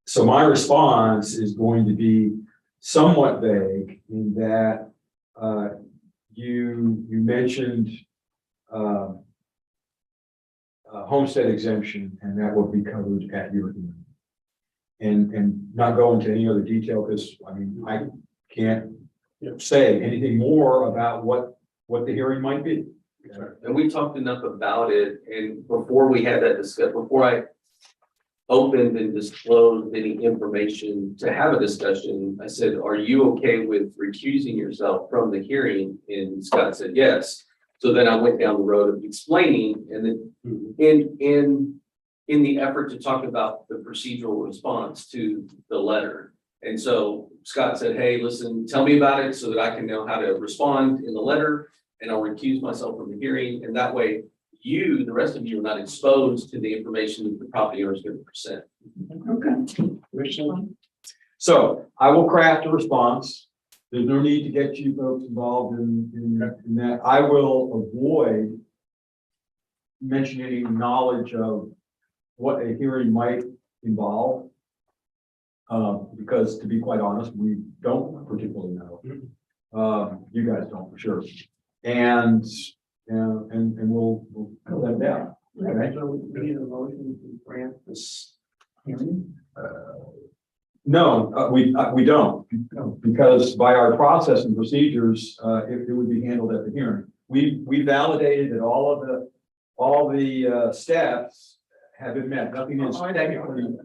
So my response is going to be somewhat vague in that, you mentioned, homestead exemption, and that will be covered at your hearing. And not go into any other detail, because, I mean, I can't say anything more about what the hearing might be. And we talked enough about it, and before we had that discussion, before I opened and disclosed any information to have a discussion, I said, are you okay with recusing yourself from the hearing? And Scott said, yes. So then I went down the road of explaining, and then in the effort to talk about the procedural response to the letter. And so Scott said, hey, listen, tell me about it so that I can know how to respond in the letter, and I'll recuse myself from the hearing. And that way you, the rest of you, are not exposed to the information that the property owner is going to present. Okay. So I will craft a response. There's no need to get you folks involved in that. I will avoid mentioning any knowledge of what a hearing might involve. Because to be quite honest, we don't particularly know. You guys don't for sure. And we'll let that down. Okay. So we need a motion to grant this hearing. No, we don't, because by our process and procedures, it would be handled at the hearing. We validated that all the steps have been met. Nothing is technically.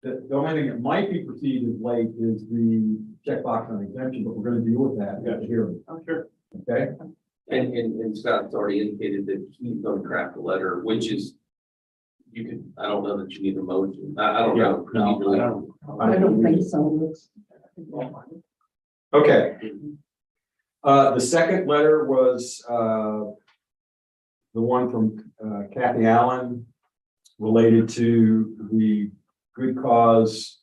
The only thing that might be proceeded late is the checkbox on exemption, but we're going to deal with that at the hearing. Oh, sure. Okay. And Scott's already indicated that he's going to craft a letter, which is, you could, I don't know that you need a motion. I don't know. No, I don't think so. Okay. The second letter was the one from Kathy Allen related to the good cause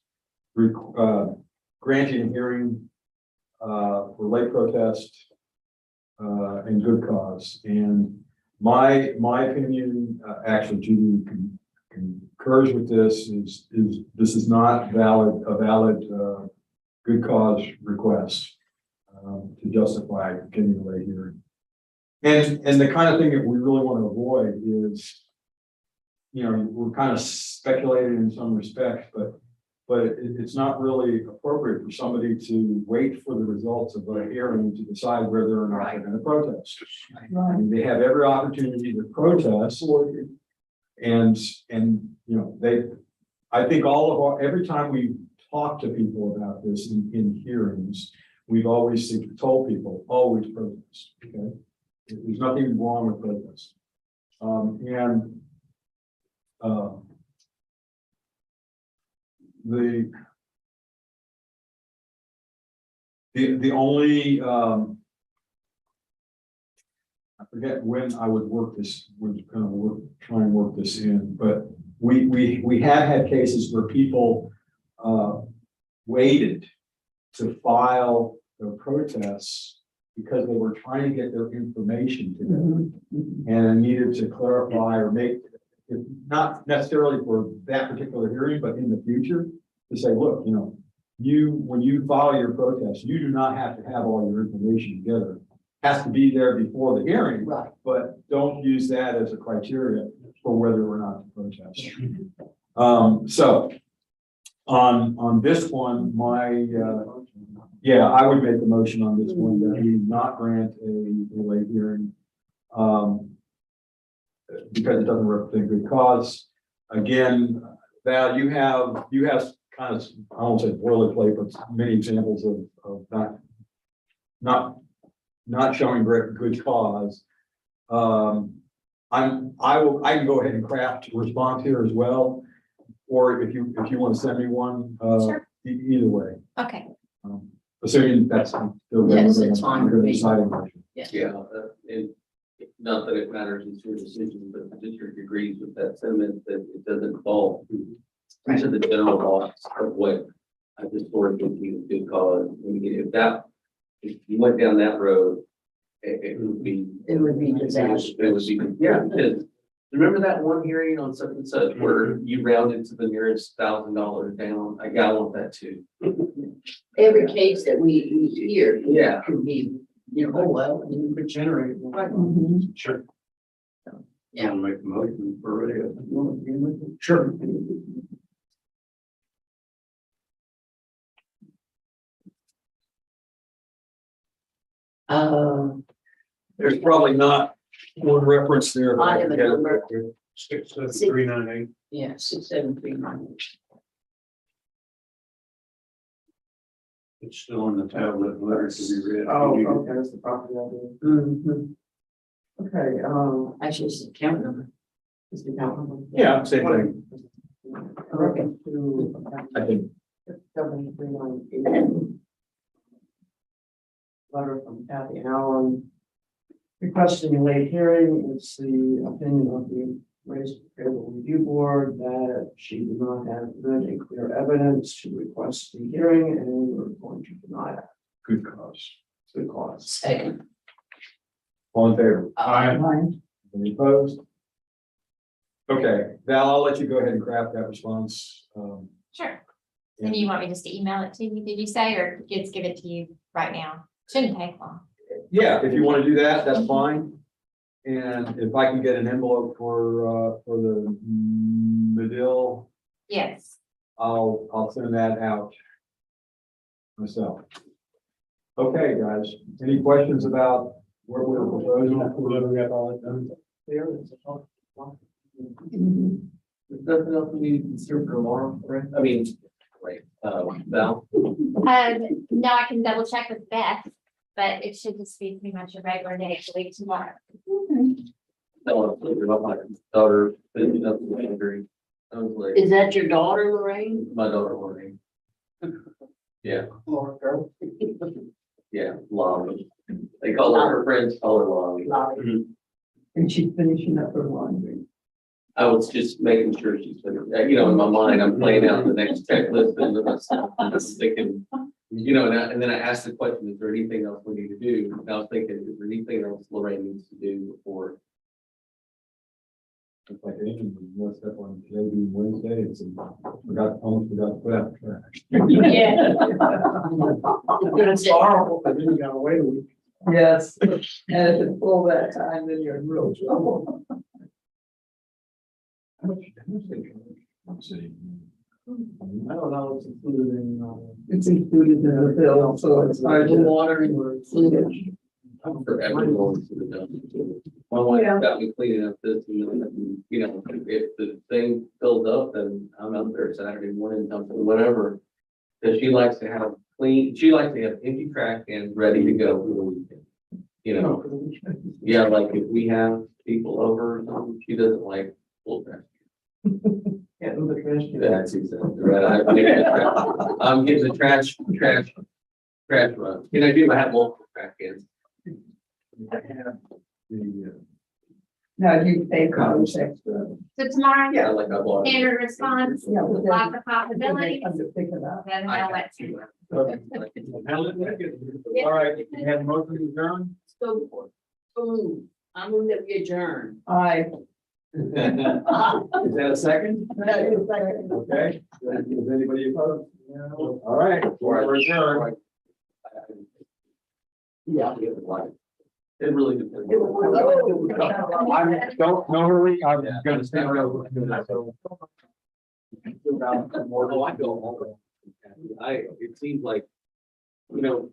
granting a hearing for late protest and good cause. And my opinion, actually, Judy concurs with this, is this is not a valid good cause request to justify getting a late hearing. And the kind of thing that we really want to avoid is, you know, we're kind of speculating in some respects, but it's not really appropriate for somebody to wait for the results of a hearing to decide whether or not they're going to protest. I mean, they have every opportunity to protest, and you know, I think every time we talk to people about this in hearings, we've always told people, always protest. Okay, there's nothing wrong with protest, the only I forget when I would try and work this in, but we have had cases where people waited to file their protests because they were trying to get their information together and needed to clarify or make, not necessarily for that particular hearing, but in the future, to say, look, you know, when you file your protest, you do not have to have all your information together. It has to be there before the hearing, Right. but don't use that as a criteria for whether or not to protest. So on this one, I would make the motion on this one that we not grant a late hearing. Because it doesn't represent good cause. Again, Val, you have kind of, I won't say boilerplate, but many examples of not showing good cause. I can go ahead and craft a response here as well, or if you want to send me one, Sure. Either way. Okay, Assuming that's Yes, it's fine with me. deciding motion. Yeah, and not that it matters, it's your decision, but the district agrees with that sentiment that it doesn't fall into the general laws of what I historically deem a good cause. And again, if that if you went down that road, it would be. It would be disastrous. It would be, yeah, because remember that one hearing on such and such where you rounded to the nearest $1,000 down? I want that too. Every case that we hear. Yeah. Could be, you know, oh, well, You could generate. Sure. Yeah. I'll make the motion for radio. Sure. There's probably not one reference there. I have a number. 67398. Yeah, 6739. It's still in the tablet, letter to be read. Oh, okay, that's the property idea. Okay, Actually, it's the account number. is the account number? Yeah, same thing. Okay, to. I think- 7398. Letter from Kathy Allen. Requesting a late hearing, it's the opinion of the Race Favorable Review Board that she did not have good and clear evidence to request the hearing, and we're going to deny it. Good cause. Good cause. Second. All in favor? Aye. Any opposed? Okay, Val, I'll let you go ahead and craft that response. Sure. And you want me just to email it to you, did you say, or just give it to you right now? Shouldn't take long. Yeah, if you want to do that, that's fine. And if I can get an envelope for the Medill, Yes. I'll send that out myself. Okay, guys, any questions about what we're proposing? We got all that done. There's nothing else we need to consider for tomorrow, right? I mean, right, Val? No, I can double check with Beth, but it should just be pretty much a regular day, I believe, tomorrow. No, I'm about my daughter finishing up the laundry. I was like, Is that your daughter, Lorraine? my daughter Lorraine. Yeah. Yeah, Lolly. They call her friends, call her Lolly. And she's finishing up her laundry. I was just making sure she's, you know, in my mind, I'm playing out the next checklist and I'm just thinking, you know, and then I asked the question, is there anything else we need to do? And I was thinking, is there anything else Lorraine needs to do before? It's like Amy messed up on JB Wednesday, it's almost forgot to put out the trash. Yeah. It's horrible, but then you gotta wait a week. Yes, and if it's full that time, then you're in real trouble. How much damage I'm saying? I don't know, it's included in. It's included in the bill, so it's hard to. Water and fluid. I'm forever going to the dump. My wife got me cleaning up this, and you know, if the thing fills up, then I'm out there Saturday morning, something, whatever. Cause she likes to have clean, she likes to have empty trash cans ready to go for the weekend. You know, yeah, like if we have people over or something, she doesn't like full trash. Yeah, in the trash. can. That's exactly right. I'm getting the trash run. You know, I do have multiple trash cans. Now, do you pay college extra? So tomorrow, Yeah, like I bought. standard response, Yeah, but then- lots of possibilities, Come to think about. then I I'll got let you. All right, you have a motion to adjourn? So, I'm gonna let you adjourn. Aye. Is that a second? Okay, is anybody opposed? No. All right, we're adjourned. Yeah. It really depends. Don't hurry, I'm Yeah. gonna stand around. It seems like, you know,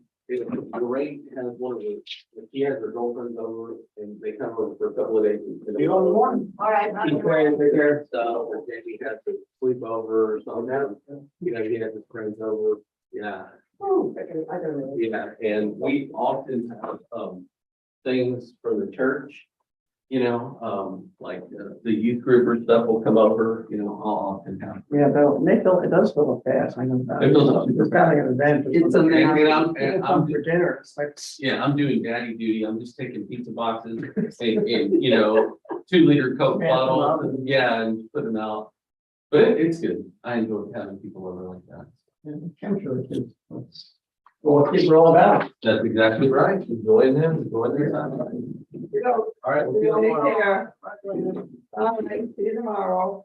Lorraine has one of the, she has her girlfriends over and they come over for a couple of days. You on the morning? All right. So, and then he has to sleep over or something, you know, he has his friends over, yeah. Oh, I don't know. Yeah, and we often have, things from the church, you know, like the youth group or stuff will come over, you know, I'll often have. Yeah, it does fill up fast, I know that. It fills up. It's kind of an event. It's an event, and I'm- People come for dinner, it's like. Yeah, I'm doing daddy duty, I'm just taking pizza boxes and, you know, 2-liter Coke Pass them out. bottle, yeah, and put them out. But it's good, I enjoy having people over like that. Yeah, I'm sure it is. what kids are all about. That's exactly right. Enjoying them, enjoying their time. You know, All right, we'll see you take tomorrow. care. All right, see you tomorrow.